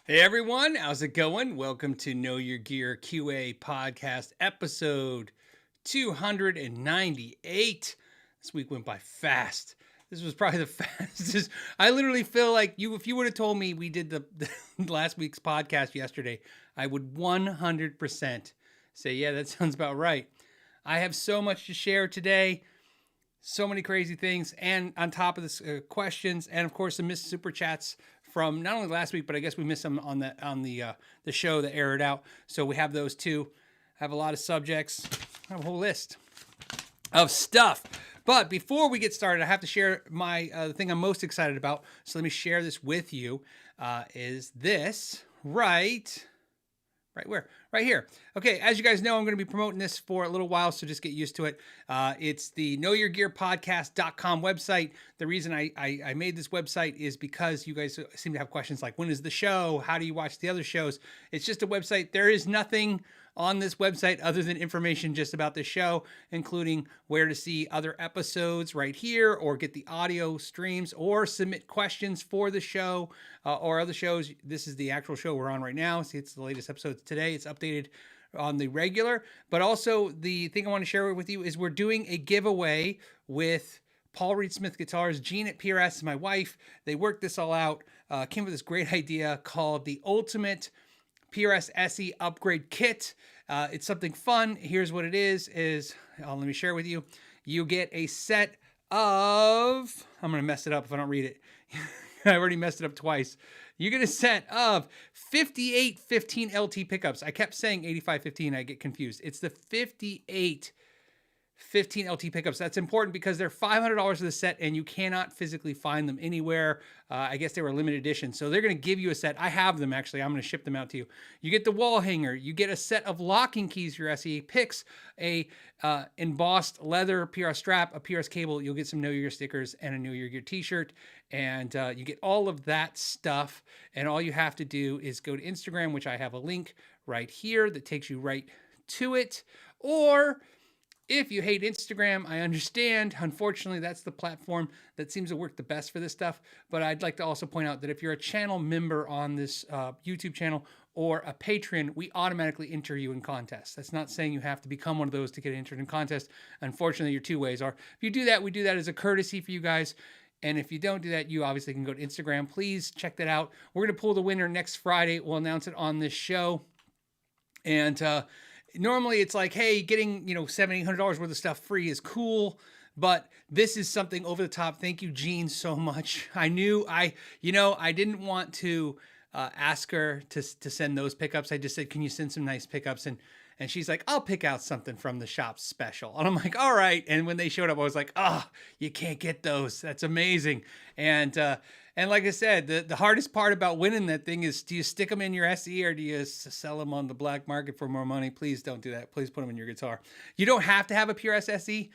Hey everyone, how's it going? Welcome to Know Your Gear QA podcast episode 298. This week went by fast. This was probably the fastest. I literally feel like if you would have told me we did the last week's podcast yesterday, I would 100% say, yeah, that sounds about right. I have so much to share today. So many crazy things, and on top of this, questions, and of course the missed super chats from not only last week, but I guess we missed some on the show that aired out. So we have those too. I have a lot of subjects. I have a whole list of stuff. But before we get started, I have to share my the thing I'm most excited about. So let me share this with you. Is this right? Right where? Right here. Okay, as you guys know, I'm going to be promoting this for a little while, so just get used to it. It's the knowyourgearpodcast.com website. The reason I made this website is because you guys seem to have questions like, when is the show? How do you watch the other shows? It's just a website. There is nothing on this website other than information just about the show, including where to see other episodes right here, or get the audio streams, or submit questions for the show or other shows. This is the actual show we're on right now. See, it's the latest episode today. It's updated on the regular. But also, the thing I want to share with you is we're doing a giveaway with Paul Reed Smith Guitars. Jean at PRS, my wife, they worked this all out, came up with this great idea called the Ultimate PRS SE Upgrade Kit. It's something fun. Here's what it is let me share with you. You get a set of, I'm going to mess it up if I don't read it. I already messed it up twice. You get a set of 58 15 LT pickups. I kept saying 85 15. I get confused. It's the 58 15 LT pickups. That's important because they're $500 for the set and you cannot physically find them anywhere. I guess they were limited edition. So they're going to give you a set. I have them actually. I'm going to ship them out to you. You get the wall hanger. You get a set of locking keys for your SE picks, a embossed leather PRS strap, a PRS cable. You'll get some Know Your Gear stickers and a Know Your Gear t-shirt. And you get all of that stuff. And all you have to do is go to Instagram, which I have a link right here that takes you right to it. Or if you hate Instagram, I understand. Unfortunately, that's the platform that seems to work the best for this stuff. But I'd like to also point out that if you're a channel member on this YouTube channel or a patron, we automatically enter you in contests. That's not saying you have to become one of those to get entered in contests. Unfortunately, your two ways are, if you do that, we do that as a courtesy for you guys. And if you don't do that, you obviously can go to Instagram. Please check that out. We're going to pull the winner next Friday. We'll announce it on this show. And normally it's like, hey, getting, $700, $800 worth of stuff free is cool. But this is something over the top. Thank you, Jean, so much. I didn't want to ask her to send those pickups. I just said, can you send some nice pickups? And she's like, I'll pick out something from the shop special. And I'm like, all right. And when they showed up, I was like, you can't get those. That's amazing. And like I said, the hardest part about winning that thing is, do you stick them in your SE or do you sell them on the black market for more money? Please don't do that. Please put them in your guitar. You don't have to have a PRS SE,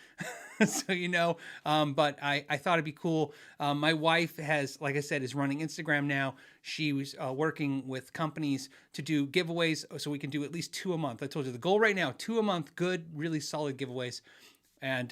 so but I thought it'd be cool. My wife has, like I said, is running Instagram now. She was working with companies to do giveaways so we can do at least 2 a month. I told you the goal right now, 2 a month, good, really solid giveaways. And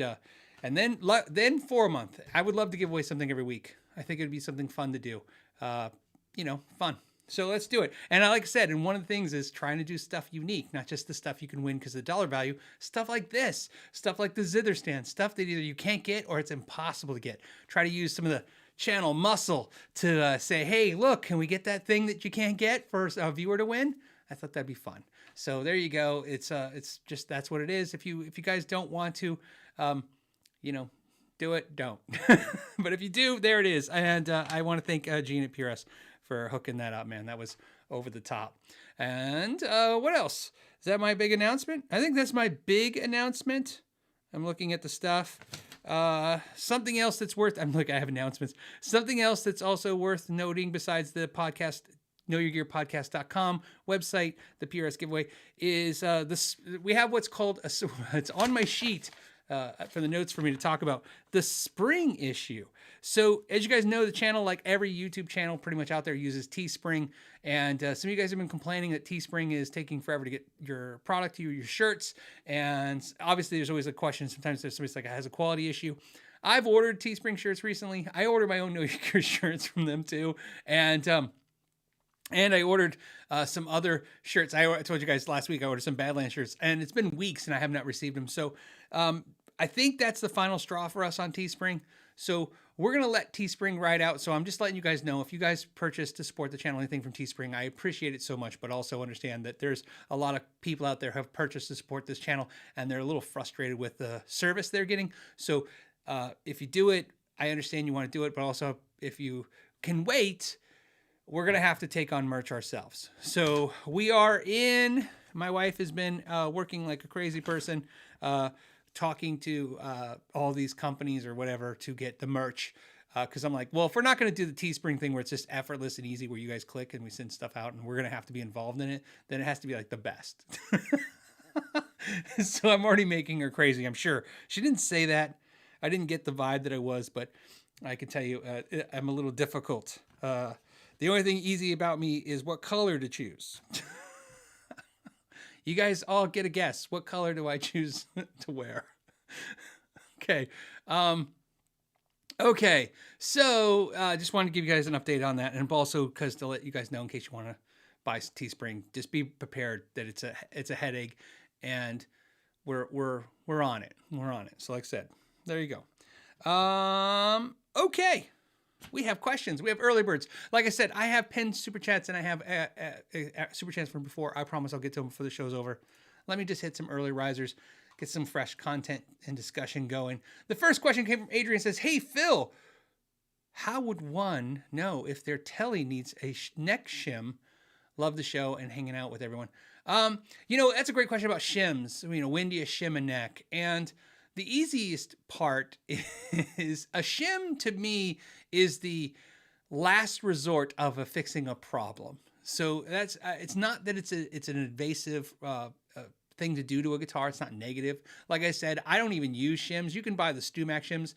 then 4 a month. I would love to give away something every week. I think it'd be something fun to do. Fun. So let's do it. And like I said, and one of the things is trying to do stuff unique, not just the stuff you can win because of the dollar value, stuff like this, stuff like the zither stand, stuff that either you can't get or it's impossible to get. Try to use some of the channel muscle to say, hey, look, can we get that thing that you can't get for a viewer to win? I thought that'd be fun. So there you go. It's just, that's what it is. If you guys don't want to, do it, don't. But if you do, there it is. And I want to thank Jean at PRS for hooking that up, man. That was over the top. And what else? Is that my big announcement? I think that's my big announcement. I'm looking at the stuff. Something else that's worth, I have announcements. Something else that's also worth noting besides the podcast, knowyourgearpodcast.com website, the PRS giveaway, is this. We have what's called, it's on my sheet, for the notes for me to talk about, the spring issue. So as you guys know, the channel, like every YouTube channel pretty much out there, uses Teespring. And some of you guys have been complaining that Teespring is taking forever to get your product to you, your shirts. And obviously there's always a question. Sometimes there's somebody like has a quality issue. I've ordered Teespring shirts recently. I ordered my own Know Your Gear shirts from them too. And And I ordered some other shirts. I told you guys last week I ordered some Badlands shirts, and it's been weeks and I have not received them. So I think that's the final straw for us on Teespring. So we're going to let Teespring ride out. So I'm just letting you guys know, if you guys purchase to support the channel anything from Teespring, I appreciate it so much, but also understand that there's a lot of people out there who have purchased to support this channel, and they're a little frustrated with the service they're getting. So if you do it, I understand you want to do it, but also if you can wait, we're going to have to take on merch ourselves. So we are in, my wife has been working like a crazy person, talking to all these companies or whatever to get the merch. Because I'm like, well, if we're not going to do the Teespring thing where it's just effortless and easy, where you guys click and we send stuff out and we're going to have to be involved in it, then it has to be like the best. So I'm already making her crazy, I'm sure. She didn't say that. I didn't get the vibe that I was, but I can tell you I'm a little difficult. The only thing easy about me is what color to choose. You guys all get a guess. What color do I choose to wear? Okay. Okay. So just wanted to give you guys an update on that. And also because to let you guys know, in case you want to buy Teespring, just be prepared that it's a headache, and we're on it. We're on it. So like I said, there you go. Okay. We have questions. We have early birds. Like I said, I have pinned super chats and I have super chats from before. I promise I'll get to them before the show's over. Let me just hit some early risers, get some fresh content and discussion going. The first question came from Adrian. Says, "Hey Phil, how would one know if their telly needs a neck shim? Love the show and hanging out with everyone." That's a great question about shims. When do you shim a neck? And the easiest part is a shim to me is the last resort of fixing a problem. So that's it's not that it's an invasive thing to do to a guitar. It's not negative. Like I said, I don't even use shims. You can buy the StewMac shims.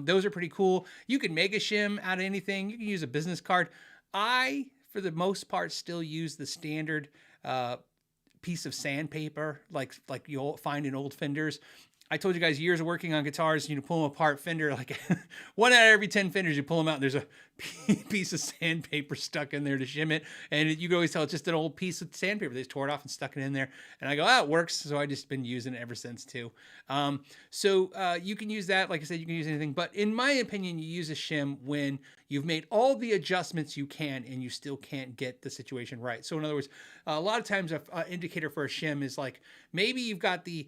Those are pretty cool. You can make a shim out of anything. You can use a business card. I, for the most part, still use the standard piece of sandpaper like you'll find in old Fenders. I told you guys years of working on guitars, pull them apart, Fender, like 1 out of every 10 Fenders, you pull them out and there's a piece of sandpaper stuck in there to shim it. And you can always tell it's just an old piece of sandpaper. They just tore it off and stuck it in there. And I go, it works. So I just been using it ever since too. So you can use that. Like I said, you can use anything. But in my opinion, you use a shim when you've made all the adjustments you can and you still can't get the situation right. So in other words, a lot of times an indicator for a shim is like, maybe you've got the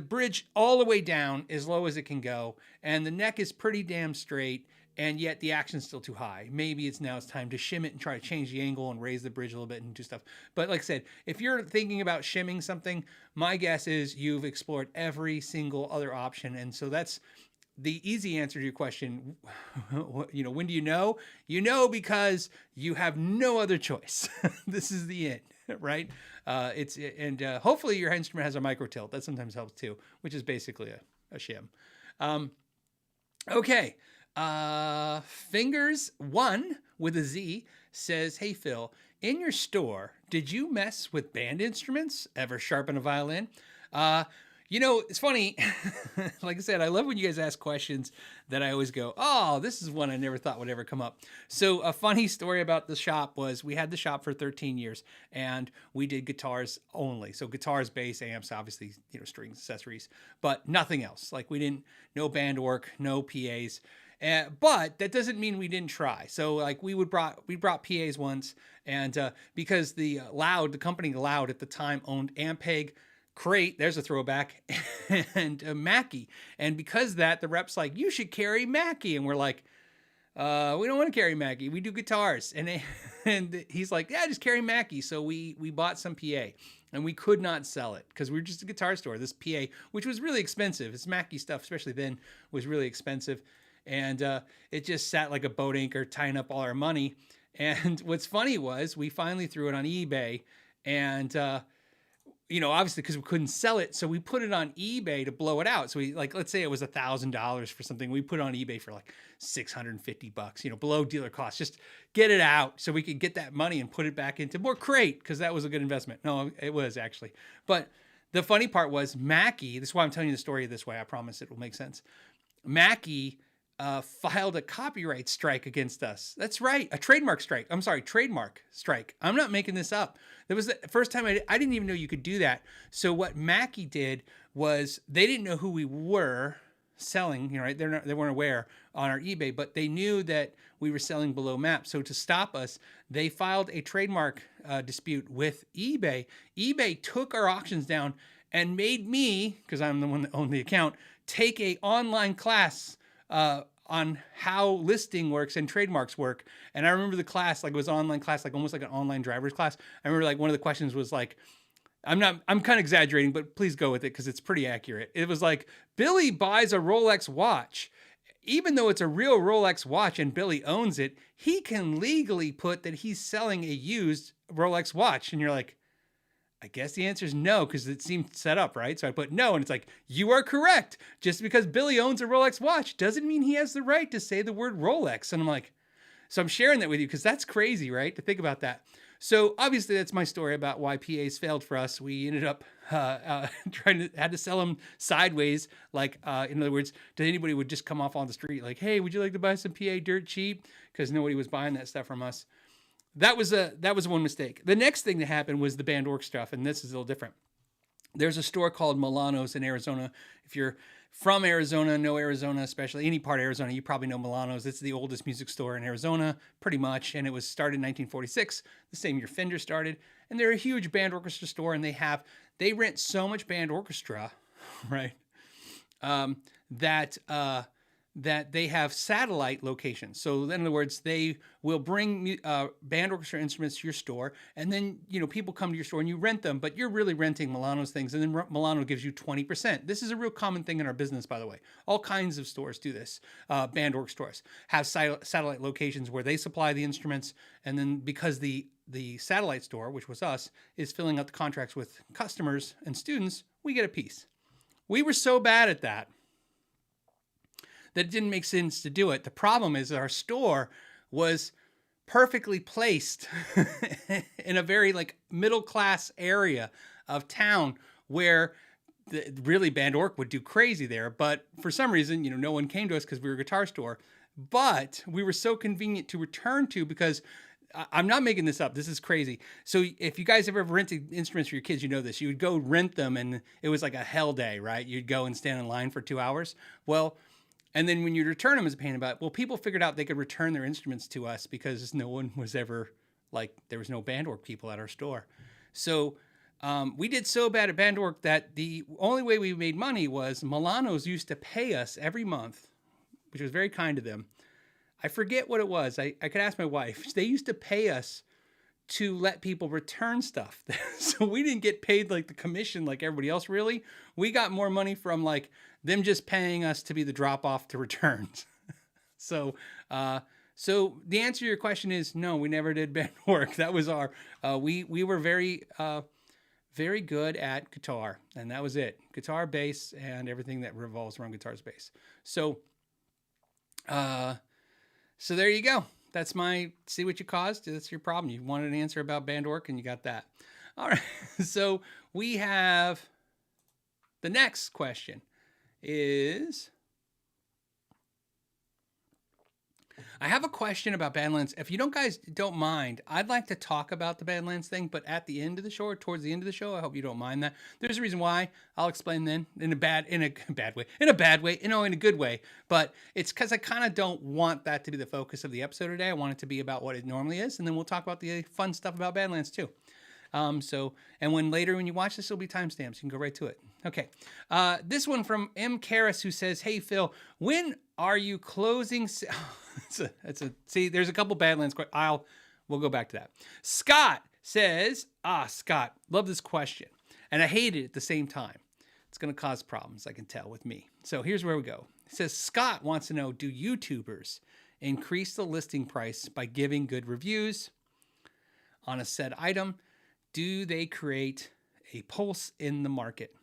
bridge all the way down as low as it can go, and the neck is pretty damn straight, and yet the action's still too high. Maybe it's time to shim it and try to change the angle and raise the bridge a little bit and do stuff. But like I said, if you're thinking about shimming something, my guess is you've explored every single other option. And so that's the easy answer to your question. When do you know? You know because you have no other choice. This is the end, right? Hopefully your instrument has a micro tilt. That sometimes helps too, which is basically a shim. Okay. Fingers1 with a Z says, "Hey Phil, in your store, did you mess with band instruments? Ever sharpen a violin?" It's funny. Like I said, I love when you guys ask questions that I always go, oh, this is one I never thought would ever come up. So a funny story about the shop was we had the shop for 13 years and we did guitars only. So guitars, bass, amps, obviously, strings, accessories, but nothing else. Like no band work, no PAs. But that doesn't mean we didn't try. So like we brought PAs once, and because the company Loud at the time owned Ampeg, Crate, there's a throwback, and Mackie. And because that, the rep's like, you should carry Mackie. And we're like, we don't want to carry Mackie. We do guitars. And he's like, yeah, just carry Mackie. So we bought some PA, and we could not sell it because we were just a guitar store. This PA, which was really expensive, it's Mackie stuff, especially then, was really expensive. And it just sat like a boat anchor tying up all our money. And what's funny was we finally threw it on eBay, and obviously because we couldn't sell it, so we put it on eBay to blow it out. So let's say it was $1,000 for something, we put it on eBay for like $650, below dealer cost. Just get it out so we could get that money and put it back into more Crate, because that was a good investment. No, it was actually. But the funny part was Mackie. This is why I'm telling you the story this way. I promise it will make sense. Mackie filed a copyright strike against us. That's right, a trademark strike. I'm sorry, trademark strike. I'm not making this up. That was the first time I didn't even know you could do that. So what Mackie did was they didn't know who we were selling, right? They weren't aware on our eBay, but they knew that we were selling below map. So to stop us, they filed a trademark dispute with eBay. eBay took our auctions down and made me, because I'm the one that owned the account, take a online class on how listing works and trademarks work. And I remember the class, like it was an online class, like almost like an online driver's class. I remember like one of the questions was like, I'm kind of exaggerating, but please go with it because it's pretty accurate. It was like, Billy buys a Rolex watch. Even though it's a real Rolex watch and Billy owns it, he can legally put that he's selling a used Rolex watch. And you're like, I guess the answer is no, because it seemed set up, right? So I put no, and it's like, you are correct. Just because Billy owns a Rolex watch doesn't mean he has the right to say the word Rolex. And I'm like, so I'm sharing that with you because that's crazy, right? To think about that. So obviously that's my story about why PAs failed for us. We ended up had to sell them sideways. Like, in other words, to anybody would just come off on the street like, hey, would you like to buy some PA dirt cheap? Because nobody was buying that stuff from us. That was one mistake. The next thing that happened was the band orc stuff, and this is a little different. There's a store called Milano's in Arizona. If you're from Arizona, know Arizona, especially any part of Arizona, you probably know Milano's. It's the oldest music store in Arizona, pretty much, and it was started in 1946, the same year Fender started. And they're a huge band orchestra store, and they rent so much band orchestra, right, that they have satellite locations. So in other words, they will bring band orchestra instruments to your store, and then people come to your store and you rent them, but you're really renting Milano's things, and then Milano gives you 20%. This is a real common thing in our business, by the way. All kinds of stores do this. Band orc stores have satellite locations where they supply the instruments, and then because the satellite store, which was us, is filling out the contracts with customers and students, we get a piece. We were so bad at that it didn't make sense to do it. The problem is our store was perfectly placed in a very middle class area of town where really band orc would do crazy there. But for some reason, no one came to us because we were a guitar store. But we were so convenient to return to because I'm not making this up. This is crazy. So if you guys have ever rented instruments for your kids, you know this. You would go rent them and it was like a hell day, right? You'd go and stand in line for 2 hours. Well, and then when you return them as a pain about it, well, people figured out they could return their instruments to us because no one was ever there was no band orc people at our store. So we did so bad at band orc that the only way we made money was Milano's used to pay us every month, which was very kind of them. I forget what it was. I could ask my wife. They used to pay us to let people return stuff. So we didn't get paid the commission like everybody else really. We got more money from them just paying us to be the drop off to returns. So the answer to your question is no, we never did band work. That was we were very good at guitar, and that was it. Guitar, bass, and everything that revolves around guitar's bass. So there you go. That's my see what you caused. That's your problem. You wanted an answer about band orc and you got that. All right. So we have the next question is, I have a question about Badlands. If you guys don't mind, I'd like to talk about the Badlands thing, but at the end of the show or towards the end of the show, I hope you don't mind that. There's a reason why. I'll explain then in a good way. But it's because I kind of don't want that to be the focus of the episode today. I want it to be about what it normally is, and then we'll talk about the fun stuff about Badlands too. And later when you watch this, there'll be timestamps. You can go right to it. Okay. This one from M. Karras, who says, "Hey Phil, when are you closing?" See, there's a couple Badlands. We'll go back to that. Scott says, Scott, love this question, and I hate it at the same time. It's going to cause problems, I can tell, with me. So here's where we go. It says, Scott wants to know, do YouTubers increase the listing price by giving good reviews on a said item? Do they create a pulse in the market?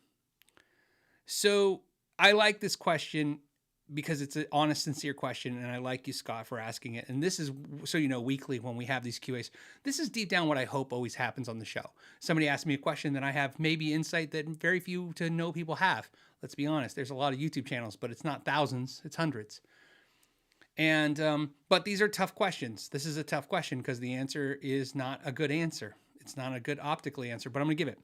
So I like this question because it's an honest, sincere question, and I like you, Scott, for asking it. And this is, so weekly when we have these QAs, this is deep down what I hope always happens on the show. Somebody asks me a question that I have maybe insight that very few to know people have. Let's be honest, there's a lot of YouTube channels, but it's not thousands, it's hundreds. But these are tough questions. This is a tough question because the answer is not a good answer. It's not a good optically answer, but I'm going to give it.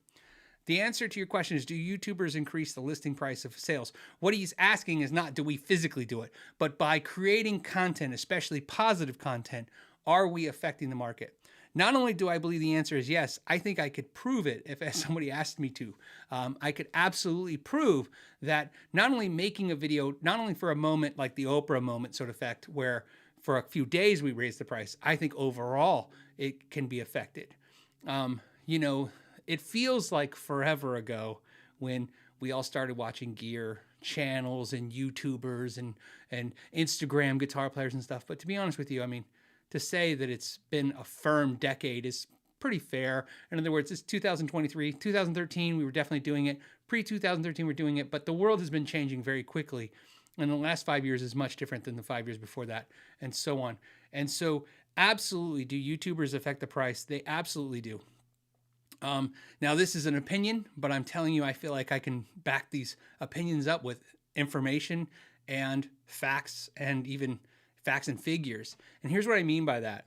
The answer to your question is, do YouTubers increase the listing price of sales? What he's asking is not, do we physically do it, but by creating content, especially positive content, are we affecting the market? Not only do I believe the answer is yes, I think I could prove it if somebody asked me to. I could absolutely prove that not only making a video, not only for a moment like the Oprah moment sort of effect, where for a few days we raise the price, I think overall it can be affected. You know, it feels like forever ago when we all started watching gear channels and YouTubers and Instagram guitar players and stuff. But to be honest with you, I mean, to say that it's been a firm decade is pretty fair. In other words, it's 2023, 2013, we were definitely doing it. Pre-2013, we're doing it, but the world has been changing very quickly. And the last 5 years is much different than the 5 years before that, and so on. And so absolutely, do YouTubers affect the price? They absolutely do. Now, this is an opinion, but I'm telling you, I feel like I can back these opinions up with information and facts, and even facts and figures. And here's what I mean by that.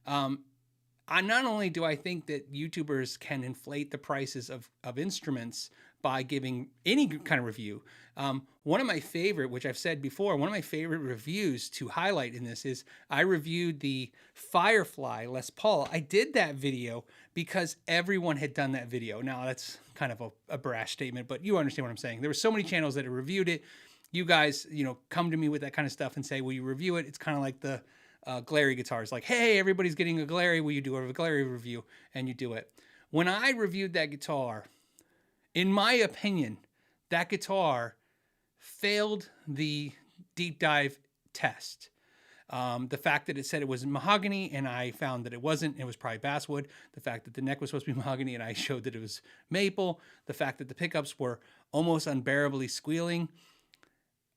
Not only do I think that YouTubers can inflate the prices of instruments by giving any kind of review. One of my favorite, which I've said before, one of my favorite reviews to highlight in this is I reviewed the Firefly Les Paul. I did that video because everyone had done that video. Now, that's kind of a brash statement, but you understand what I'm saying. There were so many channels that had reviewed it. You guys, come to me with that kind of stuff and say, will you review it? It's kind of like the Glary guitars. Like, hey, everybody's getting a Glary. Will you do a Glary review? And you do it. When I reviewed that guitar, in my opinion, that guitar failed the deep dive test. The fact that it said it was mahogany and I found that it wasn't, it was probably basswood. The fact that the neck was supposed to be mahogany and I showed that it was maple. The fact that the pickups were almost unbearably squealing.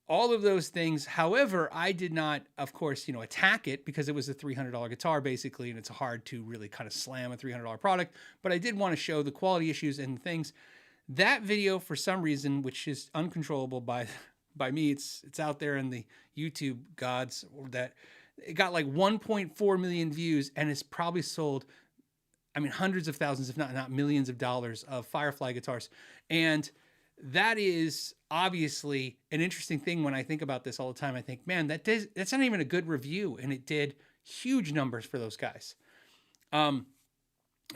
All of those things. However, I did not, of course, attack it because it was a $300 guitar basically, and it's hard to really kind of slam a $300 product. But I did want to show the quality issues and things. That video, for some reason, which is uncontrollable by me, it's out there in the YouTube gods, that it got like 1.4 million views, and it's probably sold, hundreds of thousands, if not millions of dollars of Firefly guitars. And that is obviously an interesting thing. When I think about this all the time, I think, man, that's not even a good review, and it did huge numbers for those guys.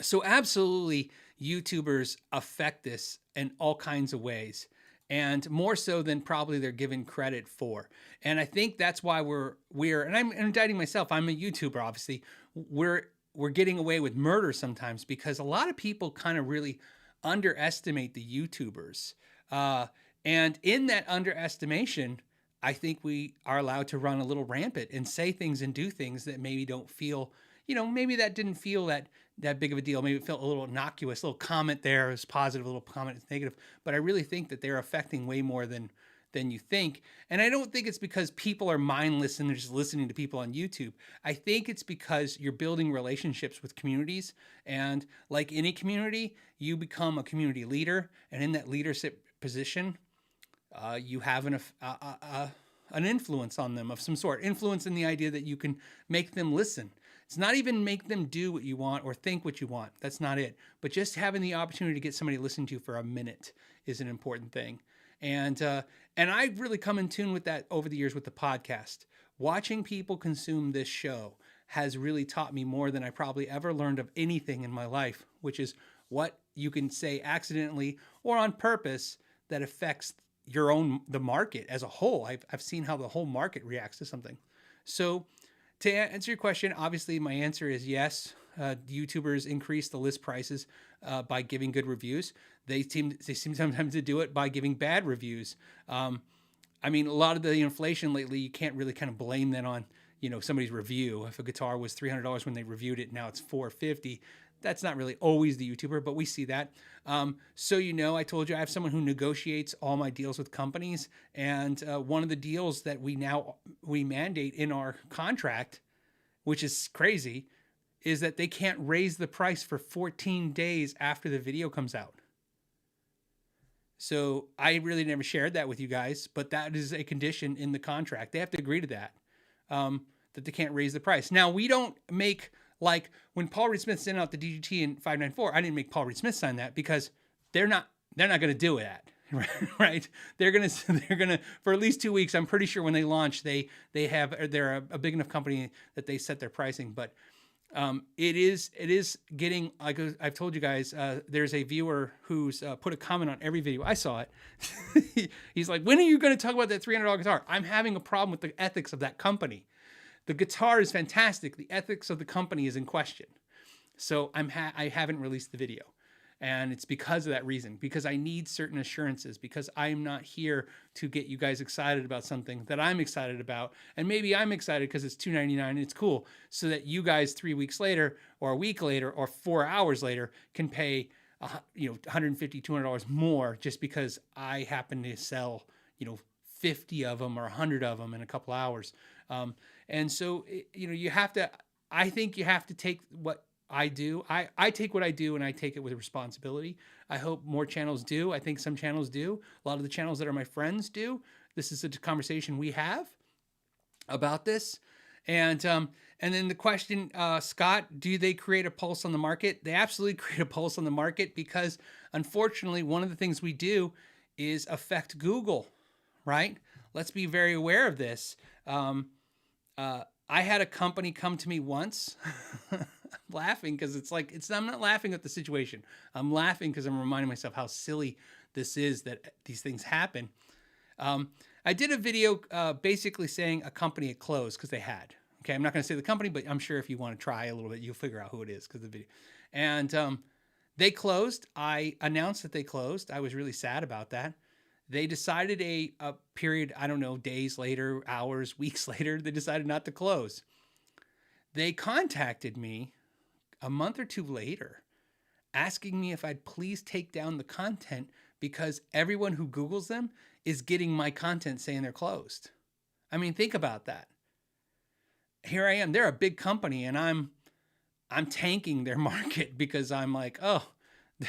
So absolutely, YouTubers affect this in all kinds of ways, and more so than probably they're given credit for. And I think that's why we're and I'm indicting myself. I'm a YouTuber, obviously. We're getting away with murder sometimes because a lot of people kind of really underestimate the YouTubers. And in that underestimation, I think we are allowed to run a little rampant and say things and do things that maybe don't feel, maybe that didn't feel that big of a deal. Maybe it felt a little innocuous, a little comment there is positive, a little comment is negative. But I really think that they're affecting way more than you think. And I don't think it's because people are mindless and they're just listening to people on YouTube. I think it's because you're building relationships with communities. And like any community, you become a community leader. And in that leadership position, you have an influence on them of some sort. Influence in the idea that you can make them listen. It's not even make them do what you want or think what you want. That's not it. But just having the opportunity to get somebody to listen to you for a minute is an important thing. And I've really come in tune with that over the years with the podcast. Watching people consume this show has really taught me more than I probably ever learned of anything in my life, which is what you can say accidentally or on purpose that affects the market as a whole. I've seen how the whole market reacts to something. So to answer your question, obviously my answer is yes. YouTubers increase the list prices by giving good reviews. They seem sometimes to do it by giving bad reviews. A lot of the inflation lately, you can't really kind of blame that on somebody's review. If a guitar was $300 when they reviewed it, now it's $450. That's not really always the YouTuber, but we see that. So I told you I have someone who negotiates all my deals with companies, and one of the deals that we mandate in our contract, which is crazy, is that they can't raise the price for 14 days after the video comes out. So I really never shared that with you guys, but that is a condition in the contract. They have to agree to that. that they can't raise the price. Now, we don't make, like when Paul Reed Smith sent out the DGT in 594, I didn't make Paul Reed Smith sign that because they're not going to do it. Right? They're gonna for at least 2 weeks. I'm pretty sure when they launch, they're a big enough company that they set their pricing. But it is getting, like I've told you guys, there's a viewer who's put a comment on every video. I saw it. He's like, when are you going to talk about that $300 guitar? I'm having a problem with the ethics of that company. The guitar is fantastic. The ethics of the company is in question. So I haven't released the video. And it's because of that reason, because I need certain assurances, because I'm not here to get you guys excited about something that I'm excited about. And maybe I'm excited because it's $299 and it's cool, so that you guys 3 weeks later or a week later or 4 hours later can pay $150, $200 more just because I happen to sell 50 of them or 100 of them in a couple hours. And so you have to, I think you have to take what I do. I take what I do and I take it with responsibility. I hope more channels do. I think some channels do. A lot of the channels that are my friends do. This is a conversation we have about this. And then the question, Scott, do they create a pulse on the market? They absolutely create a pulse on the market because, unfortunately, one of the things we do is affect Google, right? Let's be very aware of this. I had a company come to me once. I'm laughing because I'm not laughing at the situation. I'm laughing because I'm reminding myself how silly this is, that these things happen. I did a video basically saying a company had closed because they had. Okay, I'm not going to say the company, but I'm sure if you want to try a little bit, you'll figure out who it is because of the video. And they closed. I announced that they closed. I was really sad about that. They decided a period, I don't know, days later, hours, weeks later, they decided not to close. They contacted me a month or two later asking me if I'd please take down the content because everyone who Googles them is getting my content saying they're closed. I mean, think about that. Here I am. They're a big company and I'm tanking their market because I'm like, oh,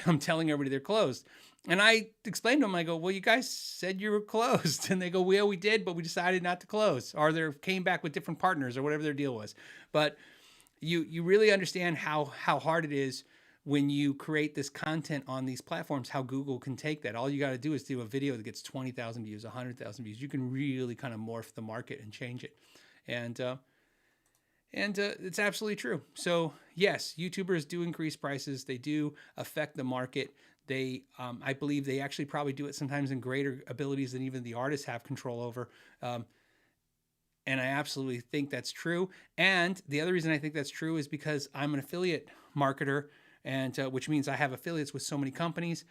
I'm telling everybody they're closed. And I explained to them, I go, well, you guys said you were closed. And they go, well, we did, but we decided not to close. Or they came back with different partners or whatever their deal was. But you really understand how hard it is when you create this content on these platforms, how Google can take that. All you got to do is do a video that gets 20,000 views, 100,000 views. You can really kind of morph the market and change it. And it's absolutely true. So yes, YouTubers do increase prices. They do affect the market. They, I believe they actually probably do it sometimes in greater abilities than even the artists have control over. And I absolutely think that's true. And the other reason I think that's true is because I'm an affiliate marketer, and which means I have affiliates with so many companies.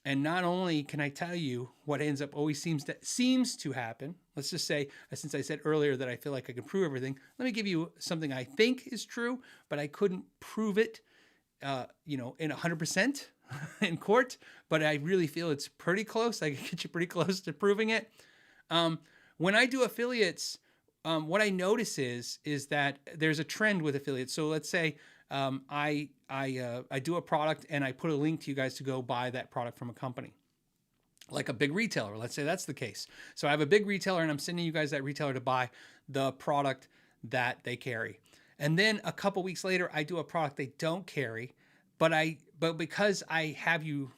And not only can I tell you what ends up always seems to happen. Let's just say, since I said earlier that I feel like I can prove everything, let me give you something I think is true, but I couldn't prove it, in 100% in court. But I really feel it's pretty close. I can get you pretty close to proving it. When I do affiliates, what I notice is that there's a trend with affiliates. So let's say I do a product and I put a link to you guys to go buy that product from a company, like a big retailer. Let's say that's the case. So I have a big retailer and I'm sending you guys that retailer to buy the product that they carry. And then a couple weeks later, I do a product they don't carry, but because I have you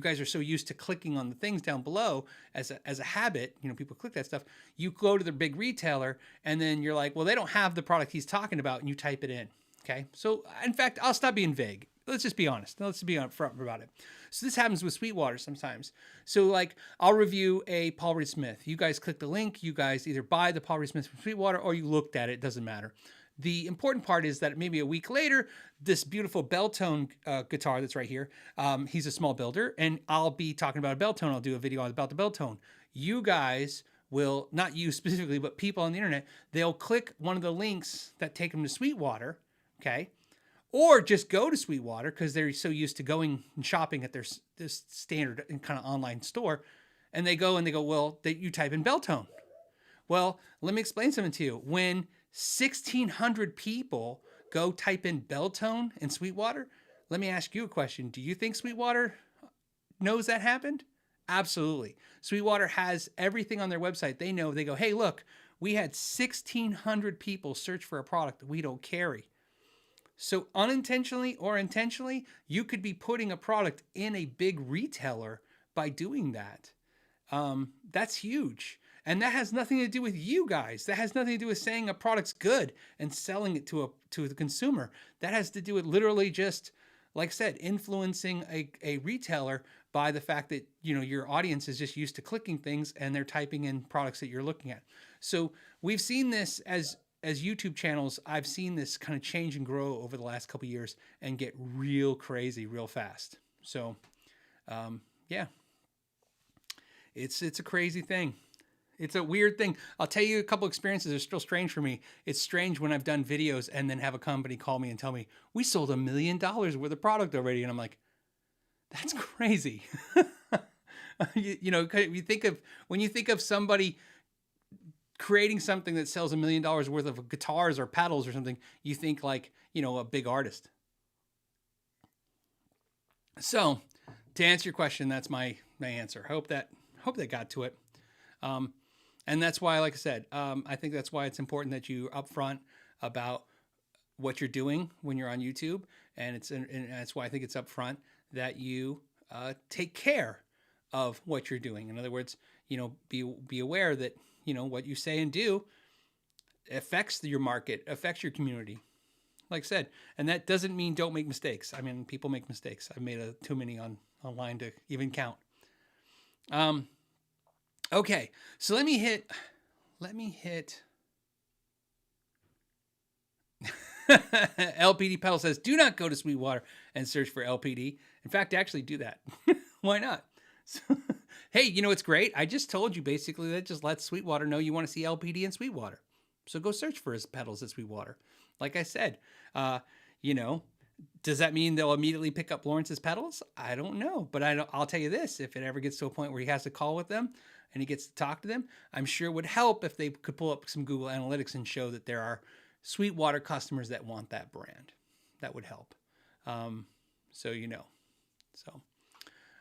guys are so used to clicking on the things down below as a habit, people click that stuff. You go to the big retailer and then you're like, well, they don't have the product he's talking about, and you type it in. Okay. So in fact, I'll stop being vague. Let's just be honest. Let's be upfront about it. So this happens with Sweetwater sometimes. So like I'll review a Paul Reed Smith. You guys click the link. You guys either buy the Paul Reed Smith from Sweetwater or you looked at it. It doesn't matter. The important part is that maybe a week later, this beautiful Belltone guitar that's right here, he's a small builder, and I'll be talking about a Belltone. I'll do a video about the Belltone. You guys will, not you specifically, but people on the internet, they'll click one of the links that take them to Sweetwater, okay? Or just go to Sweetwater because they're so used to going and shopping at this standard and kind of online store, and they go, well, you type in Belltone. Well, let me explain something to you. When 1,600 people go type in Belltone in Sweetwater, let me ask you a question. Do you think Sweetwater knows that happened? Absolutely. Sweetwater has everything on their website. They know, they go, hey, look, we had 1,600 people search for a product that we don't carry. So unintentionally or intentionally, you could be putting a product in a big retailer by doing that. That's huge. And that has nothing to do with you guys. That has nothing to do with saying a product's good and selling it to the consumer. That has to do with literally just, like I said, influencing a retailer by the fact that, you know, your audience is just used to clicking things and they're typing in products that you're looking at. So we've seen this as YouTube channels. I've seen this kind of change and grow over the last couple of years and get real crazy real fast. So, yeah, it's a crazy thing. It's a weird thing. I'll tell you a couple experiences that are still strange for me. It's strange when I've done videos and then have a company call me and tell me, we sold $1 million worth of product already. And I'm like, that's crazy. you know, when you think of somebody creating something that sells $1 million worth of guitars or pedals or something, you think like, you know, a big artist. So to answer your question, that's my answer. Hope that got to it. And that's why, like I said, I think that's why it's important that you upfront about what you're doing when you're on YouTube. And that's why I think it's upfront that you take care of what you're doing. In other words, you know, be aware that, you know, what you say and do affects your market, affects your community. Like I said, and that doesn't mean don't make mistakes. I mean, people make mistakes. I've made too many online to even count. Okay, so let me hit LPD Pedal says, do not go to Sweetwater and search for LPD. In fact, actually do that. Why not? So, hey, you know what's great? I just told you basically that just lets Sweetwater know you want to see LPD in Sweetwater. So go search for his pedals at Sweetwater. Like I said, you know, does that mean they'll immediately pick up Lawrence's pedals? I don't know, but I'll tell you this, if it ever gets to a point where he has to call with them and he gets to talk to them, I'm sure it would help if they could pull up some Google Analytics and show that there are Sweetwater customers that want that brand. That would help. So, you know, so,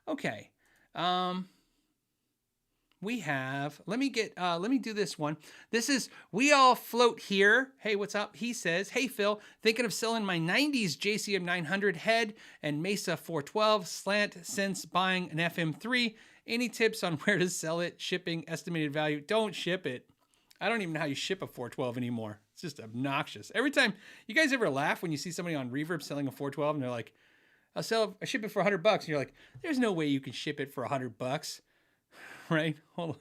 okay. We have, let me do this one. This is, we all float here. Hey, what's up? He says, hey, Phil, thinking of selling my 90s JCM 900 head and Mesa 412 slant since buying an FM3. Any tips on where to sell it? Shipping, estimated value? Don't ship it. I don't even know how you ship a 412 anymore. It's just obnoxious. Every time, you guys ever laugh when you see somebody on Reverb selling a 412 and they're like, I ship it for $100. And you're like, there's no way you can ship it for $100. Right? Hold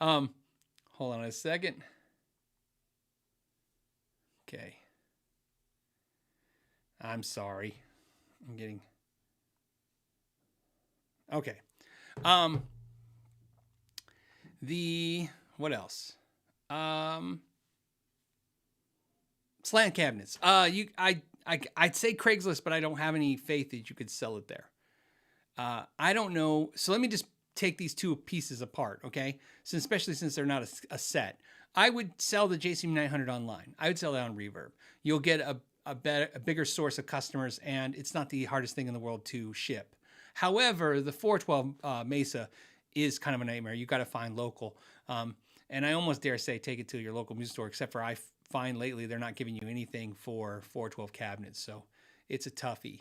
on a second. Okay. I'm sorry. I'm getting... Okay. What else? Slant cabinets. I'd say Craigslist, but I don't have any faith that you could sell it there. I don't know. So let me just take these two pieces apart, okay? So especially since they're not a set. I would sell the JCM 900 online. I would sell it on Reverb. You'll get a bigger source of customers, and it's not the hardest thing in the world to ship. However, the 412 Mesa is kind of a nightmare. You got to find local. And I almost dare say take it to your local music store, except for I find lately they're not giving you anything for 412 cabinets. So it's a toughie.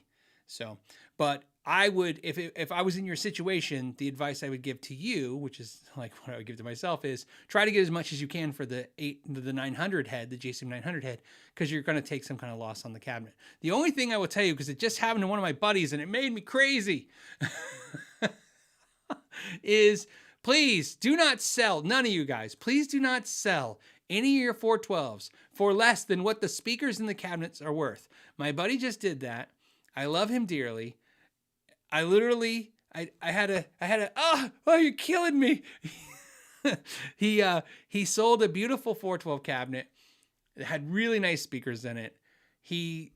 So, but I would, if I was in your situation, the advice I would give to you, which is like what I would give to myself, is try to get as much as you can for the 900 head, the JCM 900 head, because you're going to take some kind of loss on the cabinet. The only thing I will tell you, because it just happened to one of my buddies and it made me crazy, is please do not sell, none of you guys, please do not sell any of your 412s for less than what the speakers in the cabinets are worth. My buddy just did that. I love him dearly. I literally, I had a, oh, you're killing me. He sold a beautiful 412 cabinet. It had really nice speakers in it. He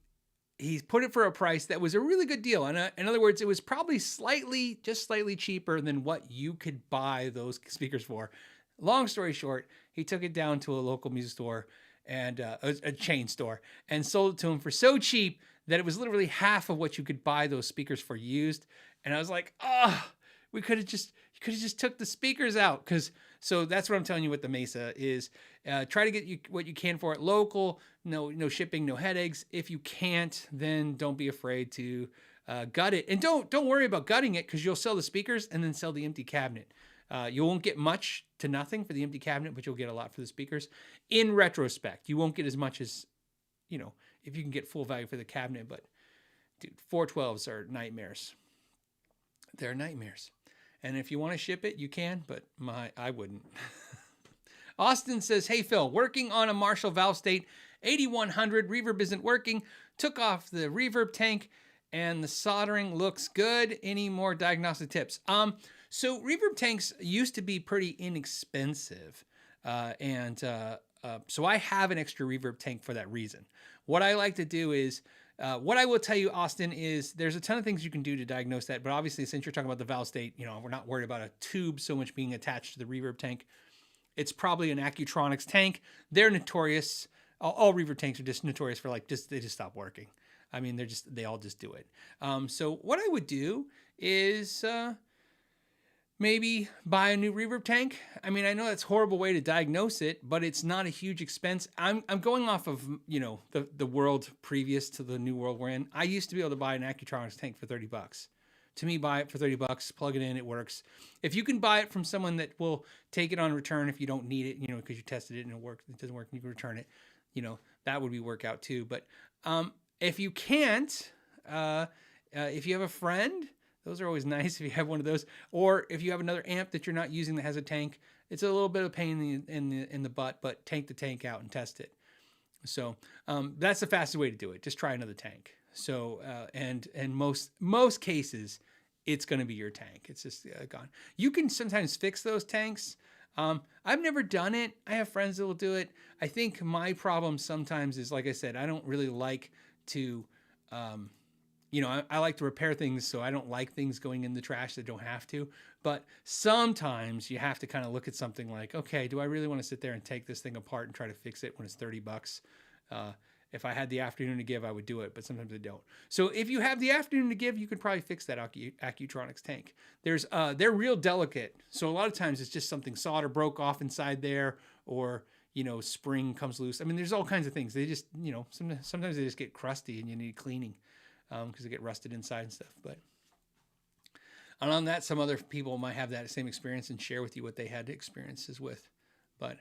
put it for a price that was a really good deal. And in other words, it was probably just slightly cheaper than what you could buy those speakers for. Long story short, he took it down to a local music store and a chain store and sold it to him for so cheap that it was literally half of what you could buy those speakers for used. And I was like, oh, you could have just took the speakers out, because So that's what I'm telling you with the Mesa is try to get you what you can for it local. No shipping, no headaches. If you can't, then don't be afraid to gut it. And don't worry about gutting it because you'll sell the speakers and then sell the empty cabinet. You won't get much to nothing for the empty cabinet, but you'll get a lot for the speakers. In retrospect, you won't get as much as, if you can get full value for the cabinet. But, dude, 412s are nightmares. They're nightmares. And if you want to ship it, you can, but I wouldn't. Austin says, hey, Phil, working on a Marshall Valve State 8100. Reverb isn't working. Took off the reverb tank, and the soldering looks good. Any more diagnostic tips? So reverb tanks used to be pretty inexpensive. So I have an extra reverb tank for that reason. What I like to do is, what I will tell you, Austin, is there's a ton of things you can do to diagnose that. But obviously, since you're talking about the valve state, we're not worried about a tube so much being attached to the reverb tank. It's probably an Accutronics tank. They're notorious. All reverb tanks are just notorious for they just stop working. I mean, they all just do it. So what I would do is maybe buy a new reverb tank. I mean, I know that's a horrible way to diagnose it, but it's not a huge expense. I'm going off of, the world previous to the new world we're in. I used to be able to buy an Accutronics tank for $30. To me, buy it for $30, plug it in, it works. If you can buy it from someone that will take it on return if you don't need it, because you tested it and it doesn't work, and you can return it, that would be workout too. But if you can't, if you have a friend, those are always nice if you have one of those. Or if you have another amp that you're not using that has a tank, it's a little bit of pain in the butt, but tank the tank out and test it. So that's the fastest way to do it. Just try another tank. So and most cases, it's going to be your tank. It's just gone. You can sometimes fix those tanks. I've never done it. I have friends that will do it. I think my problem sometimes is, like I said, I don't really like to I like to repair things, so I don't like things going in the trash that don't have to. But sometimes you have to kind of look at something like, okay, do I really want to sit there and take this thing apart and try to fix it when it's $30? If I had the afternoon to give, I would do it, but sometimes I don't. So if you have the afternoon to give, you could probably fix that Accutronics tank. They're real delicate, so a lot of times it's just something solder broke off inside there, or spring comes loose. I mean, there's all kinds of things. They just sometimes they just get crusty and you need cleaning. Because they get rusted inside and stuff. But on that, some other people might have that same experience and share with you what they had experiences with. But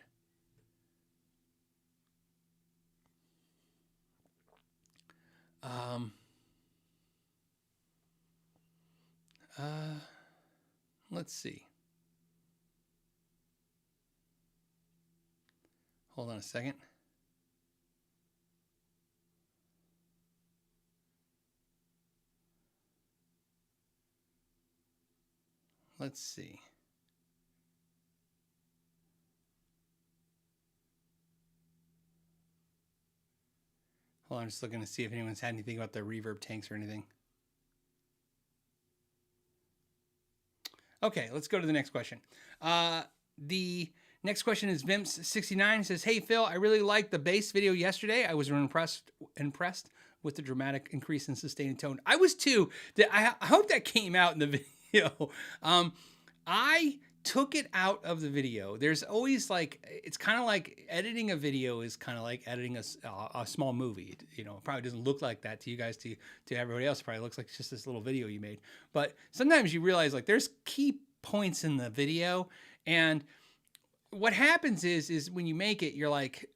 let's see. Hold on a second. Let's see. Hold on, I'm just looking to see if anyone's had anything about their reverb tanks or anything. Okay, let's go to the next question. The next question is Vimps69. Says, hey, Phil, I really liked the bass video yesterday. I was impressed with the dramatic increase in sustained tone. I was too. I hope that came out in the video. I took it out of the video. There's always it's kind of like editing a video is kind of like editing a small movie. It probably doesn't look like that to you guys, to everybody else. It probably looks like it's just this little video you made. But sometimes you realize there's key points in the video, and what happens is when you make it, you're like,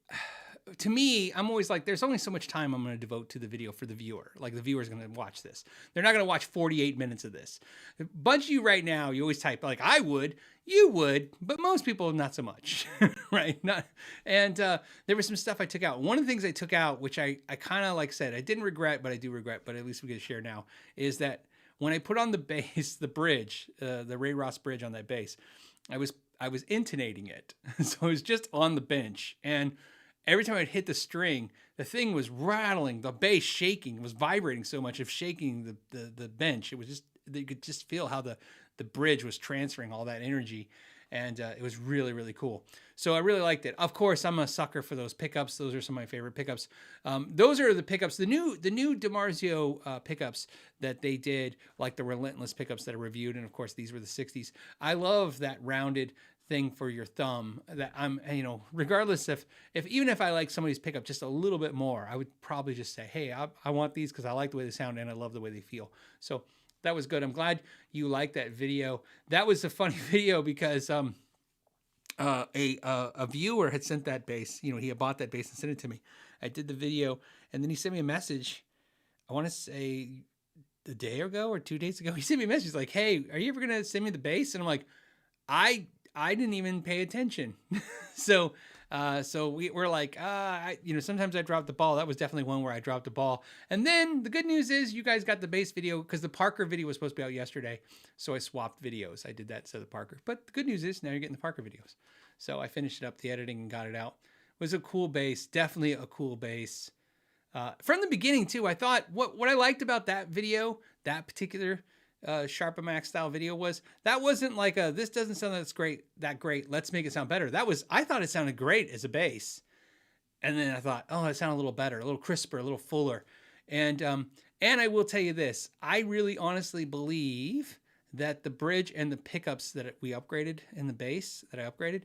to me, I'm always like, there's only so much time I'm going to devote to the video for the viewer. Like, the viewer's going to watch this. They're not going to watch 48 minutes of this. A bunch of you right now, you always type, I would, you would, but most people, not so much, right? There was some stuff I took out. One of the things I took out, which I kind of said, I didn't regret, but I do regret, but at least we get to share now, is that when I put on the bass, the bridge, the Ray Ross bridge on that bass, I was intonating it. So it was just on the bench, and every time I'd hit the string, the thing was rattling, the bass shaking, was vibrating so much of shaking the bench. It was just, you could just feel how the bridge was transferring all that energy. And it was really, really cool. So I really liked it. Of course, I'm a sucker for those pickups. Those are some of my favorite pickups. Those are the pickups, the new DiMarzio pickups that they did, like the Relentless pickups that are reviewed. And of course, these were the 60s. I love that rounded thing for your thumb that I'm, regardless if even if I like somebody's pickup just a little bit more, I would probably just say, hey, I want these because I like the way they sound and I love the way they feel. So that was good. I'm glad you liked that video. That was a funny video because a viewer had sent that bass. He had bought that bass and sent it to me. I did the video, and then he sent me a message. I want to say a day ago or 2 days ago. He sent me a message. He's like, hey, are you ever gonna send me the bass? And I'm like, I didn't even pay attention. so we're like, sometimes I drop the ball. That was definitely one where I dropped the ball. And then the good news is you guys got the bass video because the Parker video was supposed to be out yesterday. So I swapped videos. I did that instead of the Parker. But the good news is now you're getting the Parker videos. So I finished it up, the editing, and got it out. It was a cool bass. Definitely a cool bass. From the beginning too, I thought what I liked about that video, that particular Sharpen My Bass style video was that wasn't like this doesn't sound that great. Let's make it sound better. I thought it sounded great as a bass. And then I thought, oh, it sounded a little better, a little crisper, a little fuller. And I will tell you this, I really honestly believe that the bridge and the pickups that we upgraded in the bass that I upgraded,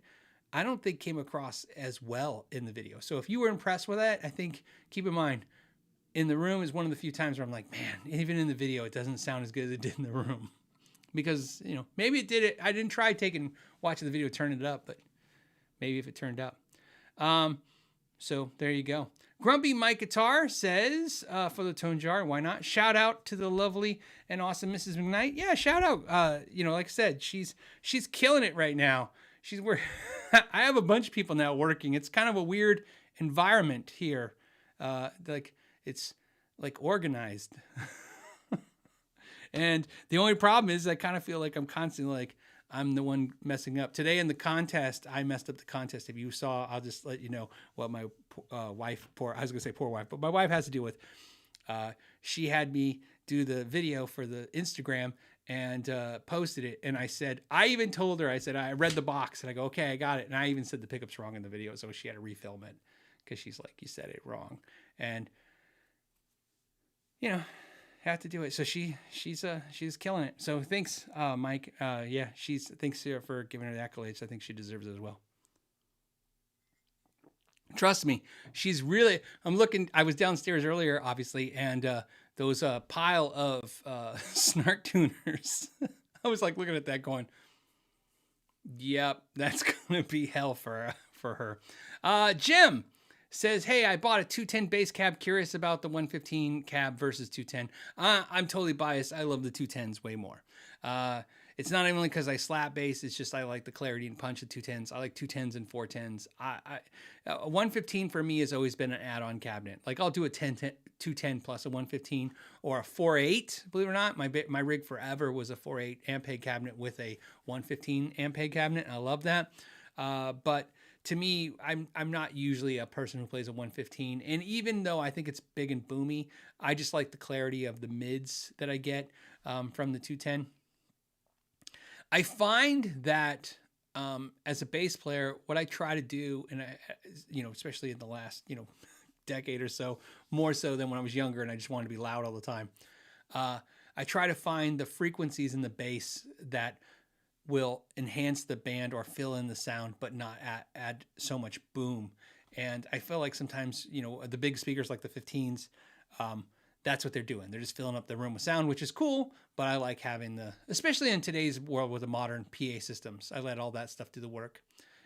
I don't think came across as well in the video. So if you were impressed with that, I think keep in mind, in the room is one of the few times where I'm like, man, even in the video, it doesn't sound as good as it did in the room. Because, maybe it did it. I didn't try watching the video, turning it up, but maybe if it turned up. So there you go. Grumpy Mike Guitar says, for the tone jar, why not? Shout out to the lovely and awesome Mrs. McKnight. Yeah, shout out. Like I said, she's killing it right now. I have a bunch of people now working. It's kind of a weird environment here. It's like organized. And the only problem is I kind of feel like I'm constantly like, I'm the one messing up. Today in the contest, I messed up the contest. If you saw, I'll just let you know what my wife, I was going to say poor wife, but my wife has to deal with. She had me do the video for the Instagram and posted it. And I even told her, I read the box and I go, okay, I got it. And I even said the pickup's wrong in the video. So she had to refilm it because she's like, you said it wrong. And, have to do it. So she's killing it. So thanks, Mike. Thanks for giving her the accolades. I think she deserves it as well. Trust me, she's really. I was downstairs earlier, obviously, and those pile of snark tuners. I was like looking at that, going, "Yep, that's gonna be hell for her." Jim says, hey, I bought a 210 bass cab. Curious about the 115 cab versus 210. I'm totally biased. I love the 210s way more. It's not only because I slap bass. It's just I like the clarity and punch of 210s. I like 210s and 410s. A 115 for me has always been an add-on cabinet. Like I'll do a 210 plus a 115 or a 4.8. Believe it or not, my rig forever was a 4.8 Ampeg cabinet with a 115 Ampeg cabinet. And I love that. But to me, I'm not usually a person who plays a 115. And even though I think it's big and boomy, I just like the clarity of the mids that I get from the 210. I find that as a bass player, what I try to do, and especially in the last, decade or so, more so than when I was younger and I just wanted to be loud all the time, I try to find the frequencies in the bass that will enhance the band or fill in the sound, but not add so much boom. And I feel like sometimes, the big speakers like the 15s, that's what they're doing. They're just filling up the room with sound, which is cool, but I like having especially in today's world with the modern PA systems, I let all that stuff do the work.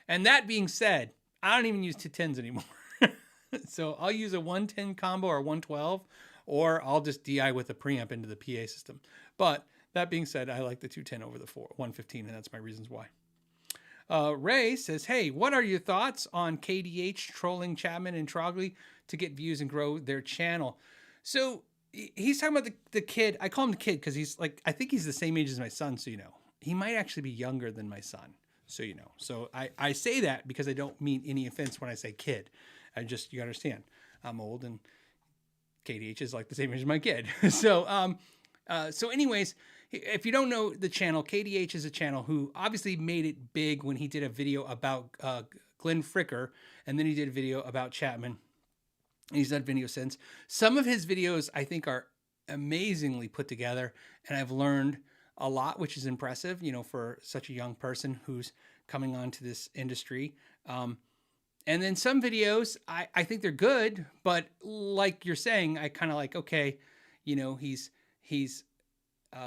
And that being said, I don't even use 210s anymore. So I'll use a 110 combo or 112, or I'll just DI with a preamp into the PA system. But that being said, I like the 210 over the 115, and that's my reasons why. Ray says, hey, what are your thoughts on KDH trolling Chapman and Trogley to get views and grow their channel? So he's talking about the kid. I call him the kid because he's like, I think he's the same age as my son, so He might actually be younger than my son, so So I say that because I don't mean any offense when I say kid. You understand, I'm old and KDH is like the same age as my kid. So anyways, if you don't know the channel, KDH is a channel who obviously made it big when he did a video about Glenn Fricker, and then he did a video about Chapman. And he's done video since. Some of his videos I think are amazingly put together, and I've learned a lot, which is impressive, for such a young person who's coming onto this industry. And then some videos, I think they're good, but like you're saying, I kind of like, okay, you know, he's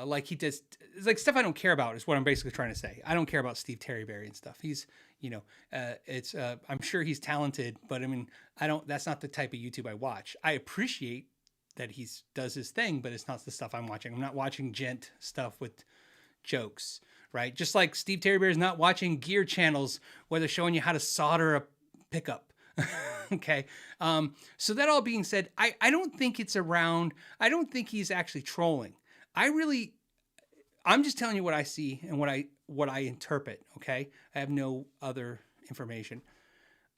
like he does, it's like stuff I don't care about is what I'm basically trying to say. I don't care about Steve Terryberry and stuff. He's, you know, I'm sure he's talented, but I mean, that's not the type of YouTube I watch. I appreciate that does his thing, but it's not the stuff I'm watching. I'm not watching gent stuff with jokes, right? Just like Steve Terryberry is not watching gear channels where they're showing you how to solder a pickup. Okay. So that all being said, I don't think it's around. I don't think he's actually trolling. I'm just telling you what I see and what I interpret. Okay. I have no other information.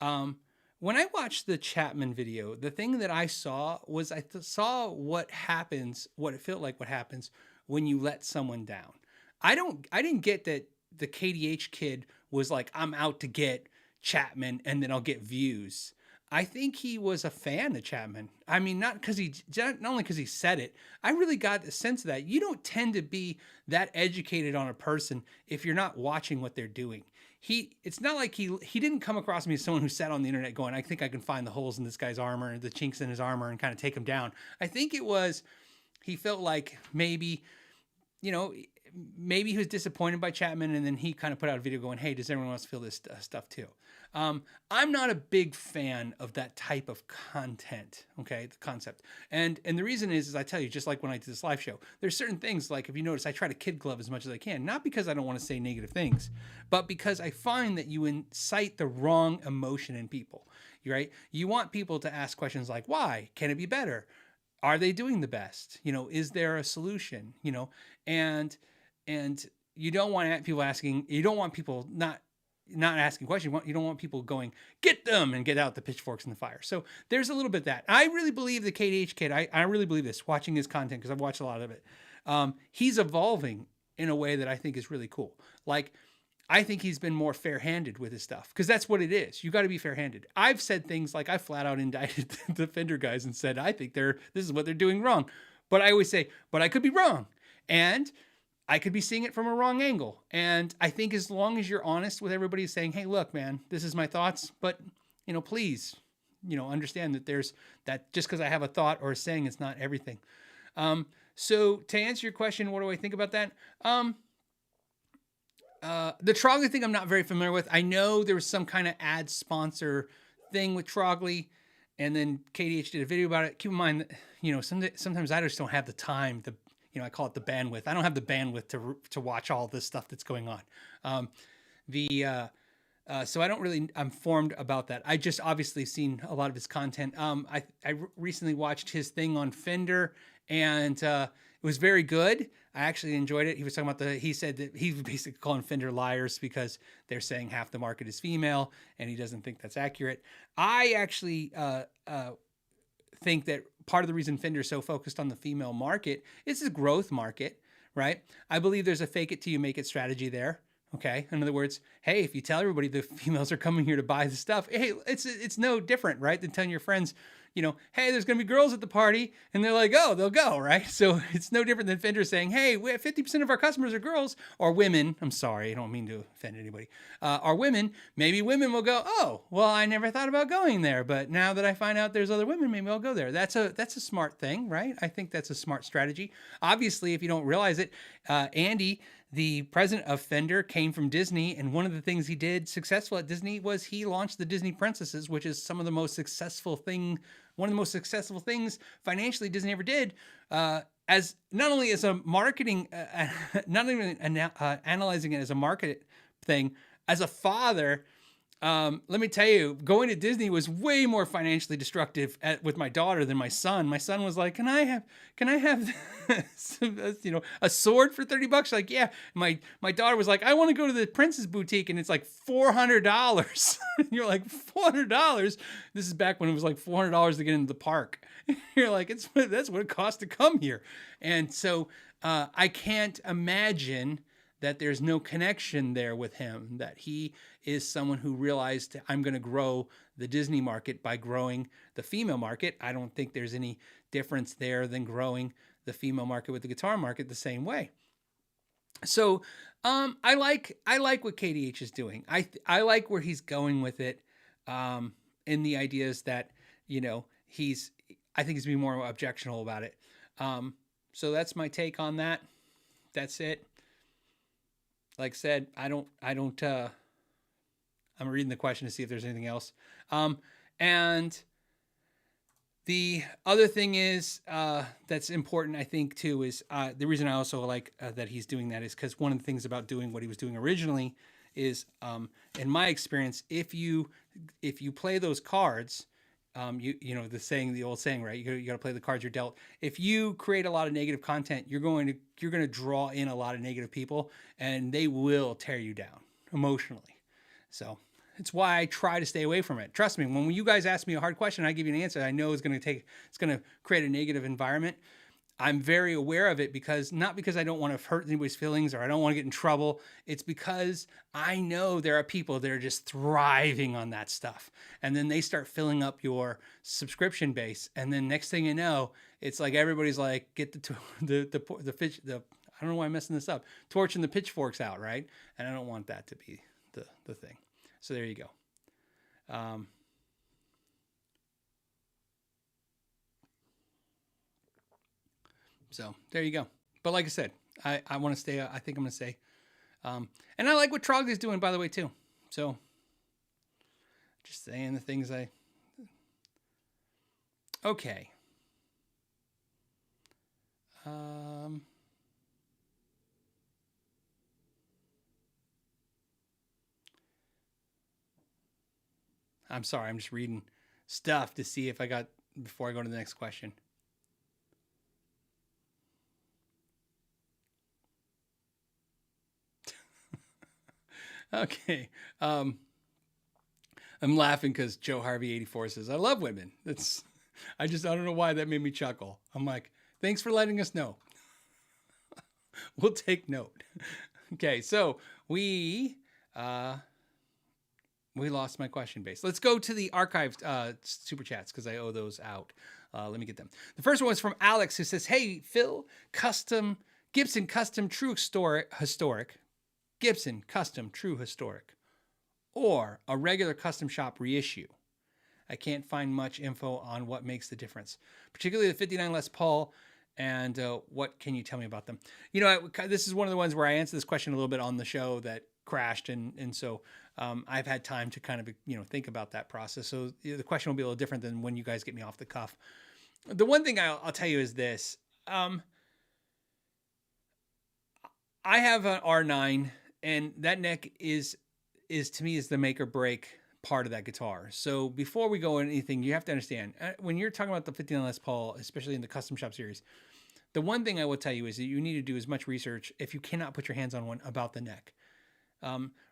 When I watched the Chapman video, the thing that I saw was I saw what it felt like what happens when you let someone down. I didn't get that the KDH kid was like, I'm out to get Chapman and then I'll get views. I think he was a fan of Chapman. I mean, not only because he said it. I really got the sense of that. You don't tend to be that educated on a person if you're not watching what they're doing. It's not like he didn't come across me as someone who sat on the internet going, I think I can find the holes in this guy's armor, the chinks in his armor, and kind of take him down. I think it was, he felt like maybe, you know, maybe he was disappointed by Chapman, and then he kind of put out a video going, hey, does everyone else feel this stuff too? I'm not a big fan of that type of content, okay, the concept. And the reason is I tell you, just like when I did this live show, there's certain things, like if you notice, I try to kid glove as much as I can, not because I don't want to say negative things, but because I find that you incite the wrong emotion in people, right? You want people to ask questions like, why? Can it be better? Are they doing the best? You know, is there a solution? You know, and you don't want people asking, you don't want people not asking questions. You don't want people going, get them, and get out the pitchforks in the fire. So there's a little bit of that. I really believe the KDH kid, I really believe this, watching his content, because I've watched a lot of it. He's evolving in a way that I think is really cool. Like, I think he's been more fair-handed with his stuff, because that's what it is. You got to be fair-handed. I've said things like, I flat out indicted the Fender guys and said, I think this is what they're doing wrong. But I always say, but I could be wrong. And I could be seeing it from a wrong angle. And I think as long as you're honest with everybody saying, hey, look, man, this is my thoughts, but, you know, please, you know, understand that there's that just because I have a thought or a saying, it's not everything. So to answer your question, what do I think about that? The Trogley thing I'm not very familiar with. I know there was some kind of ad sponsor thing with Trogley, and then KDH did a video about it. Keep in mind that, you know, sometimes I just don't have the time, you know, I call it the bandwidth. I don't have the bandwidth to watch all this stuff that's going on. So I don't really, I'm informed about that. I just obviously seen a lot of his content. I recently watched his thing on Fender, and it was very good. I actually enjoyed it. He was talking about he said that he was basically calling Fender liars because they're saying half the market is female, and he doesn't think that's accurate. I actually think that part of the reason Fender is so focused on the female market is a growth market, right? I believe there's a fake it till you make it strategy there. Okay. In other words, hey, if you tell everybody the females are coming here to buy the stuff, hey, it's no different, right, than telling your friends, you know, hey, there's going to be girls at the party, and they're like, oh, they'll go, right? So it's no different than Fender saying, hey, 50% of our customers are girls or women. I'm sorry, I don't mean to offend anybody. Are women. Maybe women will go, oh, well, I never thought about going there, but now that I find out there's other women, maybe I'll go there. That's a smart thing, right? I think that's a smart strategy. Obviously, if you don't realize it, Andy, the president of Fender, came from Disney, and one of the things he did successful at Disney was he launched the Disney Princesses, which is one of the most successful things financially Disney ever did, as not only as a marketing, not even analyzing it as a market thing, as a father. Let me tell you, going to Disney was way more financially destructive with my daughter than my son. My son was like, can I have some, you know, a sword for $30? Like, yeah. My daughter was like, I want to go to the Princess Boutique, and it's like $400. And you're like, $400? This is back when it was like $400 to get into the park. You're like, that's what it costs to come here. And so, I can't imagine that there's no connection there with him, that he is someone who realized, I'm going to grow the Disney market by growing the female market. I don't think there's any difference there than growing the female market with the guitar market the same way. So I like what KDH is doing. I like where he's going with it. And the ideas that, you know, I think he's being more objectionable about it. So that's my take on that. That's it. Like I said, I'm reading the question to see if there's anything else. And the other thing is that's important, I think, too, is the reason I also like that he's doing that is because one of the things about doing what he was doing originally is, in my experience, if you play those cards, you know the old saying, right? You got to play the cards you're dealt. If you create a lot of negative content, you're going to draw in a lot of negative people, and they will tear you down emotionally. So it's why I try to stay away from it. Trust me, when you guys ask me a hard question, I give you an answer I know it's going to create a negative environment. I'm very aware of it not because I don't want to hurt anybody's feelings or I don't want to get in trouble. It's because I know there are people that are just thriving on that stuff. And then they start filling up your subscription base. And then next thing you know, it's like everybody's like, get the I don't know why I'm messing this up, torch and the pitchforks out, right? And I don't want that to be the thing. So there you go. So there you go. But like I said, I want to stay. I think I'm going to stay. And I like what Trog is doing, by the way, too. So just saying the things Okay. I'm sorry. I'm just reading stuff to see if I got before I go to the next question. Okay. I'm laughing because Joe Harvey 84 says, I love women. I don't know why that made me chuckle. I'm like, thanks for letting us know. We'll take note. Okay. So we lost my question base. Let's go to the archived super chats because I owe those out. Let me get them. The first one is from Alex, who says, hey, Phil, Gibson custom true historic, Gibson custom true historic, or a regular custom shop reissue. I can't find much info on what makes the difference, particularly the 59 Les Paul. And what can you tell me about them? You know, this is one of the ones where I answer this question a little bit on the show that crashed. And so I've had time to kind of, think about that process. So the question will be a little different than when you guys get me off the cuff. The one thing I'll tell you is this. I have an R9, and that neck is to me is the make or break part of that guitar. So before we go into anything, you have to understand when you're talking about the 59 Les Paul, especially in the custom shop series, the one thing I will tell you is that you need to do as much research, if you cannot put your hands on one, about the neck.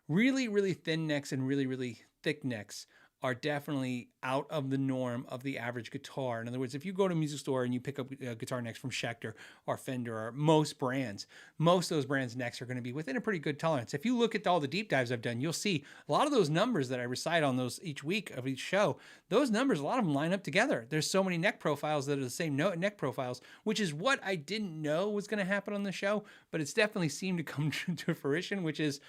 Really, really thin necks and really, really thick necks are definitely out of the norm of the average guitar. In other words, if you go to a music store and you pick up guitar necks from Schecter or Fender or most brands, most of those brands' necks are going to be within a pretty good tolerance. If you look at all the deep dives I've done, you'll see a lot of those numbers that I recite on those each week of each show, those numbers, a lot of them line up together. There's so many neck profiles that are the same neck profiles, which is what I didn't know was going to happen on the show, but it's definitely seemed to come to fruition, which is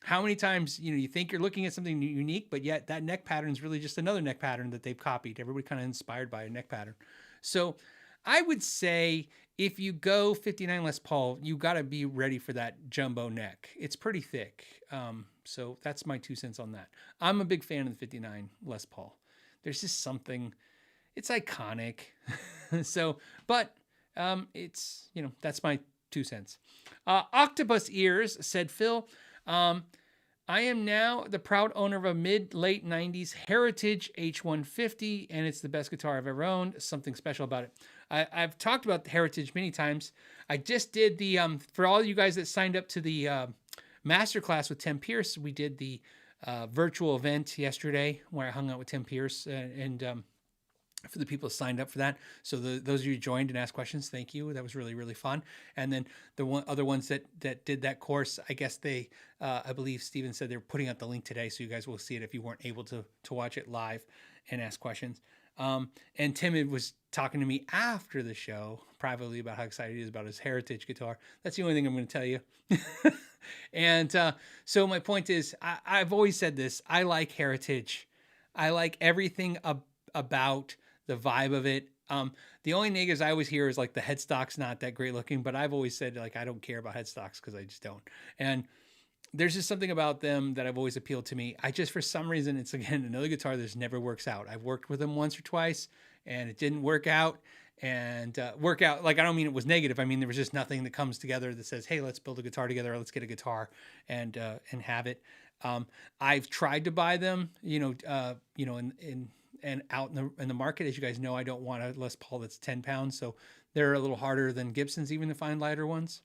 how many times you think you're looking at something unique, but yet that neck pattern is really just another neck pattern that they've copied. Everybody kind of inspired by a neck pattern. So I would say if you go 59 Les Paul, you got to be ready for that jumbo neck. It's pretty thick. So that's my 2 cents on that. I'm a big fan of the 59 Les Paul. There's just something, it's iconic. So, but it's, that's my 2 cents. Octopus Ears said, Phil, I am now the proud owner of a mid-late 90s Heritage H150, and it's the best guitar I've ever owned. Something special about it. I've talked about the Heritage many times. I just did the, for all you guys that signed up to the masterclass with Tim Pierce, we did the virtual event yesterday where I hung out with Tim Pierce and for the people who signed up for that. So those of you who joined and asked questions, thank you. That was really, really fun. And then the other ones that did that course, I guess I believe Steven said they're putting out the link today, so you guys will see it if you weren't able to watch it live and ask questions. And Tim was talking to me after the show privately about how excited he is about his Heritage guitar. That's the only thing I'm going to tell you. And so my point is, I've always said this. I like Heritage. I like everything about the vibe of it. The only negatives I always hear is like the headstock's not that great looking, but I've always said like I don't care about headstocks because I just don't. And there's just something about them that I've always appealed to me. I just, for some reason, it's again another guitar that just never works out. I've worked with them once or twice and it didn't work out. And like, I don't mean it was negative. I mean, there was just nothing that comes together that says, hey, let's build a guitar together. Or let's get a guitar and have it. I've tried to buy them, and out in the market. As you guys know, I don't want a Les Paul that's 10 pounds. So they're a little harder than Gibson's even to find lighter ones.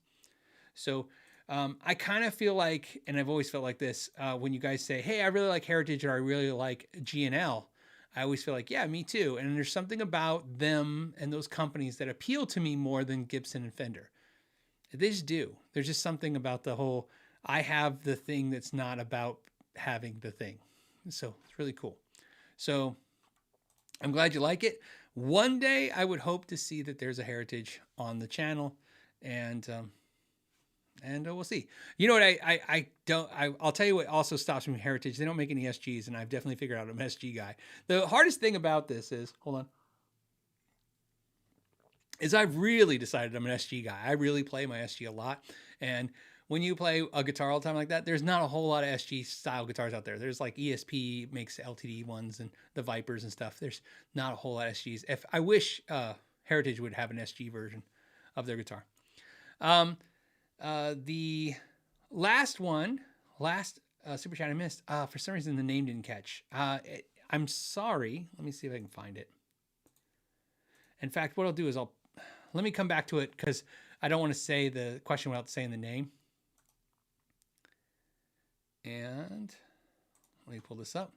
So I kind of feel like, and I've always felt like this, when you guys say, hey, I really like Heritage or I really like G&L, I always feel like, yeah, me too. And there's something about them and those companies that appeal to me more than Gibson and Fender. They just do. There's just something about the whole, I have the thing that's not about having the thing. So it's really cool. So I'm glad you like it. One day I would hope to see that there's a Heritage on the channel, and we'll see. You know what? I'll tell you what also stops me from Heritage. They don't make any SGs, and I've definitely figured out I'm an SG guy. The hardest thing about this is, I've really decided I'm an SG guy. I really play my SG a lot. And when you play a guitar all the time like that, there's not a whole lot of SG style guitars out there. There's like ESP makes LTD ones and the Vipers and stuff. There's not a whole lot of SGs. I wish Heritage would have an SG version of their guitar. The last super chat I missed, for some reason the name didn't catch. I'm sorry. Let me see if I can find it. In fact, what I'll do is let me come back to it because I don't want to say the question without saying the name. And let me pull this up.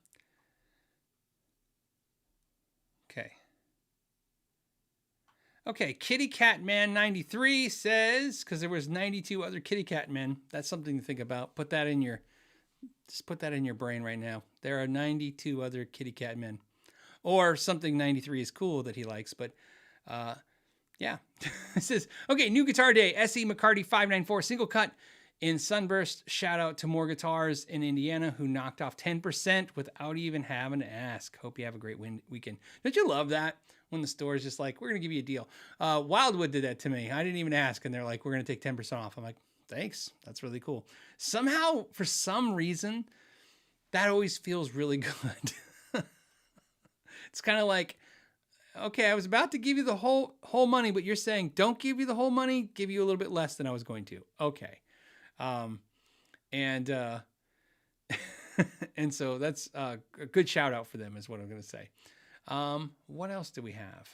Okay, Kitty Cat Man 93 says, because there was 92 other Kitty Cat Men. That's something to think about. Put that in your brain right now. There are 92 other Kitty Cat Men. Or something 93 is cool that he likes, but yeah. It says, okay, new guitar day, SE McCarty 594 single cut in Sunburst. Shout out to More Guitars in Indiana who knocked off 10% without even having to ask. Hope you have a great weekend. Don't you love that? When the store is just like, we're going to give you a deal. Wildwood did that to me. I didn't even ask. And they're like, we're going to take 10% off. I'm like, thanks. That's really cool. Somehow, for some reason, that always feels really good. It's kind of like, okay, I was about to give you the whole money, but you're saying, don't give you the whole money, give you a little bit less than I was going to. Okay. And so that's a good shout out for them is what I'm going to say. What else do we have?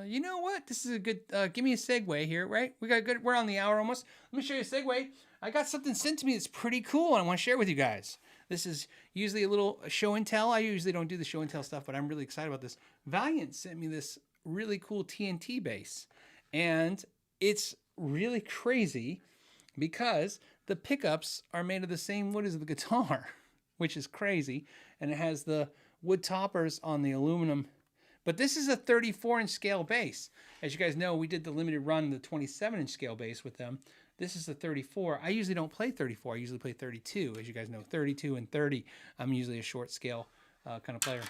You know what? This is a good, give me a segue here, right? We're on the hour almost. Let me show you a segue. I got something sent to me that's pretty cool and I want to share with you guys. This is usually a little show and tell. I usually don't do the show and tell stuff, but I'm really excited about this. Valiant sent me this really cool TNT bass, and it's really crazy because the pickups are made of the same wood as the guitar, which is crazy. And it has the wood toppers on the aluminum. But this is a 34-inch scale bass. As you guys know, we did the limited run, the 27-inch scale bass with them. This is the 34. I usually don't play 34. I usually play 32. As you guys know, 32 and 30. I'm usually a short scale kind of player.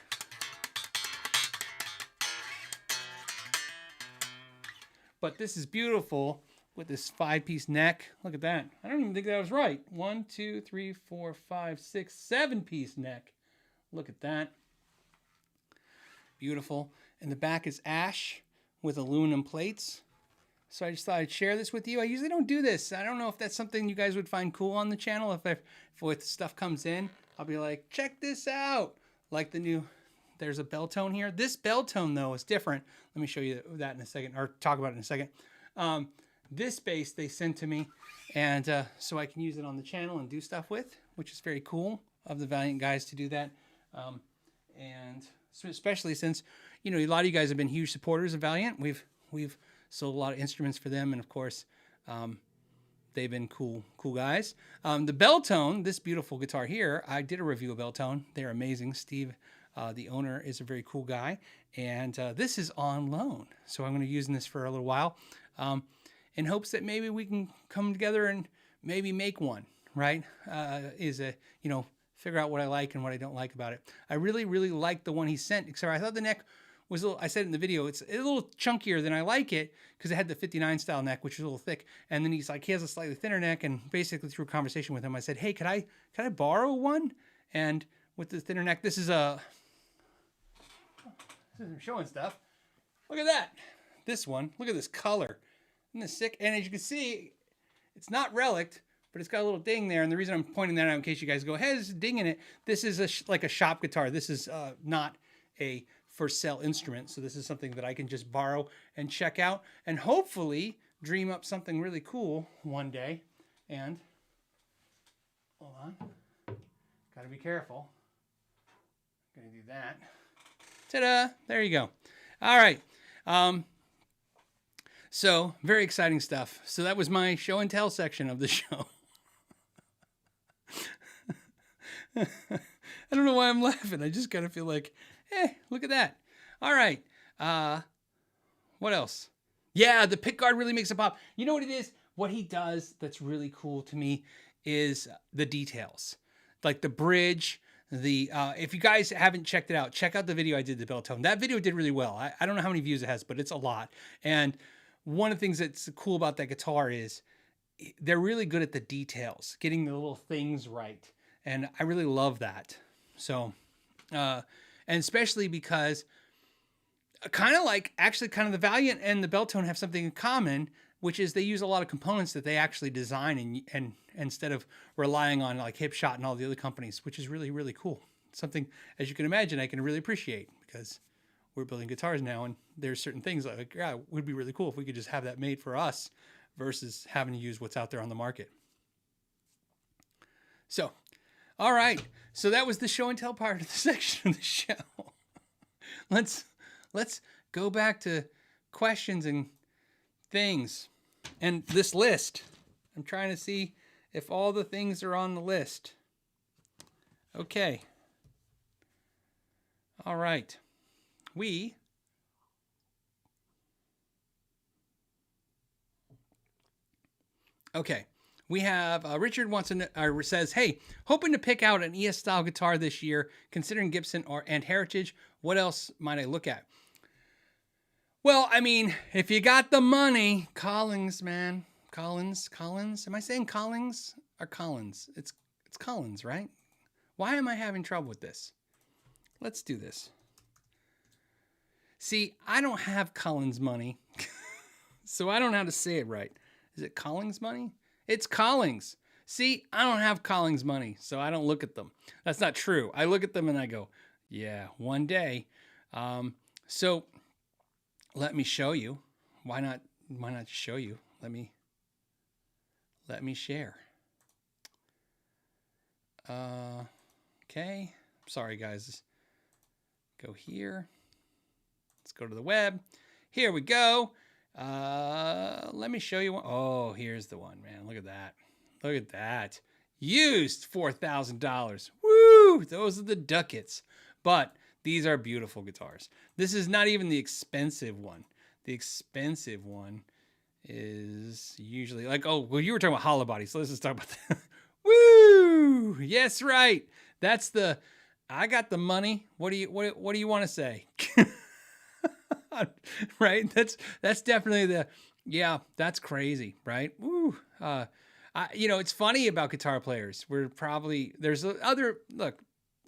But this is beautiful with this 5-piece neck. Look at that. I don't even think that was right. 1, 2, 3, 4, 5, 6, 7-piece neck. Look at that. Beautiful. And the back is ash with aluminum plates. So I just thought I'd share this with you. I usually don't do this. I don't know if that's something you guys would find cool on the channel. If stuff comes in, I'll be like, check this out. Like the new, there's a Belltone here. This Belltone, though, is different. Let me show you that in a second, or talk about it in a second. This bass they sent to me, and so I can use it on the channel and do stuff with, which is very cool of the Valiant guys to do that. And so especially since, you know, a lot of you guys have been huge supporters of Valiant. We've sold a lot of instruments for them, and of course, they've been cool guys. The Belltone, this beautiful guitar here, I did a review of Belltone. They're amazing. Steve, the owner, is a very cool guy. And this is on loan. So I'm going to be using this for a little while in hopes that maybe we can come together and maybe make one, right? Figure out what I like and what I don't like about it. I really, really like the one he sent, except I thought the neck was a little, I said in the video, it's a little chunkier than I like it because it had the 59 style neck, which is a little thick. And then he's like, he has a slightly thinner neck. And basically through a conversation with him, I said, hey, could I borrow one? And with the thinner neck, this is showing stuff. Look at that. This one, look at this color. Isn't this sick? And as you can see, it's not relict, but it's got a little ding there. And the reason I'm pointing that out in case you guys go, hey, there's a ding in it. This is like a shop guitar. This is not a for sale instrument. So this is something that I can just borrow and check out and hopefully dream up something really cool one day. And hold on, gotta be careful. Gonna do that. Ta-da, there you go. All right. So very exciting stuff. So that was my show and tell section of the show. I don't know why I'm laughing. I just kind of feel like, look at that. All right. What else? Yeah, the pick guard really makes it pop. You know what it is? What he does that's really cool to me is the details. Like the bridge, if you guys haven't checked it out, check out the video I did the Belltone. That video did really well. I don't know how many views it has, but it's a lot. And one of the things that's cool about that guitar is they're really good at the details, getting the little things right. And I really love that. So, and especially because kind of the Valiant and the Belltone have something in common, which is they use a lot of components that they actually design and instead of relying on like Hipshot and all the other companies, which is really, really cool. Something, as you can imagine, I can really appreciate because we're building guitars now and there's certain things like, yeah, it would be really cool if we could just have that made for us versus having to use what's out there on the market. So, all right. So that was the show and tell part of the section of the show. Let's go back to questions and things. And this list, I'm trying to see if all the things are on the list. Okay. All right. We have Richard says, hey, hoping to pick out an ES style guitar this year, considering Gibson and Heritage. What else might I look at? Well, I mean, if you got the money, Collins, man. Collins. Am I saying Collins or Collins? It's Collins, right? Why am I having trouble with this? Let's do this. See, I don't have Collins money, so I don't know how to say it right. Is it Collins money? It's Collins. See, I don't have Collins money, so I don't look at them. That's not true. I look at them and I go, yeah, one day. So let me show you. Why not show you? Let me share. Okay. Sorry, guys. Go here. Let's go to the web. Here we go. Let me show you one. Oh, here's the one, man. Look at that. Look at that. Used $4,000. Woo! Those are the ducats. But these are beautiful guitars. This is not even the expensive one. The expensive one is usually like, oh, well, you were talking about hollow body, so let's just talk about that. Woo! Yes, right. That's the, I got the money. What do you want to say? Right? That's definitely the, yeah, that's crazy, right? Woo. It's funny about guitar players. Look,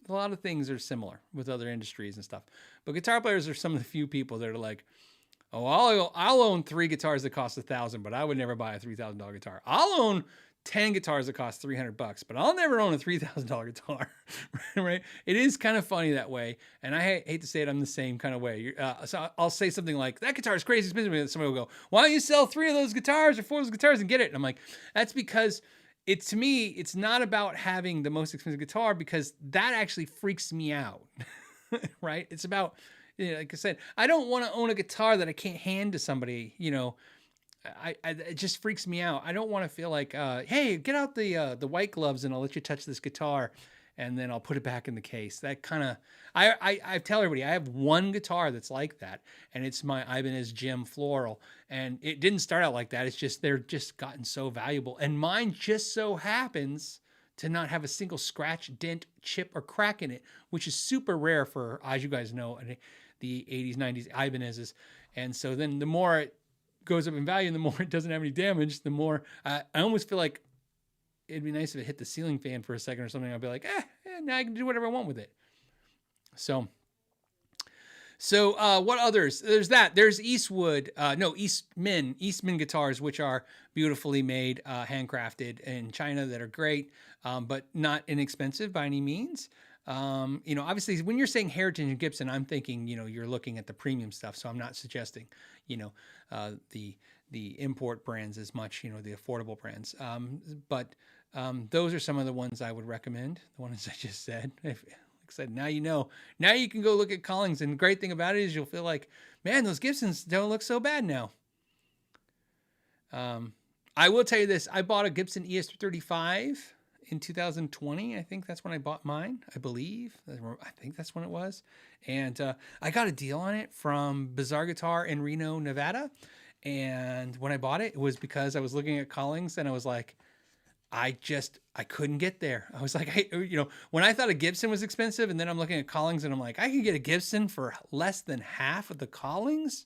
a lot of things are similar with other industries and stuff, but guitar players are some of the few people that are like, oh, I'll own 3 guitars that cost $1,000, but I would never buy a $3,000 guitar. I'll own 10 guitars that cost $300, but I'll never own a $3,000 guitar. Right? It is kind of funny that way. And I hate to say it, I'm the same kind of way. So I'll say something like, that guitar is crazy expensive. And somebody will go, why don't you sell 3 of those guitars or 4 of those guitars and get it? And I'm like, that's because to me, it's not about having the most expensive guitar, because that actually freaks me out. Right? It's about, like I said, I don't want to own a guitar that I can't hand to somebody, it just freaks me out. I don't want to feel like, hey, get out the white gloves and I'll let you touch this guitar, and then I'll put it back in the case. That kind of, I tell everybody I have one guitar that's like that, and it's my Ibanez Gem Floral, and it didn't start out like that. It's just they're just gotten so valuable, and mine just so happens to not have a single scratch, dent, chip, or crack in it, which is super rare for, as you guys know, the 80s, 90s Ibanez's. And so then the more it goes up in value and the more it doesn't have any damage, the more I almost feel like it'd be nice if it hit the ceiling fan for a second or something. I'll be like, now I can do whatever I want with it. So what others? There's that. There's Eastwood, Eastman guitars, which are beautifully made, handcrafted in China, that are great, but not inexpensive by any means. Obviously when you're saying Heritage and Gibson, I'm thinking, you're looking at the premium stuff. So I'm not suggesting, the import brands as much, the affordable brands. But those are some of the ones I would recommend. The ones I just said. Like I said, now you can go look at Collings, and the great thing about it is you'll feel like, man, those Gibsons don't look so bad now. I will tell you this: I bought a Gibson ES35 in 2020. I think that's when I bought mine. I think that's when it was, and I got a deal on it from Bizarre Guitar in Reno, Nevada. And when I bought it, it was because I was looking at Collings, and I was like, I couldn't get there. I was like, when I thought a Gibson was expensive, and then I'm looking at Collings and I'm like, I can get a Gibson for less than half of the Collings.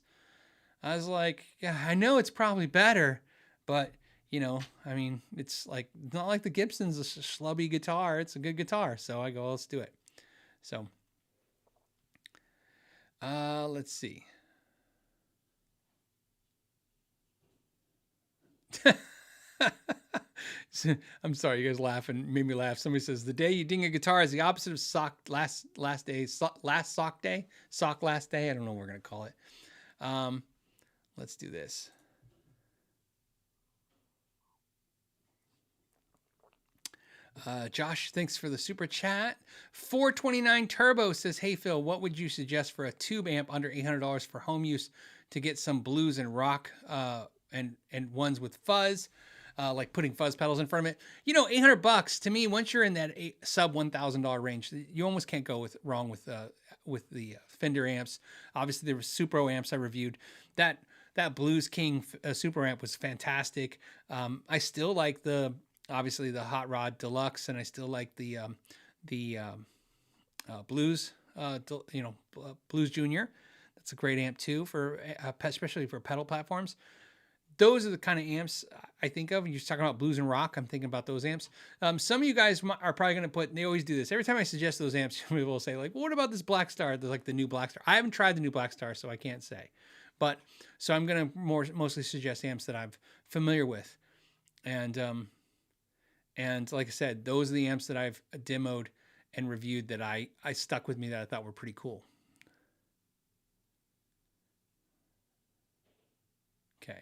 I was like, yeah, I know it's probably better, but it's like, not like the Gibson's a schlubby guitar. It's a good guitar. So I go, let's do it. So, let's see. I'm sorry, you guys laughing made me laugh. Somebody says the day you ding a guitar is the opposite of sock last day. Sock day. I don't know what we're gonna call it. Let's do this. Josh, thanks for the super chat. 429 Turbo says, hey Phil, what would you suggest for a tube amp under $800 for home use to get some blues and rock and ones with fuzz? Like putting fuzz pedals in front of it. $800 to me, once you're in that sub $1,000 range, you almost can't go wrong with the Fender amps. Obviously, there were Supro amps I reviewed. That Blues King Super amp was fantastic. I still like obviously the Hot Rod Deluxe, and I still like the Blues, Blues Junior. That's a great amp too, especially for pedal platforms. Those are the kind of amps I think of. You're talking about blues and rock, I'm thinking about those amps. Some of you guys are probably going to they always do this. Every time I suggest those amps, people will say, like, well, what about this Black Star? Like the new Black Star. I haven't tried the new Black Star, so I can't say. But so I'm going to mostly suggest amps that I'm familiar with. And like I said, those are the amps that I've demoed and reviewed that I stuck with me, that I thought were pretty cool. Okay.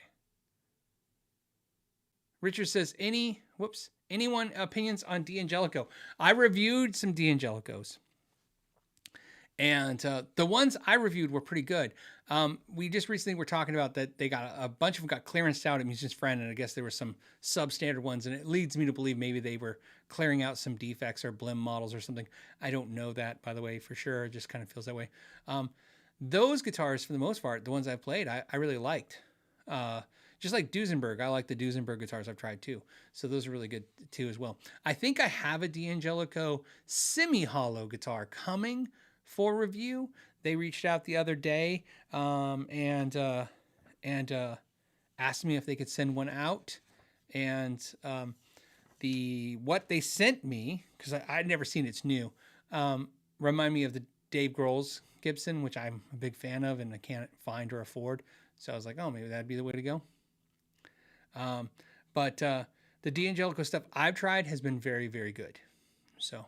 Richard says, anyone opinions on Angelico? I reviewed some Angelicos, and the ones I reviewed were pretty good. We just recently were talking about that they got a bunch of them got clearanced out at Musician's Friend, and I guess there were some substandard ones, and it leads me to believe maybe they were clearing out some defects or blim models or something. I don't know that, by the way, for sure. It just kind of feels that way. Those guitars, for the most part, the ones I've played, I really liked. Just like Duesenberg, I like the Duesenberg guitars I've tried too. So those are really good too as well. I think I have a D'Angelico semi-hollow guitar coming for review. They reached out the other day and asked me if they could send one out. And what they sent me, because I'd never seen it's new, remind me of the Dave Grohl's Gibson, which I'm a big fan of and I can't find or afford. So I was like, oh, maybe that'd be the way to go. But the D'Angelico stuff I've tried has been very, very good. So,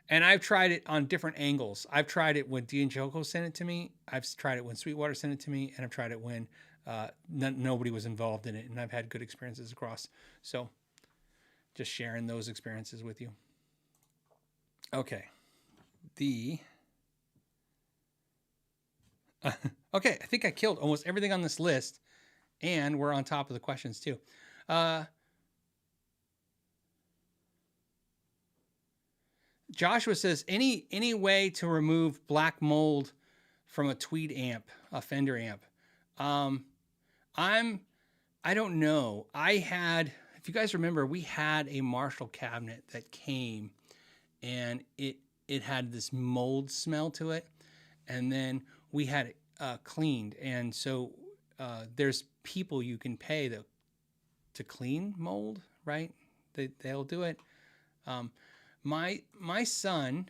and I've tried it on different angles. I've tried it when D'Angelico sent it to me. I've tried it when Sweetwater sent it to me, and I've tried it when nobody was involved in it, and I've had good experiences across. So, just sharing those experiences with you. Okay. Okay, I think I killed almost everything on this list. And we're on top of the questions too. Joshua says, any way to remove black mold from a Tweed amp, a Fender amp? I don't know. If you guys remember, we had a Marshall cabinet that came, and it had this mold smell to it, and then we had it cleaned. And so there's people you can pay to clean mold, right? They'll do it. My son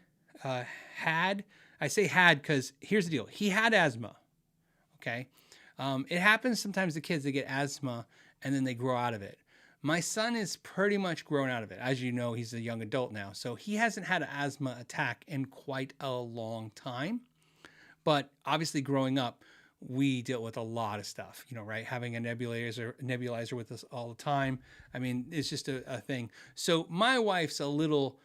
had, I say had because here's the deal. He had asthma. Okay. It happens sometimes to kids, they get asthma and then they grow out of it. My son is pretty much grown out of it. As you know, he's a young adult now. So he hasn't had an asthma attack in quite a long time. But obviously growing up, we dealt with a lot of stuff, right? Having a nebulizer with us all the time. I mean, it's just a thing. So my wife's a little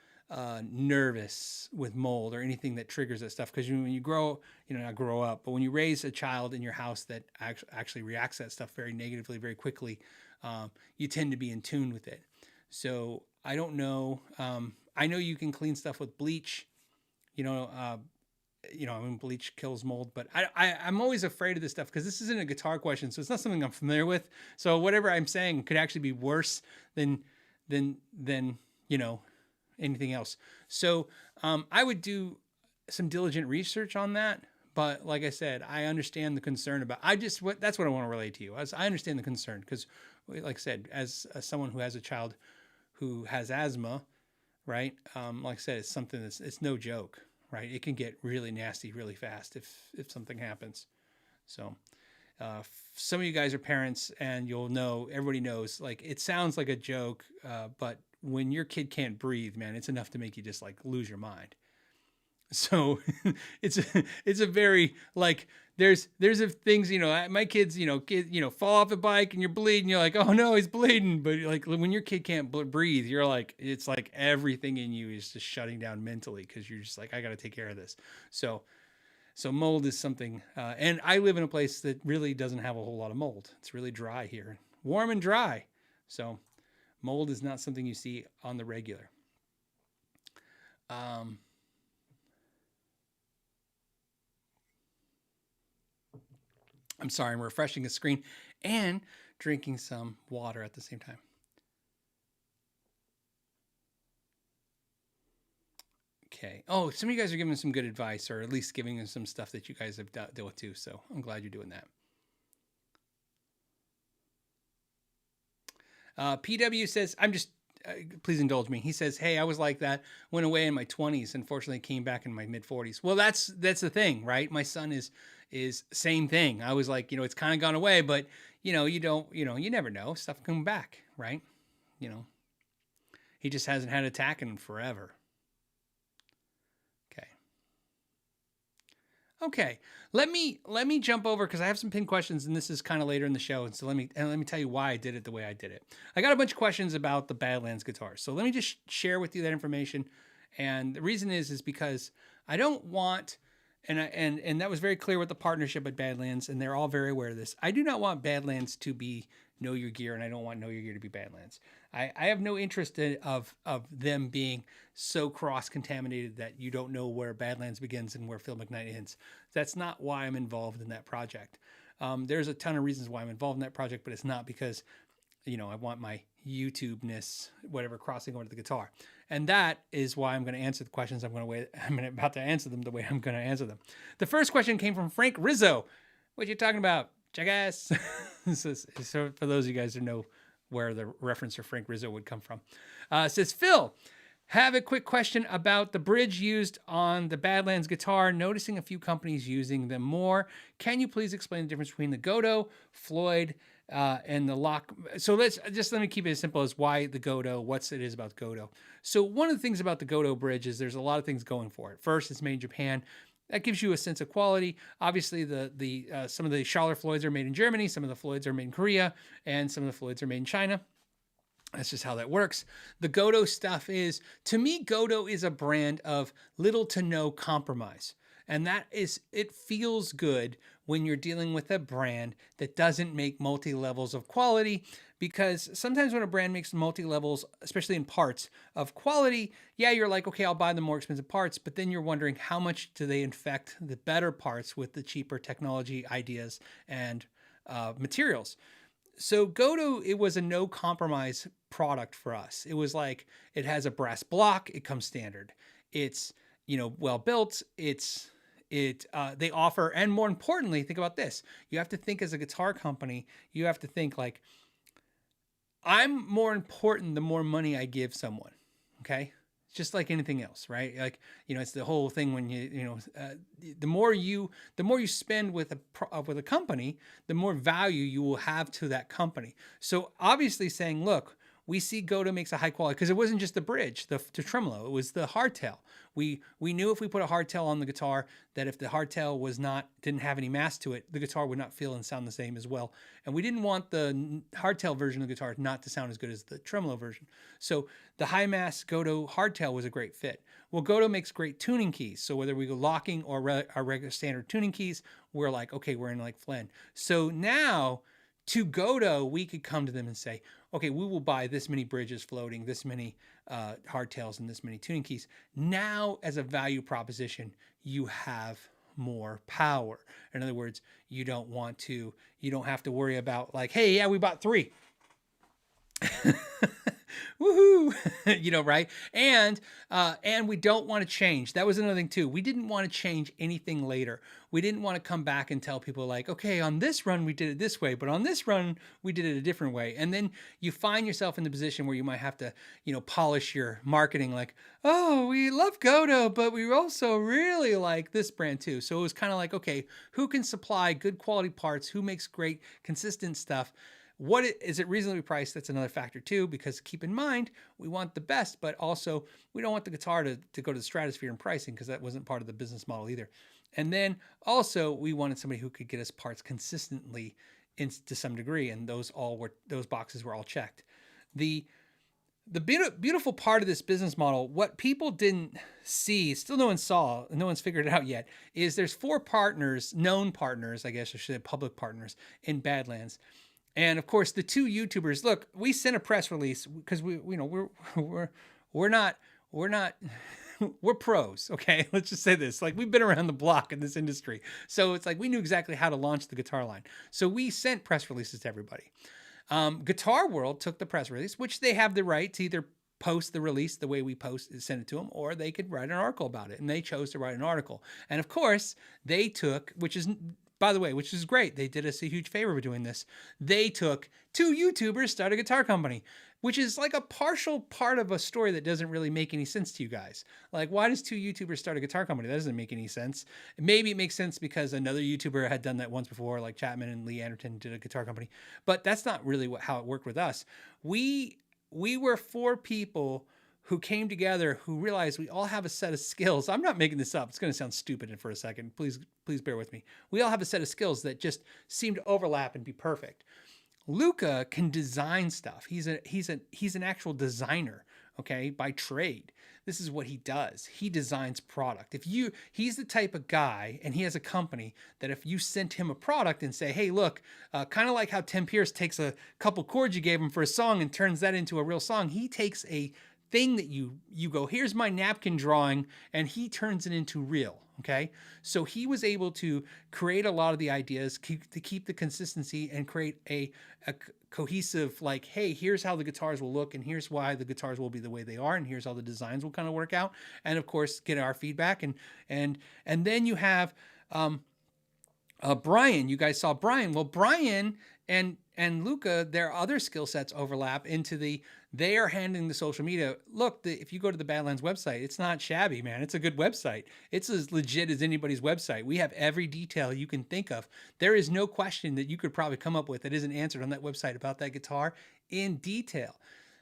nervous with mold or anything that triggers that stuff. Because when you grow, not grow up, but when you raise a child in your house that actually reacts to that stuff very negatively, very quickly, you tend to be in tune with it. So I don't know. I know you can clean stuff with bleach, bleach kills mold, but I'm always afraid of this stuff because this isn't a guitar question. So it's not something I'm familiar with. So whatever I'm saying could actually be worse than anything else. So I would do some diligent research on that. But like I said, I understand the concern about, that's what I want to relate to you. I understand the concern because, like I said, as someone who has a child who has asthma, right? Like I said, it's something it's no joke, right? It can get really nasty really fast if something happens. So some of you guys are parents and you'll know, everybody knows, like it sounds like a joke, but when your kid can't breathe, man, it's enough to make you just like lose your mind. So it's a very like there's things, my kids, fall off a bike and you're bleeding. You're like, oh no, he's bleeding. But like when your kid can't breathe, you're like, it's like everything in you is just shutting down mentally because you're just like, I got to take care of this. So mold is something, and I live in a place that really doesn't have a whole lot of mold. It's really dry here, warm and dry. So mold is not something you see on the regular. I'm sorry, I'm refreshing the screen and drinking some water at the same time. Okay. Oh, some of you guys are giving some good advice, or at least giving them some stuff that you guys have dealt with too. So I'm glad you're doing that. PW says, please indulge me. He says, hey, I was like that, went away in my 20s, unfortunately came back in my mid 40s. Well, that's the thing, right? My son is same thing. I was like, it's kind of gone away, but you never know, stuff come back, right? He just hasn't had an attack in forever. Okay. Let me jump over because I have some pinned questions and this is kind of later in the show. And so let me tell you why I did it the way I did it. I got a bunch of questions about the Badlands guitars. So let me just share with you that information. And the reason is because I don't want, and that was very clear with the partnership at Badlands, and they're all very aware of this. I do not want Badlands to be Know Your Gear, and I don't want Know Your Gear to be Badlands. I have no interest of them being so cross-contaminated that you don't know where Badlands begins and where Phil McKnight ends. That's not why I'm involved in that project. There's a ton of reasons why I'm involved in that project, but it's not because, I want my YouTube-ness, whatever, crossing over to the guitar. And that is why I'm going to answer the questions I'm about to answer them the way I'm going to answer them. The first question came from Frank Rizzo. What you talking about, jackass? So for those of you guys who know where the reference for Frank Rizzo would come from. Says, Phil, have a quick question about the bridge used on the Badlands guitar. Noticing a few companies using them more. Can you please explain the difference between the Godot, Floyd, and the lock? So let me keep it as simple as why the Godot, what it is about the Godot. So one of the things about the Godot bridge is there's a lot of things going for it. First, it's made in Japan. That gives you a sense of quality. Obviously, some of the Schaller Floyds are made in Germany, some of the Floyds are made in Korea, and some of the Floyds are made in China. That's just how that works. The Godot stuff is, to me, Godot is a brand of little to no compromise. And that is, it feels good when you're dealing with a brand that doesn't make multi-levels of quality, because sometimes when a brand makes multi-levels, especially in parts of quality, yeah, you're like, okay, I'll buy the more expensive parts, but then you're wondering how much do they infect the better parts with the cheaper technology ideas and materials. So Goto, it was a no compromise product for us. It was like, it has a brass block, it comes standard. It's, well built. They offer, and more importantly, think about this. You have to think as a guitar company, you have to think like, I'm more important the more money I give someone. Okay. Just like anything else, right? Like, it's the whole thing when the more you spend with a company, the more value you will have to that company. So obviously saying, look, we see Goto makes a high quality, because it wasn't just the bridge, the tremolo, it was the hardtail. We knew if we put a hardtail on the guitar, that if the hardtail didn't have any mass to it, the guitar would not feel and sound the same as well. And we didn't want the hardtail version of the guitar not to sound as good as the tremolo version. So the high mass Goto hardtail was a great fit. Well, Goto makes great tuning keys. So whether we go locking or our regular standard tuning keys, we're like, okay, we're in like Flen. So now to Goto, we could come to them and say, okay, we will buy this many bridges floating, this many hardtails, and this many tuning keys. Now, as a value proposition, you have more power. In other words, you don't have to worry about like, hey, yeah, we bought 3. Woohoo. Right? And we don't want to change. That was another thing too. We didn't want to change anything later. We didn't want to come back and tell people like, okay, on this run we did it this way, but on this run we did it a different way. And then you find yourself in the position where you might have to, polish your marketing like, oh, we love Goto, but we also really like this brand too. So it was kind of like, okay, who can supply good quality parts? Who makes great consistent stuff? Is it reasonably priced? That's another factor too, because keep in mind, we want the best, but also we don't want the guitar to go to the stratosphere in pricing, because that wasn't part of the business model either. And then also we wanted somebody who could get us parts consistently to some degree. And those boxes were all checked. The beautiful part of this business model, what people didn't see, still no one saw, no one's figured it out yet, is there's 4 partners, known partners, I guess I should say public partners in Badlands. And of course, the 2 YouTubers. Look, we sent a press release because we're not we're pros. Okay, let's just say this. Like, we've been around the block in this industry, so it's like we knew exactly how to launch the guitar line. So we sent press releases to everybody. Guitar World took the press release, which they have the right to either post the release the way we send it to them, or they could write an article about it. And they chose to write an article. And of course, they took, which is great. They did us a huge favor by doing this. They took 2 YouTubers start a guitar company, which is like a partial part of a story that doesn't really make any sense to you guys. Like, why does 2 YouTubers start a guitar company? That doesn't make any sense. Maybe it makes sense because another YouTuber had done that once before, like Chapman and Lee Anderton did a guitar company. But that's not really how it worked with us. We were 4 people who came together, who realized we all have a set of skills. I'm not making this up. It's going to sound stupid for a second. Please bear with me. We all have a set of skills that just seem to overlap and be perfect. Luca can design stuff. He's an actual designer, okay, by trade. This is what he does. He designs product. He's the type of guy, and he has a company that if you sent him a product and say, hey, look, kind of like how Tim Pierce takes a couple chords you gave him for a song and turns that into a real song, he takes a thing that you go, here's my napkin drawing, and he turns it into real. Okay. So he was able to create a lot of the ideas to keep the consistency and create a cohesive, like, hey, here's how the guitars will look, and here's why the guitars will be the way they are, and here's how the designs will kind of work out. And of course, get our feedback. And then you have, Brian. You guys saw Brian. Well, Brian and Luca, their other skill sets overlap into they are handling the social media. Look, if you go to the Badlands website, it's not shabby, man. It's a good website. It's as legit as anybody's website. We have every detail you can think of. There is no question that you could probably come up with that isn't answered on that website about that guitar in detail.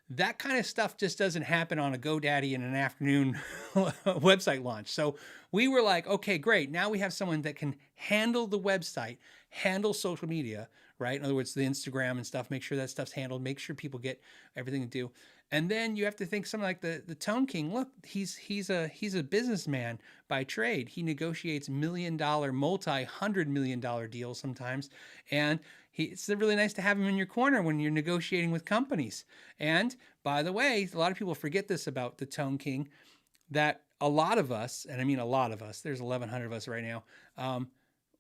That kind of stuff just doesn't happen on a GoDaddy in an afternoon website launch. So we were like, okay, great. Now we have someone that can handle the website, handle social media, right? In other words, the Instagram and stuff, make sure that stuff's handled, make sure people get everything to do. And then you have to think something like the Tone King. Look, he's a businessman by trade. He negotiates $1 million, multi-$100 million deals sometimes, and it's really nice to have him in your corner when you're negotiating with companies. And by the way, a lot of people forget this about the Tone King, that a lot of us, and I mean a lot of us, there's 1,100 of us right now,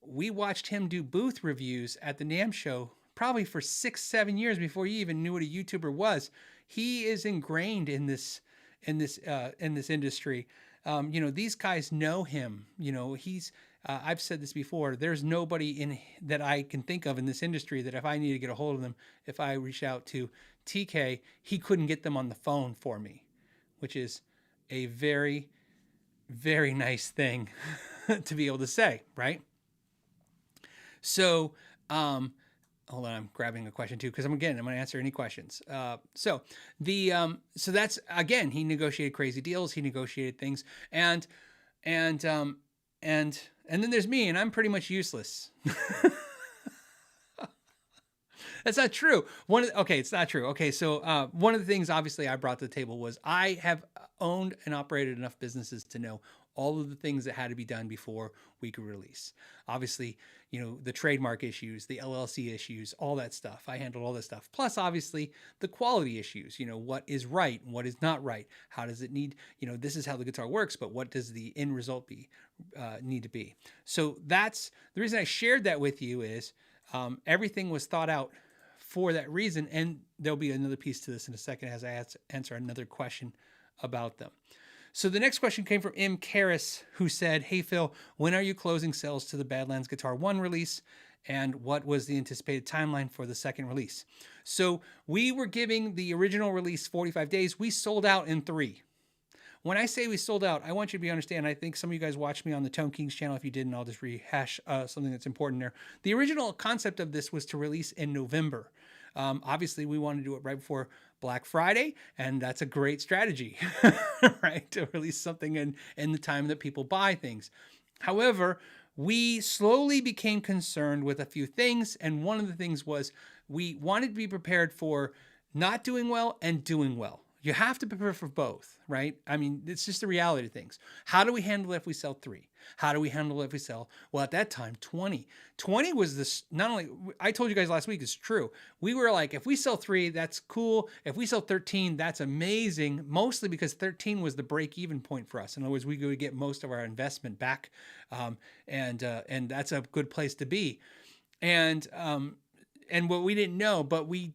we watched him do booth reviews at the NAMM show probably for 6-7 years before you even knew what a YouTuber was. He is ingrained in this industry. These guys know him. He's I've said this before. There's nobody that I can think of in this industry that if I need to get a hold of them, if I reach out to TK, he couldn't get them on the phone for me, which is a very, very nice thing to be able to say, right? So, hold on, I'm grabbing a question too, because I'm going to answer any questions. So that's, again, he negotiated crazy deals, he negotiated things, and then there's me, and I'm pretty much useless. That's not true. It's not true. Okay, so one of the things obviously I brought to the table was I have owned and operated enough businesses to know all of the things that had to be done before we could release. Obviously, the trademark issues, the LLC issues, all that stuff. I handled all this stuff. Plus, obviously, the quality issues. What is right and what is not right. How does it need? This is how the guitar works, but what does the end result need to be? So that's the reason I shared that with you. Is everything was thought out for that reason, and there'll be another piece to this in a second as I answer another question about them. So the next question came from M. Karras, who said, "Hey Phil, when are you closing sales to the Badlands Guitar 1 release? And what was the anticipated timeline for the second release?" So we were giving the original release 45 days. We sold out in 3. When I say we sold out, I want you to understand, I think some of you guys watched me on the Tone Kings channel. If you didn't, I'll just rehash something that's important there. The original concept of this was to release in November. Obviously, we wanted to do it right before Black Friday, and that's a great strategy, right? To release something in the time that people buy things. However, we slowly became concerned with a few things, and one of the things was we wanted to be prepared for not doing well and doing well. You have to prepare for both, right? I mean, it's just the reality of things. How do we handle it if we sell 3? How do we handle it if we sell, well, at that time, 20? 20 was this, not only, I told you guys last week, it's true. We were like, if we sell 3, that's cool. If we sell 13, that's amazing, mostly because 13 was the break-even point for us. In other words, we would get most of our investment back, and that's a good place to be. And what we didn't know, but we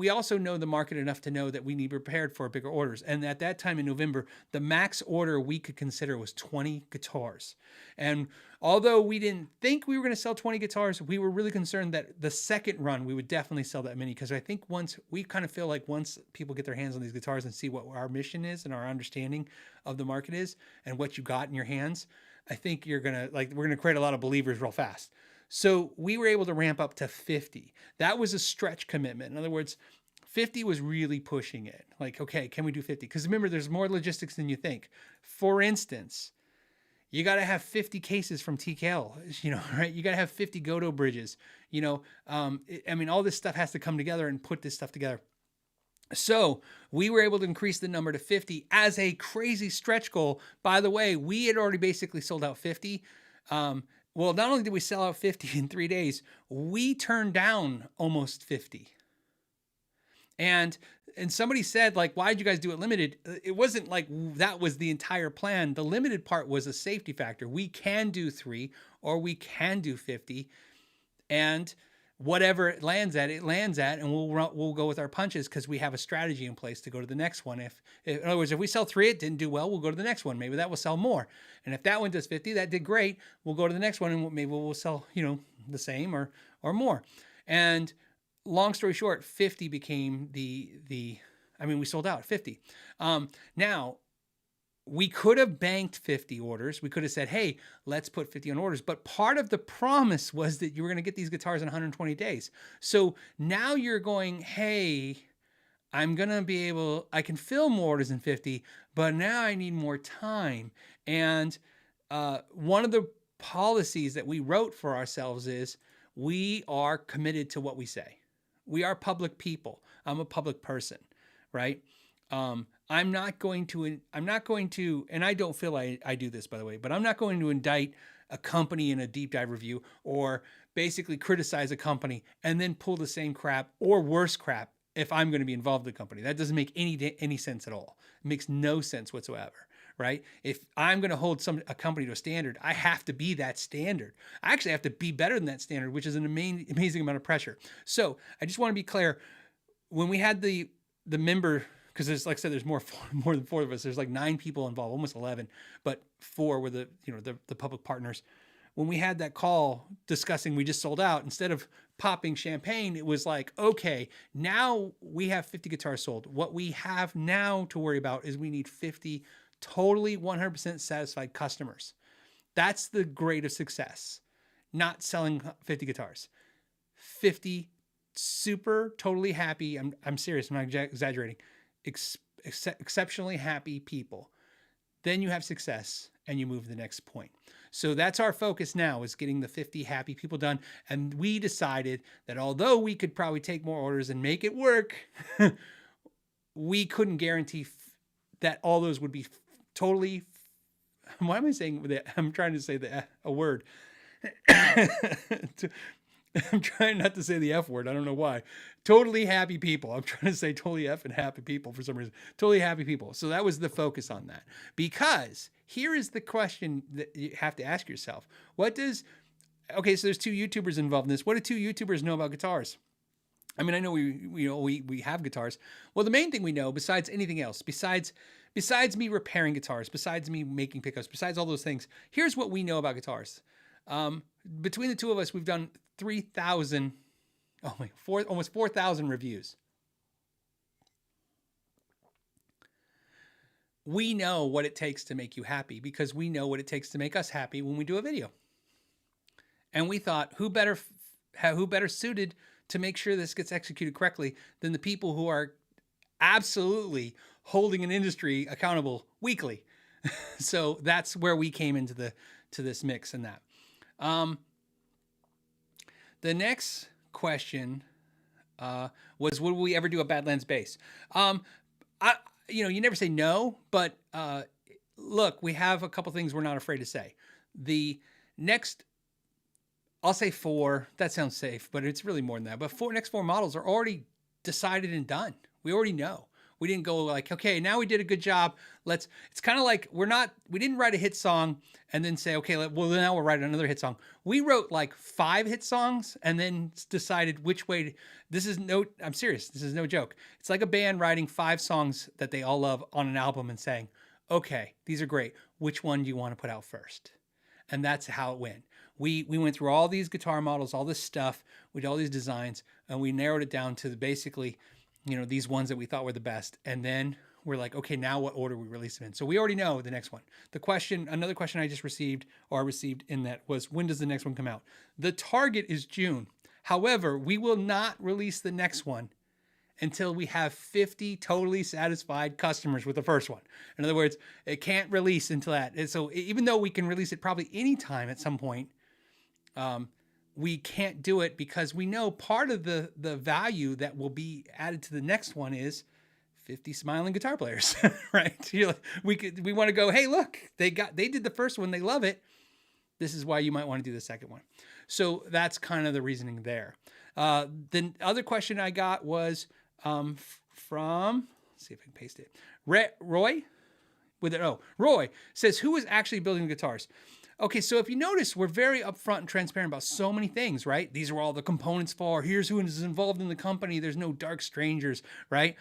also know the market enough to know that we need to be prepared for bigger orders. And at that time in November, the max order we could consider was 20 guitars. And although we didn't think we were going to sell 20 guitars, we were really concerned that the second run, we would definitely sell that many. Because I think once people get their hands on these guitars and see what our mission is and our understanding of the market is and what you got in your hands, I think we're going to create a lot of believers real fast. So we were able to ramp up to 50. That was a stretch commitment. In other words, 50 was really pushing it. Like, okay, can we do 50? Because remember, there's more logistics than you think. For instance, you got to have 50 cases from TKL, right? You got to have 50 Godot bridges. All this stuff has to come together and put this stuff together. So we were able to increase the number to 50 as a crazy stretch goal. By the way, we had already basically sold out 50. Well, not only did we sell out 50 in 3 days, we turned down almost 50. And somebody said, like, why did you guys do it limited? It wasn't like that was the entire plan. The limited part was a safety factor. We can do 3 or we can do 50. And whatever it lands at, and we'll go with our punches because we have a strategy in place to go to the next one. In other words, if we sell 3, it didn't do well, we'll go to the next one. Maybe that will sell more. And if that one does 50, that did great. We'll go to the next one and maybe we'll sell, the same or more. And long story short, 50 became we sold out 50. Now, we could have banked 50 orders. We could have said, hey, let's put 50 on orders. But part of the promise was that you were going to get these guitars in 120 days. So now you're going, hey, I can fill more orders than 50, but now I need more time. And one of the policies that we wrote for ourselves is we are committed to what we say. We are public people. I'm a public person, right? I'm not going to, and I don't feel I do this, by the way, but I'm not going to indict a company in a deep dive review or basically criticize a company and then pull the same crap or worse crap if I'm going to be involved in the company. That doesn't make any sense at all. It makes no sense whatsoever, right? If I'm going to hold a company to a standard, I have to be that standard. I actually have to be better than that standard, which is an amazing amount of pressure. So I just want to be clear. When we had the member, because there's, like I said, there's more than 4 of us. There's like 9 people involved, almost 11, but 4 were the public partners. When we had that call discussing we just sold out, instead of popping champagne, it was like, okay, now we have 50 guitars sold. What we have now to worry about is we need 50 totally 100% satisfied customers. That's the grade of success. Not selling 50 guitars. 50 super totally happy. I'm serious. I'm not exaggerating. Exceptionally happy people. Then you have success and you move to the next point. So that's our focus now, is getting the 50 happy people done. And we decided that although we could probably take more orders and make it work, we couldn't guarantee that all those would be totally, why am I saying that? I'm trying to say a word. I'm trying not to say the F word. I don't know why. Totally happy people. I'm trying to say totally F and happy people for some reason. Totally happy people. So that was the focus on that. Because here is the question that you have to ask yourself. Okay, so there's 2 YouTubers involved in this. What do 2 YouTubers know about guitars? I mean, I know we have guitars. Well, the main thing we know, besides anything else, besides me repairing guitars, besides me making pickups, besides all those things, here's what we know about guitars. Between the 2 of us, we've done 3,000, almost 4,000 reviews. We know what it takes to make you happy because we know what it takes to make us happy when we do a video. And we thought, who better suited to make sure this gets executed correctly than the people who are absolutely holding an industry accountable weekly. So that's where we came into this mix and that. The next question was, would we ever do a Badlands bass? You never say no, but look, we have a couple things we're not afraid to say. The next, I'll say 4. That sounds safe, but it's really more than that. But next 4 models are already decided and done. We already know. We didn't go like, okay, now we did a good job. It's kind of like we didn't write a hit song and then say, okay, well, now we'll write another hit song. We wrote like 5 hit songs and then decided which way I'm serious. This is no joke. It's like a band writing 5 songs that they all love on an album and saying, okay, these are great. Which one do you want to put out first? And that's how it went. We went through all these guitar models, all this stuff, we did all these designs, and we narrowed it down to basically, these ones that we thought were the best. And then we're like, okay, now what order we release them in? So we already know the next one. Another question I just received in that was, when does the next one come out? The target is June. However, we will not release the next one until we have 50 totally satisfied customers with the first one. In other words, it can't release until that. And so even though we can release it probably anytime at some point, we can't do it because we know part of the value that will be added to the next one is 50 smiling guitar players, right? We want to go, hey, look, they did the first one, they love it. This is why you might want to do the second one. So that's kind of the reasoning there. The other question I got was from, let's see if I can paste it. Roy says, who is actually building the guitars? Okay, so if you notice, we're very upfront and transparent about so many things, right? These are all the components for, here's who is involved in the company. There's no dark strangers, right?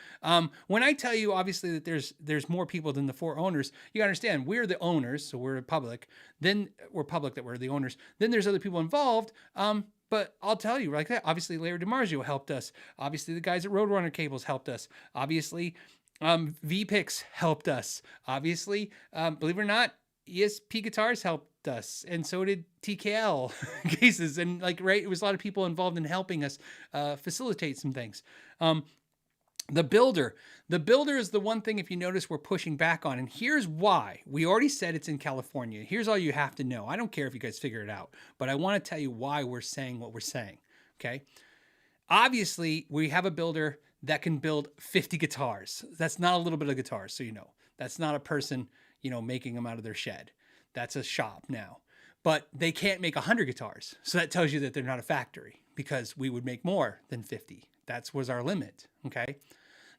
When I tell you, obviously, that there's more people than the 4 owners, you gotta understand, we're the owners, so we're public. Then we're public that we're the owners. Then there's other people involved. But I'll tell you like that. Obviously, Larry DiMarzio helped us. Obviously, the guys at Roadrunner Cables helped us. Obviously, VPix helped us. Obviously, believe it or not, ESP Guitars helped us, and so did TKL cases, and it was a lot of people involved in helping us facilitate some things. The builder is the one thing, if you notice, we're pushing back on, and here's why. We already said it's in California. Here's all you have to know. I don't care if you guys figure it out, but I want to tell you why we're saying what we're saying. Okay, obviously we have a builder that can build 50 guitars. That's not a little bit of guitars, so you know. That's not a person, making them out of their shed. That's a shop now. But they can't make 100 guitars. So that tells you that they're not a factory, because we would make more than 50. That was our limit, okay?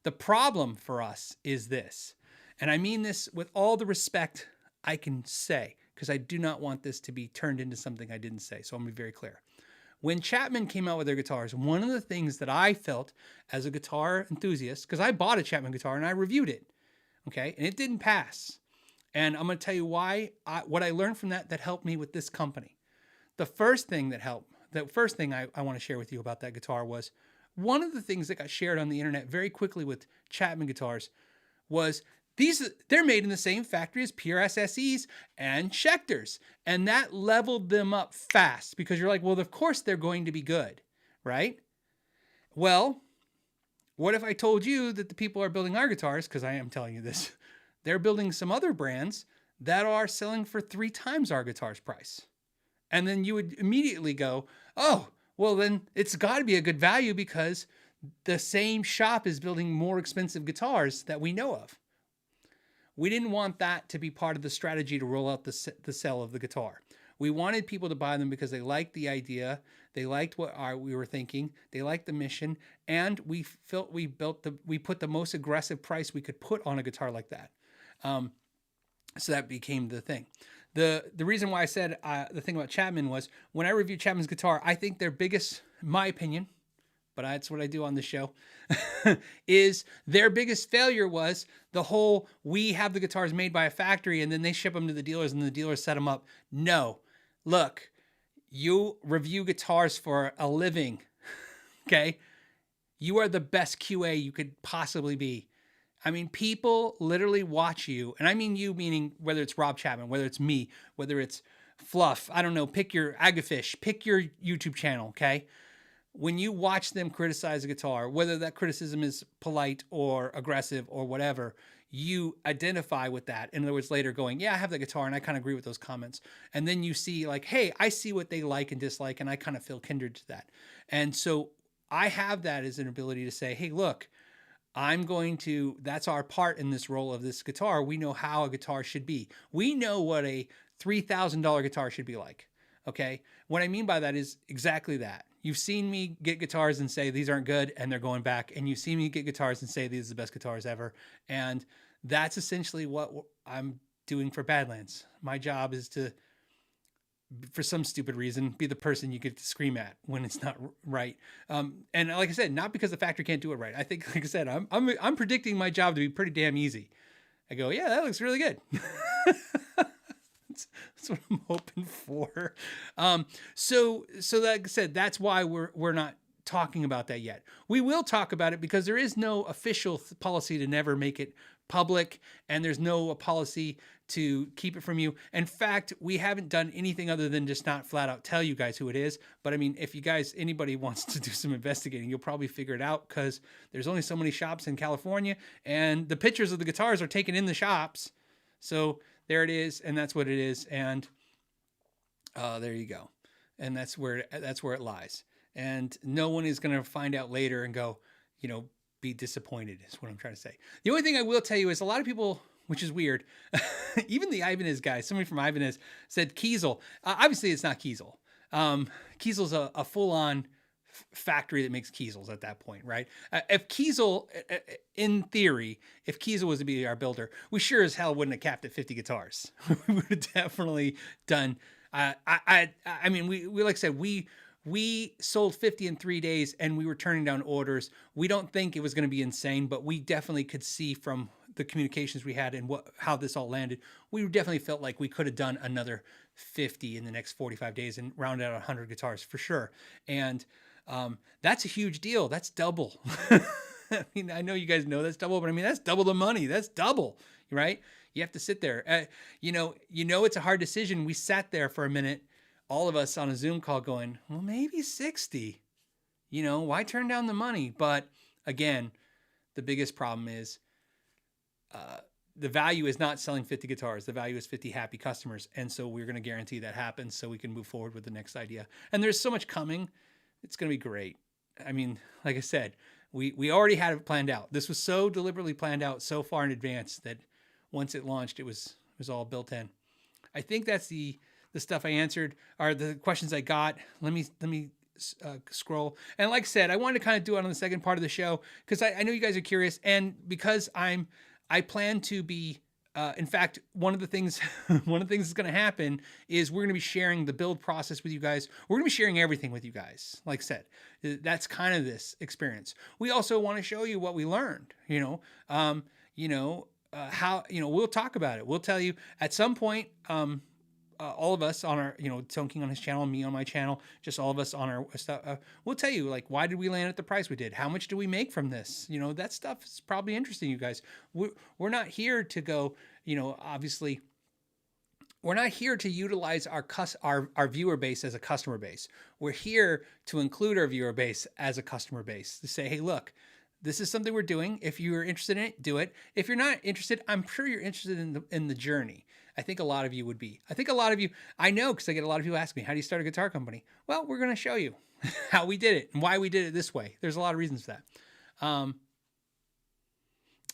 The problem for us is this, and I mean this with all the respect I can say, because I do not want this to be turned into something I didn't say. So I'm going to be very clear. When Chapman came out with their guitars, one of the things that I felt as a guitar enthusiast, because I bought a Chapman guitar and I reviewed it, okay, and it didn't pass. And I'm going to tell you why, what I learned from that helped me with this company. The first thing I want to share with you about that guitar was one of the things that got shared on the internet very quickly with Chapman guitars was they're made in the same factory as PRS SEs and Schechters. And that leveled them up fast, because you're like, well, of course they're going to be good, right? Well, what if I told you that the people are building our guitars, because I am telling you this, they're building some other brands that are selling for 3 times our guitar's price. And then you would immediately go, oh, well, then it's got to be a good value, because the same shop is building more expensive guitars that we know of. We didn't want that to be part of the strategy to roll out the sale of the guitar. We wanted people to buy them because they liked the idea, they liked what we were thinking, they liked the mission, and we felt we put the most aggressive price we could put on a guitar like that. So that became the thing. The reason why I said the thing about Chapman was, when I reviewed Chapman's guitar, I think their biggest, in my opinion, but that's what I do on the show, is their biggest failure was the whole, we have the guitars made by a factory and then they ship them to the dealers and the dealers set them up. No, look, you review guitars for a living, okay? You are the best QA you could possibly be. I mean, people literally watch you, and I mean you meaning whether it's Rob Chapman, whether it's me, whether it's Fluff, I don't know, pick your Agafish, pick your YouTube channel, okay? When you watch them criticize a guitar, whether that criticism is polite or aggressive or whatever, you identify with that. In other words, later going, yeah, I have that guitar and I kind of agree with those comments. And then you see like, hey, I see what they like and dislike, and I kind of feel kindred to that. And so I have that as an ability to say, hey, look, that's our part in this role of this guitar. We know how a guitar should be. We know what a $3,000 guitar should be like. Okay. What I mean by that is exactly that. You've seen me get guitars and say, these aren't good, and they're going back. And you've seen me get guitars and say, these are the best guitars ever. And that's essentially what I'm doing for Badlands. My job is to, for some stupid reason, be the person you get to scream at when it's not right. And like I said, not because the factory can't do it right. I think, like I said, I'm predicting my job to be pretty damn easy. I go, yeah, that looks really good. That's what I'm hoping for. So like I said, that's why we're not talking about that yet. We will talk about it because there is no official policy to never make it public, and there's no policy to keep it from you. In fact, we haven't done anything other than just not flat out tell you guys who it is. But I mean, if anybody wants to do some investigating, you'll probably figure it out, because there's only so many shops in California, and the pictures of the guitars are taken in the shops. So there it is, and that's what it is, and there you go. And that's where it lies. And no one is going to find out later and go, be disappointed, is what I'm trying to say. The only thing I will tell you is a lot of people, which is weird, even the Ibanez guys, somebody from Ibanez said Kiesel. Obviously, it's not Kiesel. Kiesel's a full-on factory that makes Kiesels at that point, right? If Kiesel, in theory, if Kiesel was to be our builder, we sure as hell wouldn't have capped at 50 guitars. We would have definitely done. I mean, we like I said, we sold 50 in 3 days, and we were turning down orders. We don't think it was going to be insane, but we definitely could see from the communications we had and how this all landed, we definitely felt like we could have done another 50 in the next 45 days and rounded out 100 guitars for sure. And that's a huge deal. That's double. I mean, I know you guys know that's double, but I mean, that's double the money. That's double, right? You have to sit there. It's a hard decision. We sat there for a minute, all of us on a Zoom call going, well, maybe 60, why turn down the money? But again, the biggest problem is the value is not selling 50 guitars. The value is 50 happy customers. And so we're going to guarantee that happens so we can move forward with the next idea. And there's so much coming. It's going to be great. I mean, like I said, we already had it planned out. This was so deliberately planned out so far in advance that once it launched, it was all built in. I think that's the stuff I answered, or the questions I got. Let me scroll. And like I said, I wanted to kind of do it on the second part of the show because I know you guys are curious, and because I plan to be. In fact, one of the things that's going to happen is we're going to be sharing the build process with you guys. We're going to be sharing everything with you guys. Like I said, that's kind of this experience. We also want to show you what we learned. How we'll talk about it. We'll tell you at some point. All of us on our, Tone King on his channel, me on my channel, just all of us on our stuff. We'll tell you, like, why did we land at the price we did? How much do we make from this? That stuff is probably interesting, you guys. We're not here to go, obviously, we're not here to utilize our viewer base as a customer base. We're here to include our viewer base as a customer base to say, hey, look, this is something we're doing. If you're interested in it, do it. If you're not interested, I'm sure you're interested in the journey. I think a lot of you would be. I think a lot of you, I know, because I get a lot of people ask me, how do you start a guitar company? Well, we're going to show you how we did it and why we did it this way. There's a lot of reasons for that. I'm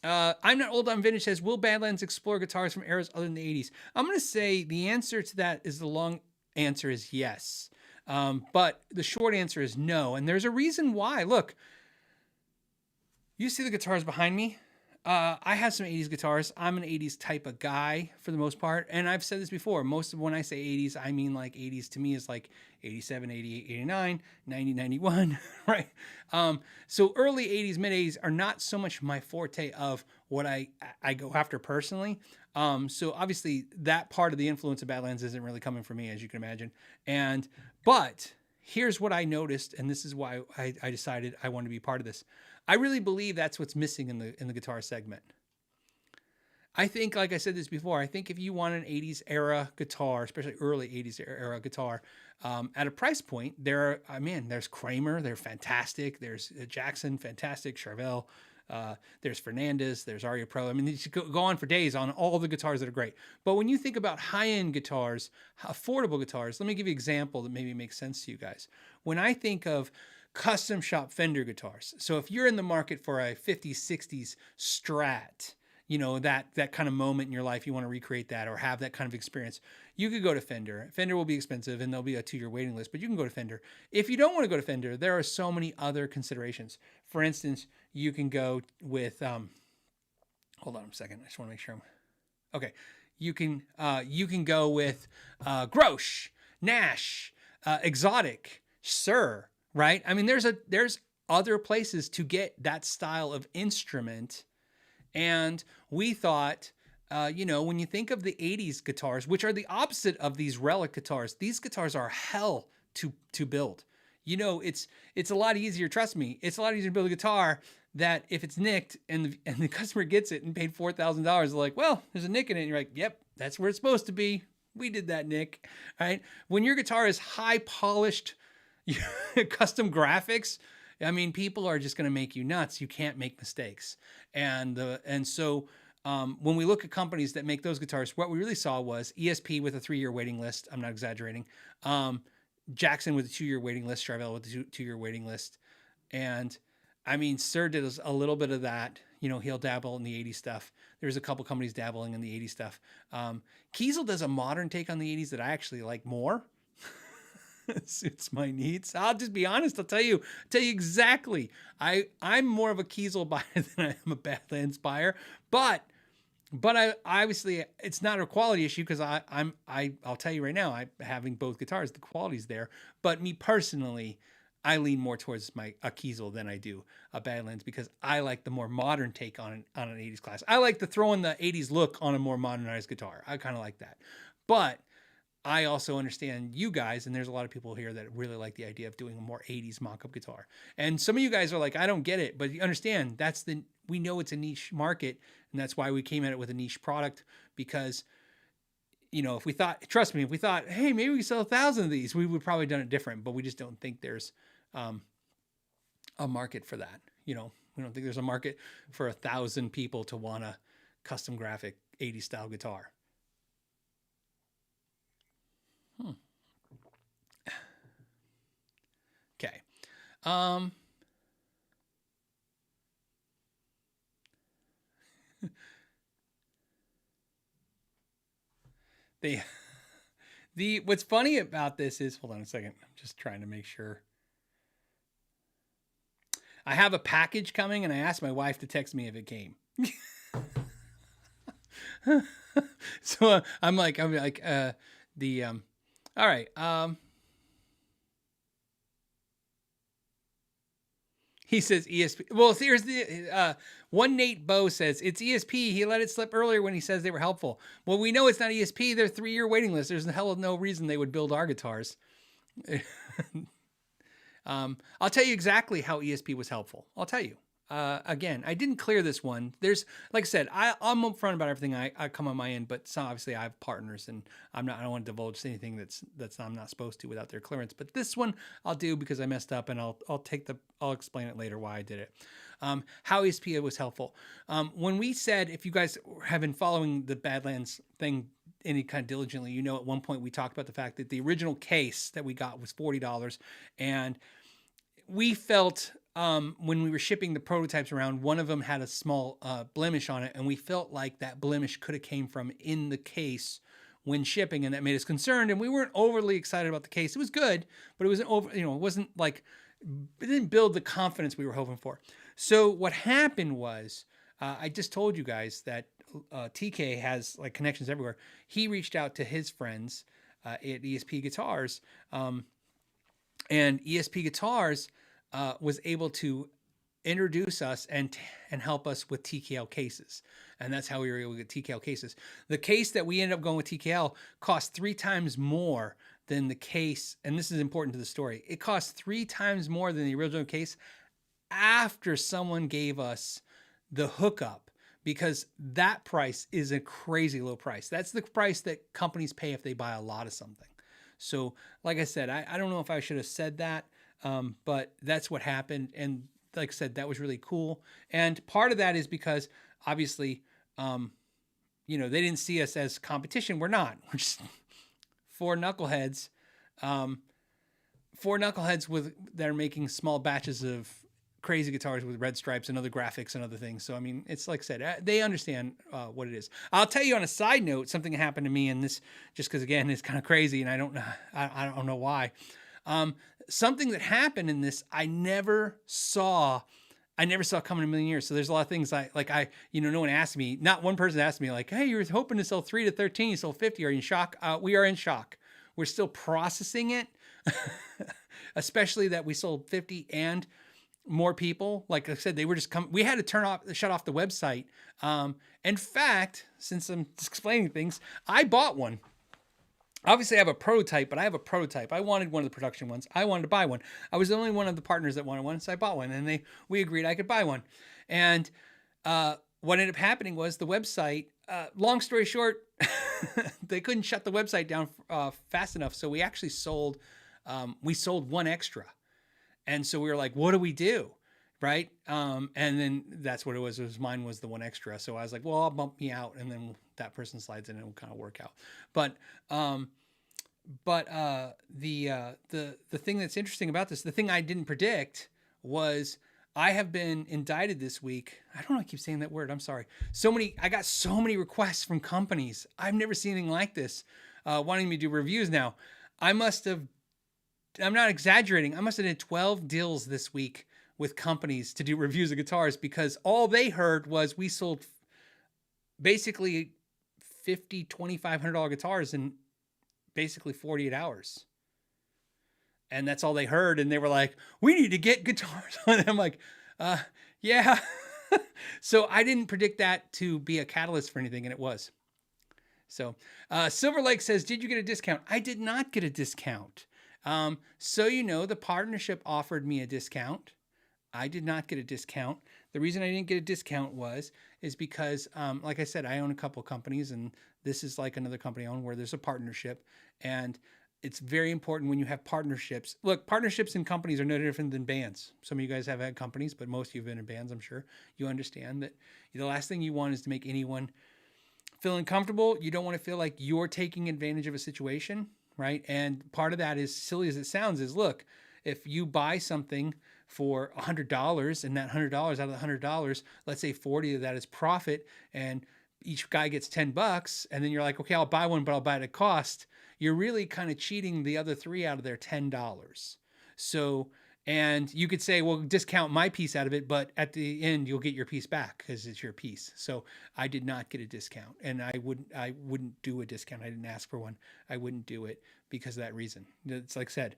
Not Old, I'm Vintage says, will Badlands explore guitars from eras other than the 80s? I'm going to say the answer to that is the long answer is yes. But the short answer is no. And there's a reason why. Look, you see the guitars behind me? I have some 80s guitars. I'm an 80s type of guy for the most part. And I've said this before. Most of when I say 80s, I mean like 80s to me is like 87, 88, 89, 90, 91, right? So early 80s, mid 80s are not so much my forte of what I go after personally. So obviously that part of the influence of Badlands isn't really coming from me, as you can imagine. But here's what I noticed, and this is why I decided I want to be part of this. I really believe that's what's missing in the guitar segment. I think, like I said this before, I think if you want an 80s era guitar, especially early 80s era guitar, at a price point, there's Kramer, they're fantastic. There's Jackson, fantastic. Charvel, there's Fernandez, there's Aria Pro. I mean, you go on for days on all the guitars that are great. But when you think about high-end guitars, affordable guitars, let me give you an example that maybe makes sense to you guys. When I think of custom shop Fender guitars. So if you're in the market for a 50s, 60s Strat, that kind of moment in your life, you want to recreate that or have that kind of experience, you could go to Fender. Fender will be expensive and there'll be a 2-year waiting list, but you can go to Fender. If you don't want to go to Fender, there are so many other considerations. For instance, you can go with, hold on a second. I just want to make sure okay. You can go with, Grosh, Nash, Exotic, Sir, right? I mean, there's other places to get that style of instrument. And we thought, when you think of the 80s guitars, which are the opposite of these relic guitars, these guitars are hell to build. It's a lot easier, trust me, it's a lot easier to build a guitar that if it's nicked and the customer gets it and paid $4,000, they're like, well, there's a nick in it. And you're like, yep, that's where it's supposed to be. We did that nick, right? When your guitar is high polished, custom graphics, I mean, people are just going to make you nuts. You can't make mistakes. And so when we look at companies that make those guitars, what we really saw was ESP with a 3-year waiting list. I'm not exaggerating. Jackson with a 2-year waiting list, Charvel with a 2-year waiting list. And I mean, Sir did a little bit of that. He'll dabble in the 80s stuff. There's a couple companies dabbling in the 80s stuff. Kiesel does a modern take on the 80s that I actually like more. Suits my needs. I'll just be honest. I'll tell you exactly. I'm more of a Kiesel buyer than I am a Badlands buyer, but I obviously it's not a quality issue because I'll tell you right now, having both guitars, the quality's there. But me personally, I lean more towards a Kiesel than I do a Badlands because I like the more modern take on an 80s class. I like to throw in the 80s look on a more modernized guitar. I kind of like that, but I also understand you guys, and there's a lot of people here that really like the idea of doing a more 80s mock-up guitar. And some of you guys are like, I don't get it, but you understand we know it's a niche market, and that's why we came at it with a niche product because, if we thought, trust me, if we thought, hey, maybe we sell 1,000 of these, we would probably done it different, but we just don't think there's a market for that. We don't think there's a market for 1,000 people to want a custom graphic 80s style guitar. Okay. What's funny about this is, hold on a second. I'm just trying to make sure. I have a package coming, and I asked my wife to text me if it came. So I'm like, all right. He says ESP. Well, here's the one. Nate Bow says it's ESP. He let it slip earlier when he says they were helpful. Well, we know it's not ESP. They're 3-year waiting list. There's the hell of no reason they would build our guitars. I'll tell you exactly how ESP was helpful. I'll tell you. Again, I didn't clear this one. There's, like I said, I'm upfront about everything I come on my end, but obviously I have partners, and I don't want to divulge anything that's I'm not supposed to without their clearance. But this one I'll do because I messed up, and I'll explain it later why I did it. How ESP was helpful. When we said, if you guys have been following the Badlands thing any kind of diligently, you know, at one point we talked about the fact that the original case that we got was $40, and we felt when we were shipping the prototypes around, one of them had a small blemish on it, and we felt like that blemish could have came from in the case when shipping, and that made us concerned. And we weren't overly excited about the case. It was good, but it wasn't it wasn't like, it didn't build the confidence we were hoping for. So what happened was, I just told you guys that TK has like connections everywhere. He reached out to his friends at ESP Guitars, and ESP Guitars was able to introduce us and help us with TKL cases. And that's how we were able to get TKL cases. The case that we ended up going with TKL cost 3 times more than the case. And this is important to the story. It cost 3 times more than the original case after someone gave us the hookup, because that price is a crazy low price. That's the price that companies pay if they buy a lot of something. So like I said, I don't know if I should have said that, but that's what happened. And like I said, that was really cool. And part of that is because obviously, they didn't see us as competition. We're not. We're just four knuckleheads that are making small batches of crazy guitars with red stripes and other graphics and other things. So, I mean, it's like I said, they understand what it is. I'll tell you on a side note, something happened to me in this, just because again, it's kind of crazy and I don't know why. Something that happened in this, I never saw coming in a million years. So there's a lot of things no one asked me, not one person asked me like, hey, you were hoping to sell 3 to 13, you sold 50. Are you in shock? We are in shock. We're still processing it, especially that we sold 50 and more people. Like I said, they were just we had to shut off the website. In fact, since I'm explaining things, I bought one. Obviously I have a prototype, but I have a prototype. I wanted one of the production ones. I wanted to buy one. I was the only one of the partners that wanted one. So I bought one, and we agreed I could buy one. And, what ended up happening was the website, long story short, they couldn't shut the website down, fast enough. So we actually sold one extra. And so we were like, what do we do? Right. And then that's what it was. Mine was the one extra. So I was like, well, I'll bump me out. And then that person slides in and it will kind of work out. But the thing that's interesting about this, the thing I didn't predict was I have been indicted this week. I don't know. I keep saying that word. I'm sorry. I got so many requests from companies. I've never seen anything like this, wanting me to do reviews now. I'm not exaggerating. I must have did 12 deals this week with companies to do reviews of guitars, because all they heard was we sold basically $2,500 guitars in basically 48 hours. And that's all they heard. And they were like, we need to get guitars on it. I'm like, yeah. So I didn't predict that to be a catalyst for anything, and it was. So Silver Lake says, did you get a discount? I did not get a discount. So the partnership offered me a discount. I did not get a discount. The reason I didn't get a discount is because, like I said, I own a couple of companies, and this is like another company I own where there's a partnership, and it's very important when you have partnerships. Look, partnerships and companies are no different than bands. Some of you guys have had companies, but most of you have been in bands, I'm sure. You understand that the last thing you want is to make anyone feel uncomfortable. You don't want to feel like you're taking advantage of a situation, right? And part of that, is silly as it sounds, is look, if you buy something for $100 and that $100 out of the $100, let's say 40 of that is profit, and each guy gets $10 and then you're like, okay, I'll buy one, but I'll buy it at cost. You're really kind of cheating the other 3 out of their $10. So, and you could say, well, discount my piece out of it, but at the end you'll get your piece back because it's your piece. So I did not get a discount, and I wouldn't do a discount. I didn't ask for one. I wouldn't do it because of that reason. It's like I said,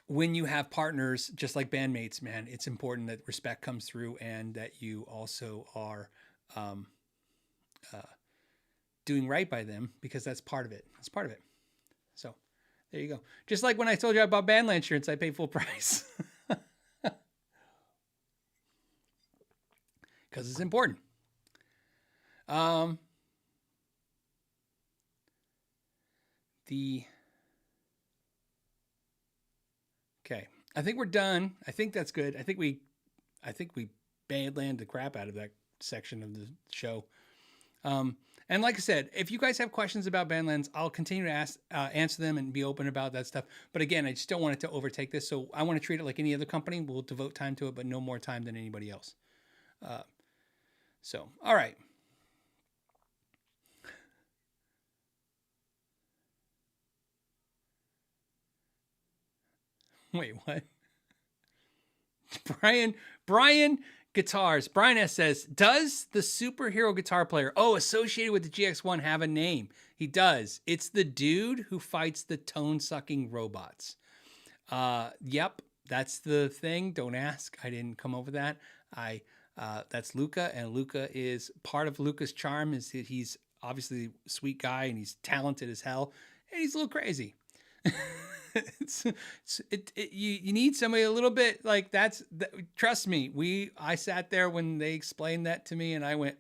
when you have partners, just like bandmates, man, it's important that respect comes through and that you also are doing right by them, because that's part of it. That's part of it. So there you go. Just like when I told you about Badlands insurance, I pay full price. Because it's important. Okay. I think we're done. I think that's good. I think we Badland the crap out of that section of the show. And like I said, if you guys have questions about Badlands, I'll continue to answer them and be open about that stuff. But again, I just don't want it to overtake this. So I want to treat it like any other company. We'll devote time to it, but no more time than anybody else. So, all right. Wait, what? Brian Guitars. Brian S. says, does the superhero guitar player, associated with the GX1, have a name? He does. It's the dude who fights the tone-sucking robots. Yep, that's the thing. Don't ask. I didn't come up with that. That's Luca, and Luca is part of Luca's charm is that he's obviously a sweet guy and he's talented as hell, and he's a little crazy. You need somebody a little bit like trust me. I sat there when they explained that to me, and I went,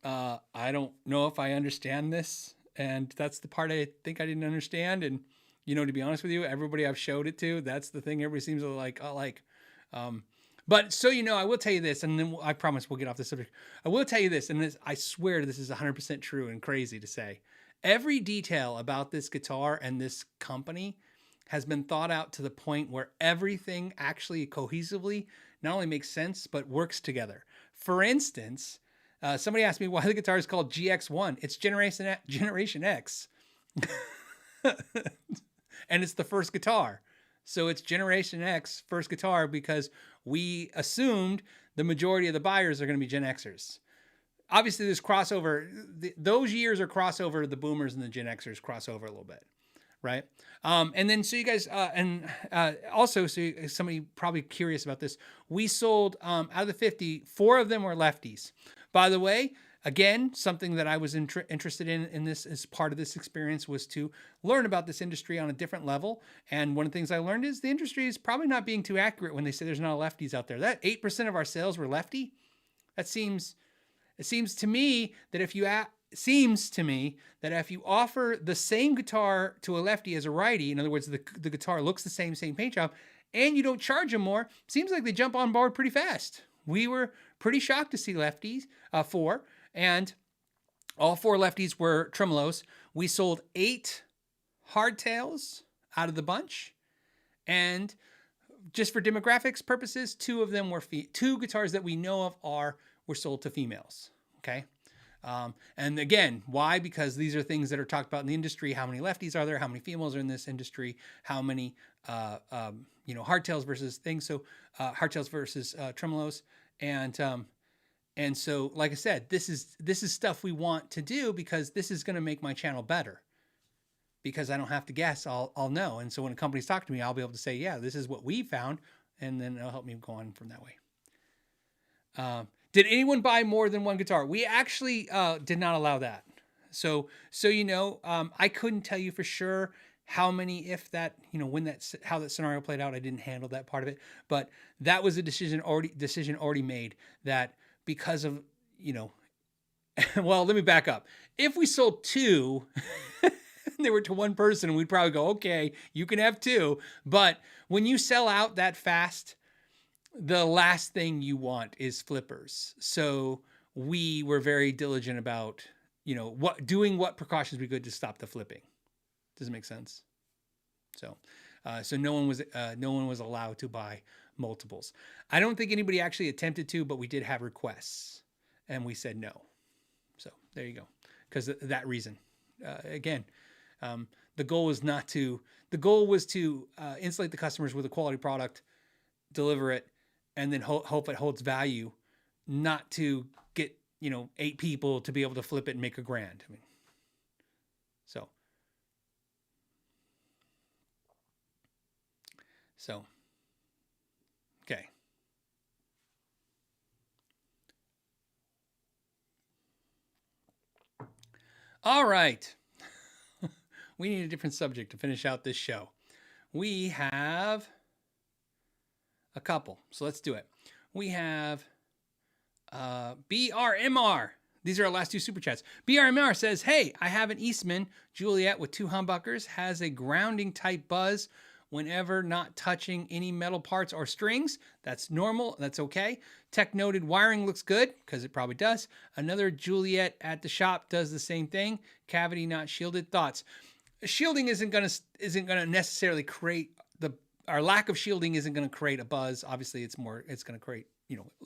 I don't know if I understand this, and that's the part I think I didn't understand. And to be honest with you, everybody I've showed it to, that's the thing everybody seems to like. But so I will tell you this, and then I promise we'll get off the subject. I will tell you this, and I swear this is 100% true and crazy to say. Every detail about this guitar and this company has been thought out to the point where everything actually cohesively not only makes sense, but works together. For instance, somebody asked me why the guitar is called GX1. It's Generation X. And it's the first guitar. So it's Generation X, first guitar, because we assumed the majority of the buyers are going to be Gen Xers. Obviously, there's crossover. Those years are crossover. The boomers and the Gen Xers crossover a little bit, right? And then, so you guys, also, so somebody probably curious about this. We sold, out of the 50, 4 of them were lefties. By the way, again, something that I was interested in this as part of this experience was to learn about this industry on a different level. And one of the things I learned is the industry is probably not being too accurate when they say there's not lefties out there. That 8% of our sales were lefty. It seems to me that if you offer the same guitar to a lefty as a righty, in other words, the guitar looks the same paint job, and you don't charge them more, seems like they jump on board pretty fast. We were pretty shocked to see lefties, 4, and all 4 lefties were tremolos. We sold 8 hardtails out of the bunch, and just for demographics purposes, 2 of them were 2 guitars that we know of were sold to females. Okay. And again, why? Because these are things that are talked about in the industry. How many lefties are there? How many females are in this industry? How many, hardtails versus things. So, hardtails versus, tremolos. And so, like I said, this is stuff we want to do because this is going to make my channel better, because I don't have to guess. I'll know. And so when a company's talking to me, I'll be able to say, yeah, this is what we found. And then it'll help me go on from that way. Did anyone buy more than one guitar? We actually did not allow that. So I couldn't tell you for sure how many, if that, how that scenario played out. I didn't handle that part of it, but that was a decision already made, that because of, well, let me back up. If we sold 2, they were to one person, we'd probably go, okay, you can have 2. But when you sell out that fast, the last thing you want is flippers. So we were very diligent about, what precautions we could to stop the flipping. Does it make sense? So no one was allowed to buy multiples. I don't think anybody actually attempted to, but we did have requests. And we said no. So there you go. Because that reason. Again, the goal was to insulate the customers with a quality product, deliver it, and then hope it holds value, not to get, 8 people to be able to flip it and make $1,000. I mean, so, okay. All right. We need a different subject to finish out this show. We have a couple, so let's do it. We have BRMR. These are our last 2 super chats. BRMR says, hey, I have an Eastman Juliet with 2 humbuckers, has a grounding type buzz whenever not touching any metal parts or strings. That's normal. That's okay. Tech noted wiring looks good, because it probably does. Another Juliet at the shop does the same thing. Cavity not shielded. Thoughts? Shielding isn't gonna necessarily create our lack of shielding isn't going to create a buzz. Obviously, it's going to create,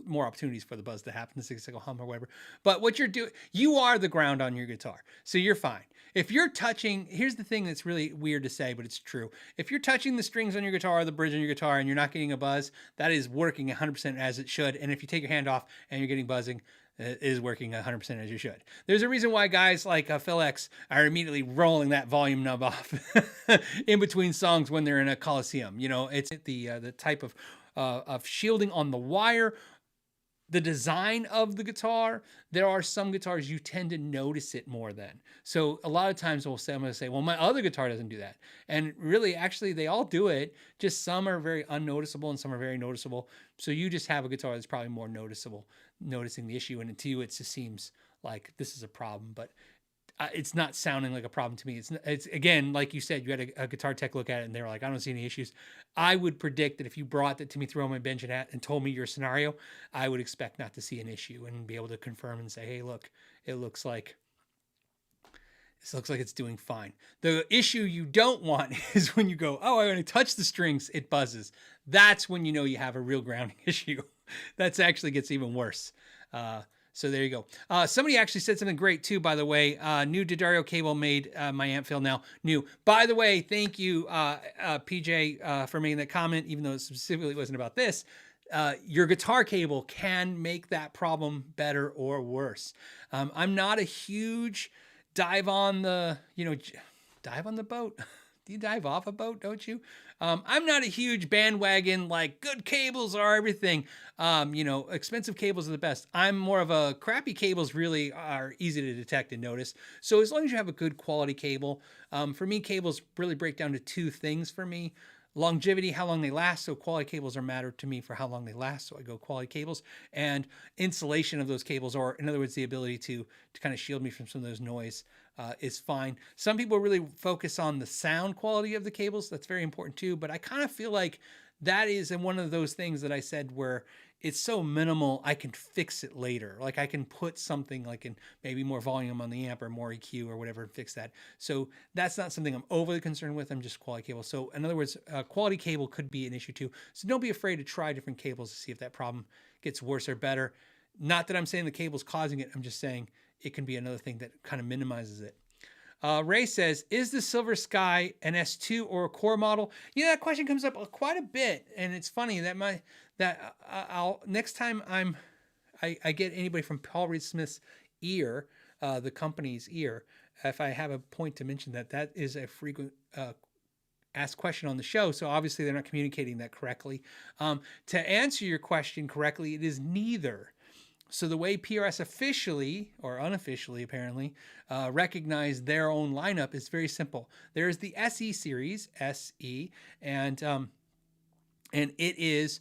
more opportunities for the buzz to happen, the 6-cycle hum or whatever. But what you're doing, you are the ground on your guitar. So you're fine. If you're touching, here's the thing that's really weird to say, but it's true. If you're touching the strings on your guitar or the bridge on your guitar and you're not getting a buzz, that is working 100% as it should. And if you take your hand off and you're getting buzzing, it is working 100% as you should. There's a reason why guys like Phil X are immediately rolling that volume knob off in between songs when they're in a Coliseum. It's the type of shielding on the wire, the design of the guitar. There are some guitars you tend to notice it more than. So a lot of times I'm going to say, well, my other guitar doesn't do that. And really, actually, they all do it. Just some are very unnoticeable and some are very noticeable. So you just have a guitar that's probably more noticing the issue. And to you, it just seems like this is a problem. But it's not sounding like a problem to me. It's again, like you said, you had a guitar tech look at it and they were like, I don't see any issues. I would predict that if you brought that to me through on my bench and told me your scenario, I would expect not to see an issue and be able to confirm and say, hey, look, it looks like it's doing fine. The issue you don't want is when you go, oh, I want to touch the strings, it buzzes. That's when you have a real grounding issue. That actually gets even worse. So there you go. Somebody actually said something great too, by the way. New D'Addario cable made my amp fail now. New. By the way, thank you, PJ, for making that comment, even though it specifically wasn't about this. Your guitar cable can make that problem better or worse. I'm not a huge dive on the boat. Do you dive off a boat, don't you? I'm not a huge bandwagon, like good cables are everything. Expensive cables are the best. I'm more of a crappy cables really are easy to detect and notice. So as long as you have a good quality cable, for me, cables really break down to 2 things for me. Longevity, how long they last. So quality cables are matter to me for how long they last. So I go quality cables, and insulation of those cables, or in other words, the ability to kind of shield me from some of those noise is fine. Some people really focus on the sound quality of the cables. That's very important too. But I kind of feel like that is one of those things that I said where it's so minimal, I can fix it later. Like I can put something like in maybe more volume on the amp or more EQ or whatever and fix that. So that's not something I'm overly concerned with. I'm just quality cable. So in other words, quality cable could be an issue too. So don't be afraid to try different cables to see if that problem gets worse or better. Not that I'm saying the cable's causing it. I'm just saying it can be another thing that kind of minimizes it. Ray says, is the Silver Sky an S2 or a core model? That question comes up quite a bit. And it's funny that I'll next time I get anybody from Paul Reed Smith's ear, the company's ear, if I have a point to mention that is a frequent asked question on the show. So obviously they're not communicating that correctly. To answer your question correctly, it is neither. So the way PRS officially or unofficially apparently recognize their own lineup is very simple. There's the SE series, SE, and it is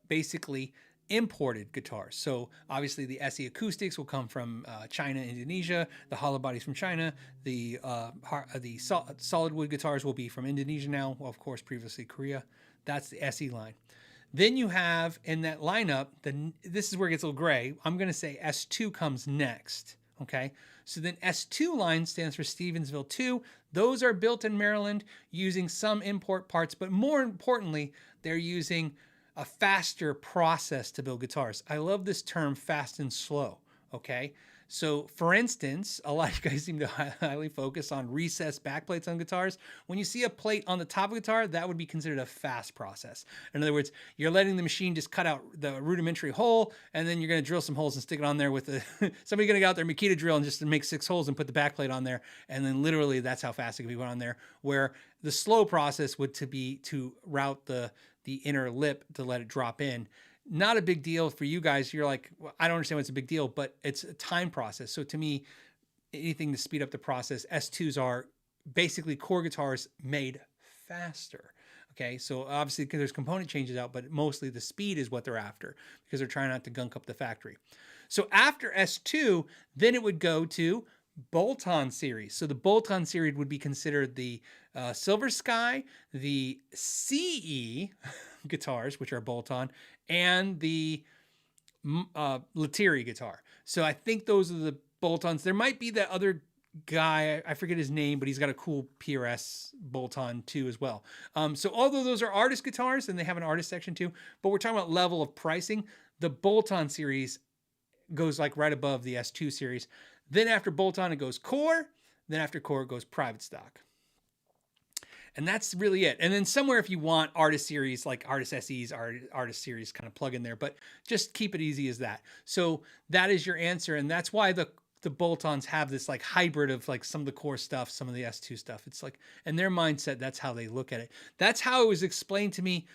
basically imported guitars. So obviously the SE acoustics will come from China, Indonesia. The hollow bodies from China. The solid wood guitars will be from Indonesia now. Well, of course, previously Korea. That's the SE line. Then you have in that lineup, this is where it gets a little gray. I'm going to say S2 comes next. Okay. So then S2 line stands for Stevensville 2. Those are built in Maryland using some import parts, but more importantly, they're using a faster process to build guitars. I love this term, fast and slow. Okay. So for instance, a lot of you guys seem to highly focus on recessed backplates on guitars. When you see a plate on the top of a guitar, that would be considered a fast process. In other words, you're letting the machine just cut out the rudimentary hole, and then you're going to drill some holes and stick it on there with somebody going to go out there, Makita drill, and just make 6 holes and put the backplate on there. And then literally that's how fast it can be put on there. Where the slow process would be to route the inner lip to let it drop in. Not a big deal for you guys. You're like, well, I don't understand what's a big deal, but it's a time process. So to me, anything to speed up the process, S2s are basically core guitars made faster. Okay. So obviously there's component changes out, but mostly the speed is what they're after because they're trying not to gunk up the factory. So after S2, then it would go to Belltone series. So the Belltone series would be considered the Silver Sky, the CE guitars, which are Belltone, and the Lettieri guitar. So I think those are the Belltones. There might be that other guy, I forget his name, but he's got a cool PRS Belltone too as well. So although those are artist guitars and they have an artist section too, but we're talking about level of pricing, the Belltone series goes like right above the S2 series. Then after Belltone, it goes core. Then after core, it goes private stock. And that's really it. And then somewhere if you want artist series, like artist SEs, artist series kind of plug in there, but just keep it easy as that. So that is your answer. And that's why the Belltones have this like hybrid of like some of the core stuff, some of the S2 stuff. It's like, in their mindset, that's how they look at it. That's how it was explained to me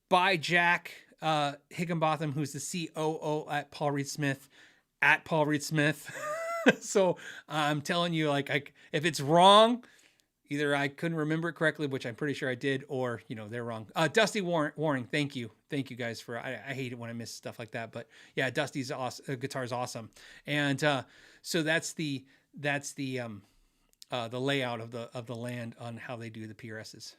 by Jack Higginbotham, who's the COO at Paul Reed Smith, at Paul Reed Smith. So I'm telling you, like, if it's wrong, either I couldn't remember it correctly, which I'm pretty sure I did, or, you know, they're wrong. Dusty Waring, thank you. Thank you guys for, I hate it when I miss stuff like that, but yeah, Dusty's guitar is awesome. And so that's the layout of the land on how they do the PRSs.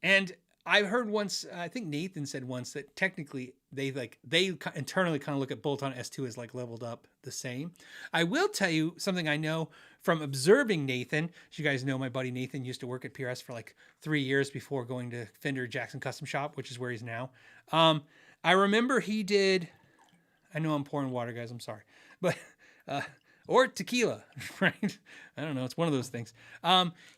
And I heard once, I think Nathan said once that technically they internally kind of look at Belltone S2 as like leveled up the same. I will tell you something I know from observing Nathan. As you guys know, my buddy Nathan used to work at PRS for like 3 years before going to Fender Jackson Custom Shop, which is where he's now. I remember he did, I know I'm pouring water, guys, I'm sorry, but, or tequila, right? I don't know. It's one of those things.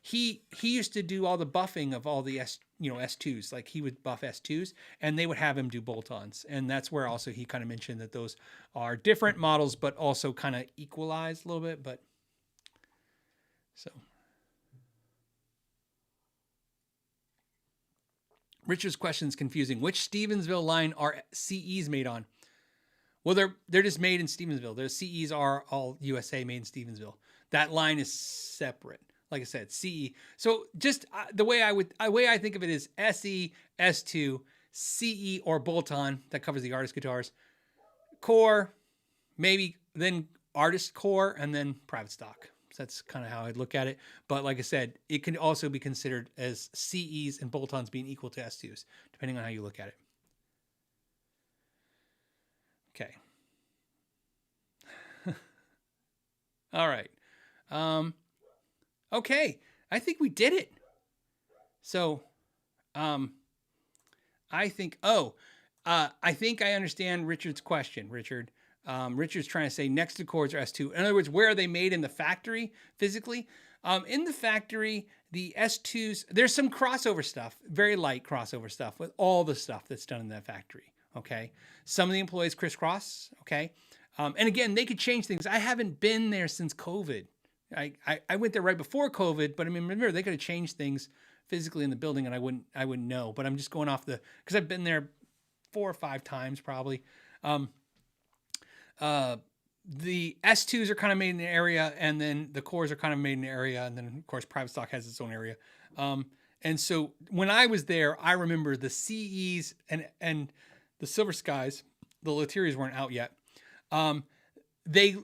He used to do all the buffing of all the S2s. Like he would buff S2s and they would have him do bolt-ons. And that's where also he kind of mentioned that those are different models, but also kind of equalized a little bit. But so. Richard's question is confusing. Which Stevensville line are CEs made on? Well, they're just made in Stevensville. The CEs are all USA made in Stevensville. That line is separate. Like I said, CE. So just the way I think of it is SE, S2, CE, or Belltone. That covers the artist guitars. Core, maybe then artist core, and then private stock. So that's kind of how I'd look at it. But like I said, it can also be considered as CEs and Belltones being equal to S2s, depending on how you look at it. Okay. All right. Okay. I think we did it. So, I think I understand Richard's question, Richard. Richard's trying to say next to chords are S2. In other words, where are they made in the factory physically? In the factory, the S2s, there's some crossover stuff, very light crossover stuff with all the stuff that's done in that factory. Okay. Some of the employees crisscross. Okay. And again, they could change things. I haven't been there since COVID. I went there right before COVID, but I mean, remember they could have changed things physically in the building and I wouldn't know, but I'm just going off cause I've been there 4 or 5 times probably. The S2s are kind of made in an area and then the cores are kind of made in an area. And then of course, private stock has its own area. And so when I was there, I remember the CEs and the Silver Skies, the Lettieri's weren't out yet. They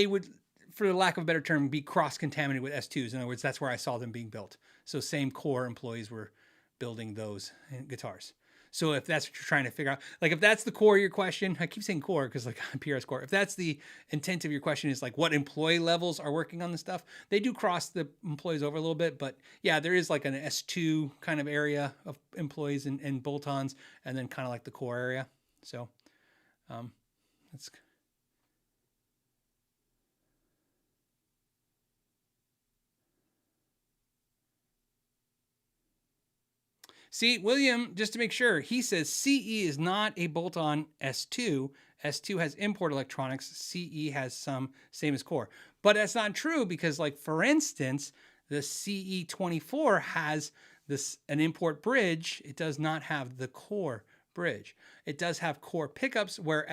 would, for lack of a better term, be cross-contaminated with S2s. In other words, that's where I saw them being built. So same core employees were building those guitars. So if that's what you're trying to figure out, like if that's the core of your question, I keep saying core because like PRS core, if that's the intent of your question is like what employee levels are working on the stuff, they do cross the employees over a little bit, but yeah, there is like an S2 kind of area of employees and bolt-ons, and then kind of like the core area. So that's See, William, just to make sure, he says CE is not a bolt-on S2. S2 has import electronics. CE has some, same as core. But that's not true because, like, for instance, the CE24 has an import bridge. It does not have the core bridge. It does have core pickups where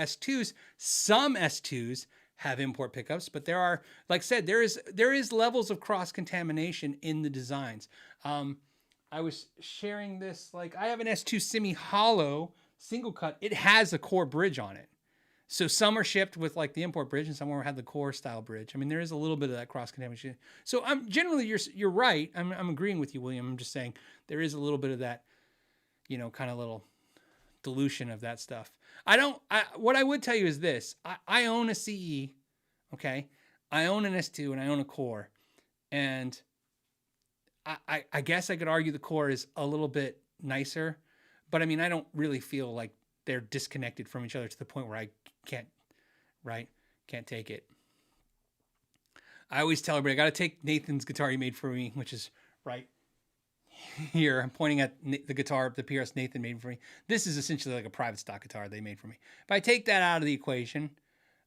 some S2s have import pickups, but there are, like I said, there is levels of cross-contamination in the designs. I was sharing this, like I have an S2 semi hollow single cut. It has a core bridge on it. So some are shipped with like the import bridge and some had the core style bridge. I mean, there is a little bit of that cross contamination. So I'm generally, you're right. I'm agreeing with you, William. I'm just saying there is a little bit of that, kind of little dilution of that stuff. What I would tell you is this, I own a CE. Okay. I own an S2 and I own a core, and I guess I could argue the core is a little bit nicer, but I mean, I don't really feel like they're disconnected from each other to the point where I can't take it. I always tell everybody, I got to take Nathan's guitar he made for me, which is right here. I'm pointing at the guitar, the PRS Nathan made for me. This is essentially like a private stock guitar they made for me. If I take that out of the equation,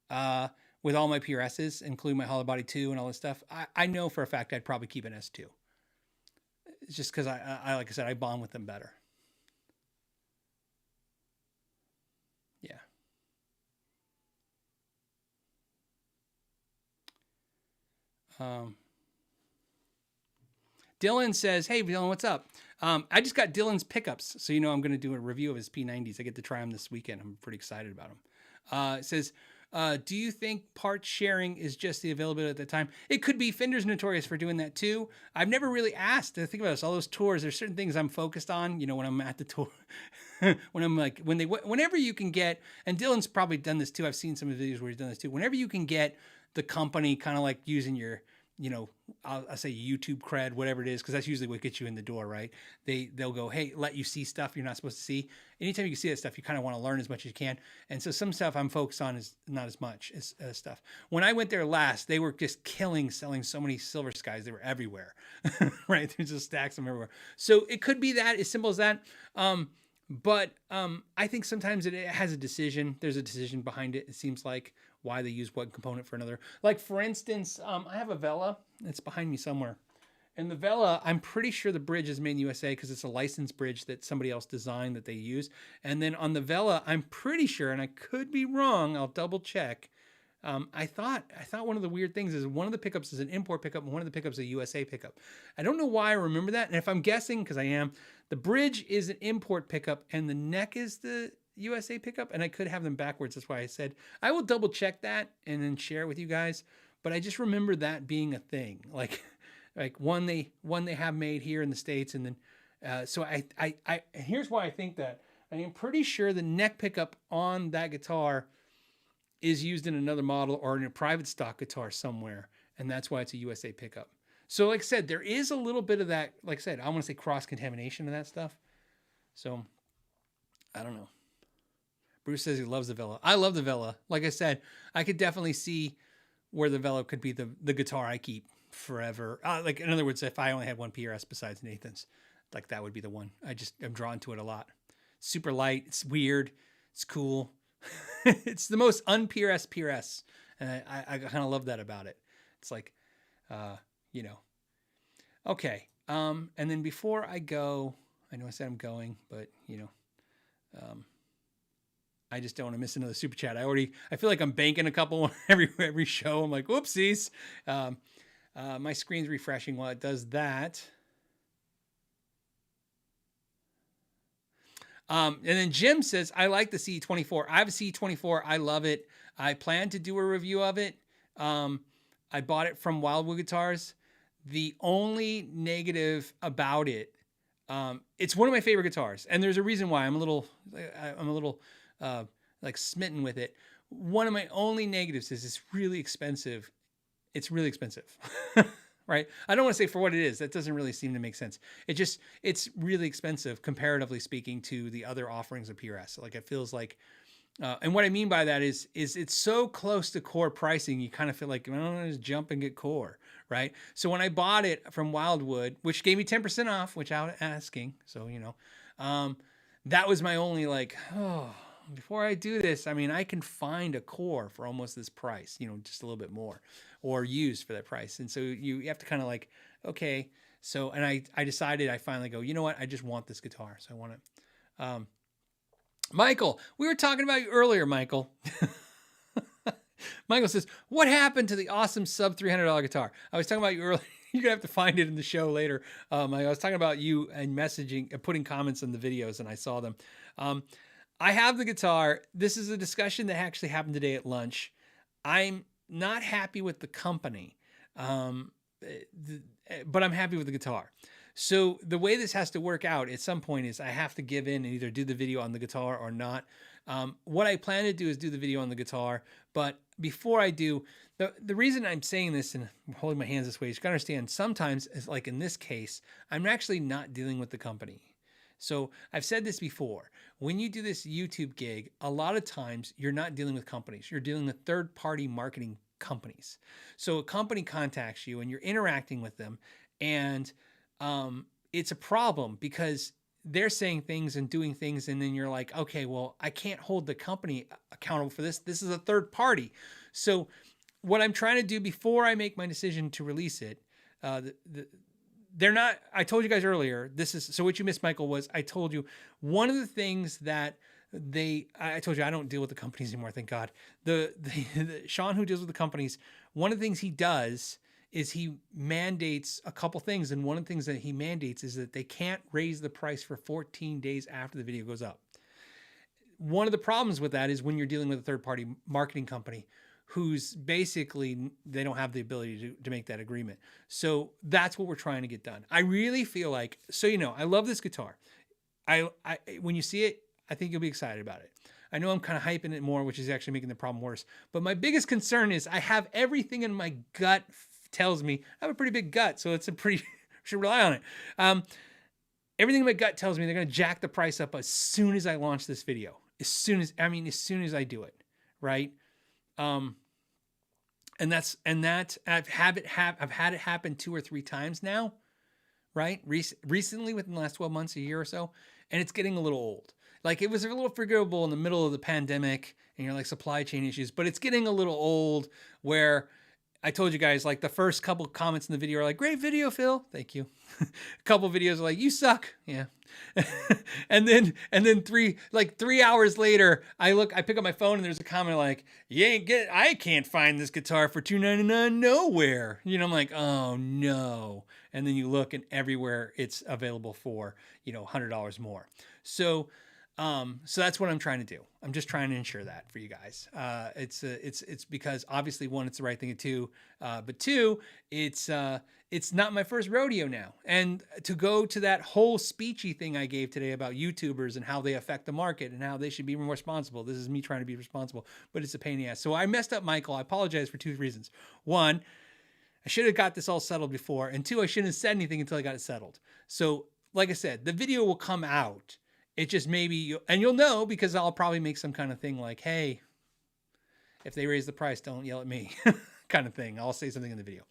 with all my PRSs, including my hollow body 2 and all this stuff, I know for a fact I'd probably keep an S2. It's just because I like I said, I bond with them better. Yeah. Dylan says, "Hey, Dylan, what's up? I just got Dylan's pickups, so I'm going to do a review of his P90s. I get to try them this weekend. I'm pretty excited about them." It says, do you think part sharing is just the availability at the time? It could be. Fender's notorious for doing that too. I've never really asked to think about this. All those tours, there's certain things I'm focused on, when I'm at the tour, whenever you can get, and Dylan's probably done this too. I've seen some of the videos where he's done this too. Whenever you can get the company kind of like using your, I'll say YouTube cred, whatever it is, because that's usually what gets you in the door, right? They'll go, hey, let you see stuff you're not supposed to see. Anytime you can see that stuff, you kind of want to learn as much as you can. And so some stuff I'm focused on is not as much as stuff. When I went there last, they were just selling so many Silver Skies. They were everywhere, right? There's just stacks of them everywhere. So it could be that, as simple as that. But I think sometimes it has a decision. There's a decision behind it. It seems like why they use what component for another. Like for instance, I have a Vela. It's behind me somewhere. And the Vela, I'm pretty sure the bridge is made in USA because it's a licensed bridge that somebody else designed that they use. And then on the Vela, I'm pretty sure, and I could be wrong, I'll double check. I thought one of the weird things is one of the pickups is an import pickup and one of the pickups is a USA pickup. I don't know why I remember that. And if I'm guessing, because I am, the bridge is an import pickup and the neck is the USA pickup, and I could have them backwards. That's why I said I will double check that and then share it with you guys. But I just remember that being a thing, like one they have made here in the States, and then so I here's why I think that. I am pretty sure the neck pickup on that guitar is used in another model or in a private stock guitar somewhere, and that's why it's a USA pickup. So like I said, there is a little bit of that, like I said, I want to say cross-contamination of that stuff. So I don't know. Bruce says he loves the Vela. I love the Vela. Like I said, I could definitely see where the Vela could be the guitar I keep forever. Like in other words, if I only had one PRS besides Nathan's, like that would be the one. I'm drawn to it a lot. Super light. It's weird. It's cool. It's the most un-PRS PRS. And I kind of love that about it. It's like, okay. And then before I go, I know I said I'm going, but I just don't want to miss another super chat. I feel like I'm banking a couple every show. I'm like, whoopsies. My screen's refreshing while it does that. And then Jim says, I like the CE24. I have a CE24. I love it. I plan to do a review of it. I bought it from Wildwood Guitars. The only negative about it, It's one of my favorite guitars, and there's a reason why. I'm a little like smitten with it. One of my only negatives is it's really expensive. It's really expensive, right? I don't want to say for what it is. That doesn't really seem to make sense. It's really expensive comparatively speaking to the other offerings of PRS. Like it feels like, and what I mean by that is it's so close to core pricing, you kind of feel like, I don't know, just jump and get core, right? So when I bought it from Wildwood, which gave me 10% off, without asking, so, that was my only like, oh, before I do this, I mean, I can find a core for almost this price, just a little bit more, or used for that price. And so you have to kind of like, okay. So, and I decided, I finally go, you know what? I just want this guitar. So I want it. Michael, we were talking about you earlier, Michael. Michael says, what happened to the awesome sub $300 guitar? I was talking about you earlier. You're going to have to find it in the show later. I was talking about you and messaging, putting comments in the videos, and I saw them. I have the guitar. This is a discussion that actually happened today at lunch. I'm not happy with the company, but I'm happy with the guitar. So the way this has to work out at some point is I have to give in and either do the video on the guitar or not. What I plan to do is do the video on the guitar, but before I do, the reason I'm saying this and I'm holding my hands this way is you gotta understand sometimes, like in this case, I'm actually not dealing with the company. So I've said this before, when you do this YouTube gig, a lot of times you're not dealing with companies, you're dealing with third-party marketing companies. So a company contacts you and you're interacting with them, and it's a problem because they're saying things and doing things, and then you're like, okay, well, I can't hold the company accountable for this. This is a third party. So what I'm trying to do before I make my decision to release it, they're not, I told you guys earlier, so what you missed, Michael, was I told you one of the things that I told you I don't deal with the companies anymore, thank God. The Sean, who deals with the companies, one of the things he does is he mandates a couple things. And one of the things that he mandates is that they can't raise the price for 14 days after the video goes up. One of the problems with that is when you're dealing with a third-party marketing company who's basically, they don't have the ability to make that agreement. So that's what we're trying to get done. I really feel like, so, I love this guitar. When you see it, I think you'll be excited about it. I know I'm kind of hyping it more, which is actually making the problem worse. But my biggest concern is I have everything in my gut tells me, I have a pretty big gut, so it's should rely on it. Everything in my gut tells me they're going to jack the price up as soon as I launch this video. As soon as I do it, right? And I've had it happen 2 or 3 times now, right? Recently, within the last 12 months, a year or so, and it's getting a little old. Like it was a little forgivable in the middle of the pandemic and you're like supply chain issues, but it's getting a little old where I told you guys, like the first couple comments in the video are like, great video, Phil. Thank you. A couple videos are like, you suck. Yeah. and then 3 hours later, I pick up my phone and there's a comment like, I can't find this guitar for $299 nowhere. I'm like, oh no. And then you look and everywhere it's available for, $100 more. So that's what I'm trying to do. I'm just trying to ensure that for you guys. It's because obviously 1, it's the right thing to 2, but 2, it's not my first rodeo now. And to go to that whole speechy thing I gave today about YouTubers and how they affect the market and how they should be more responsible. This is me trying to be responsible, but it's a pain in the ass. So I messed up, Michael. I apologize for 2 reasons. 1, I should have got this all settled before, and 2, I shouldn't have said anything until I got it settled. So like I said, the video will come out. It just maybe, and you'll know because I'll probably make some kind of thing like, hey, if they raise the price, don't yell at me kind of thing. I'll say something in the video.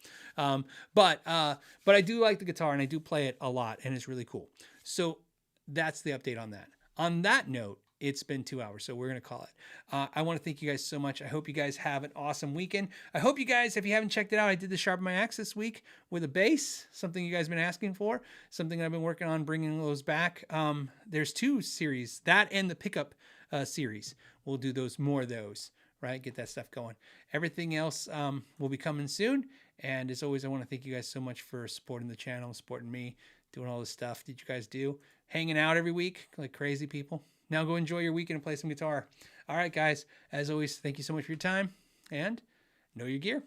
But I do like the guitar and I do play it a lot and it's really cool. So that's the update on that. On that note, it's been 2 hours, so we're going to call it. I want to thank you guys so much. I hope you guys have an awesome weekend. I hope you guys, if you haven't checked it out, I did the Sharpen My Axe this week with a bass, something you guys have been asking for, something that I've been working on bringing those back. There's 2 series, that and the pickup series. We'll do more of those, right? Get that stuff going. Everything else will be coming soon. And as always, I want to thank you guys so much for supporting the channel, supporting me, doing all this stuff that you guys do, hanging out every week like crazy people. Now go enjoy your weekend and play some guitar. All right, guys. As always, thank you so much for your time and know your gear.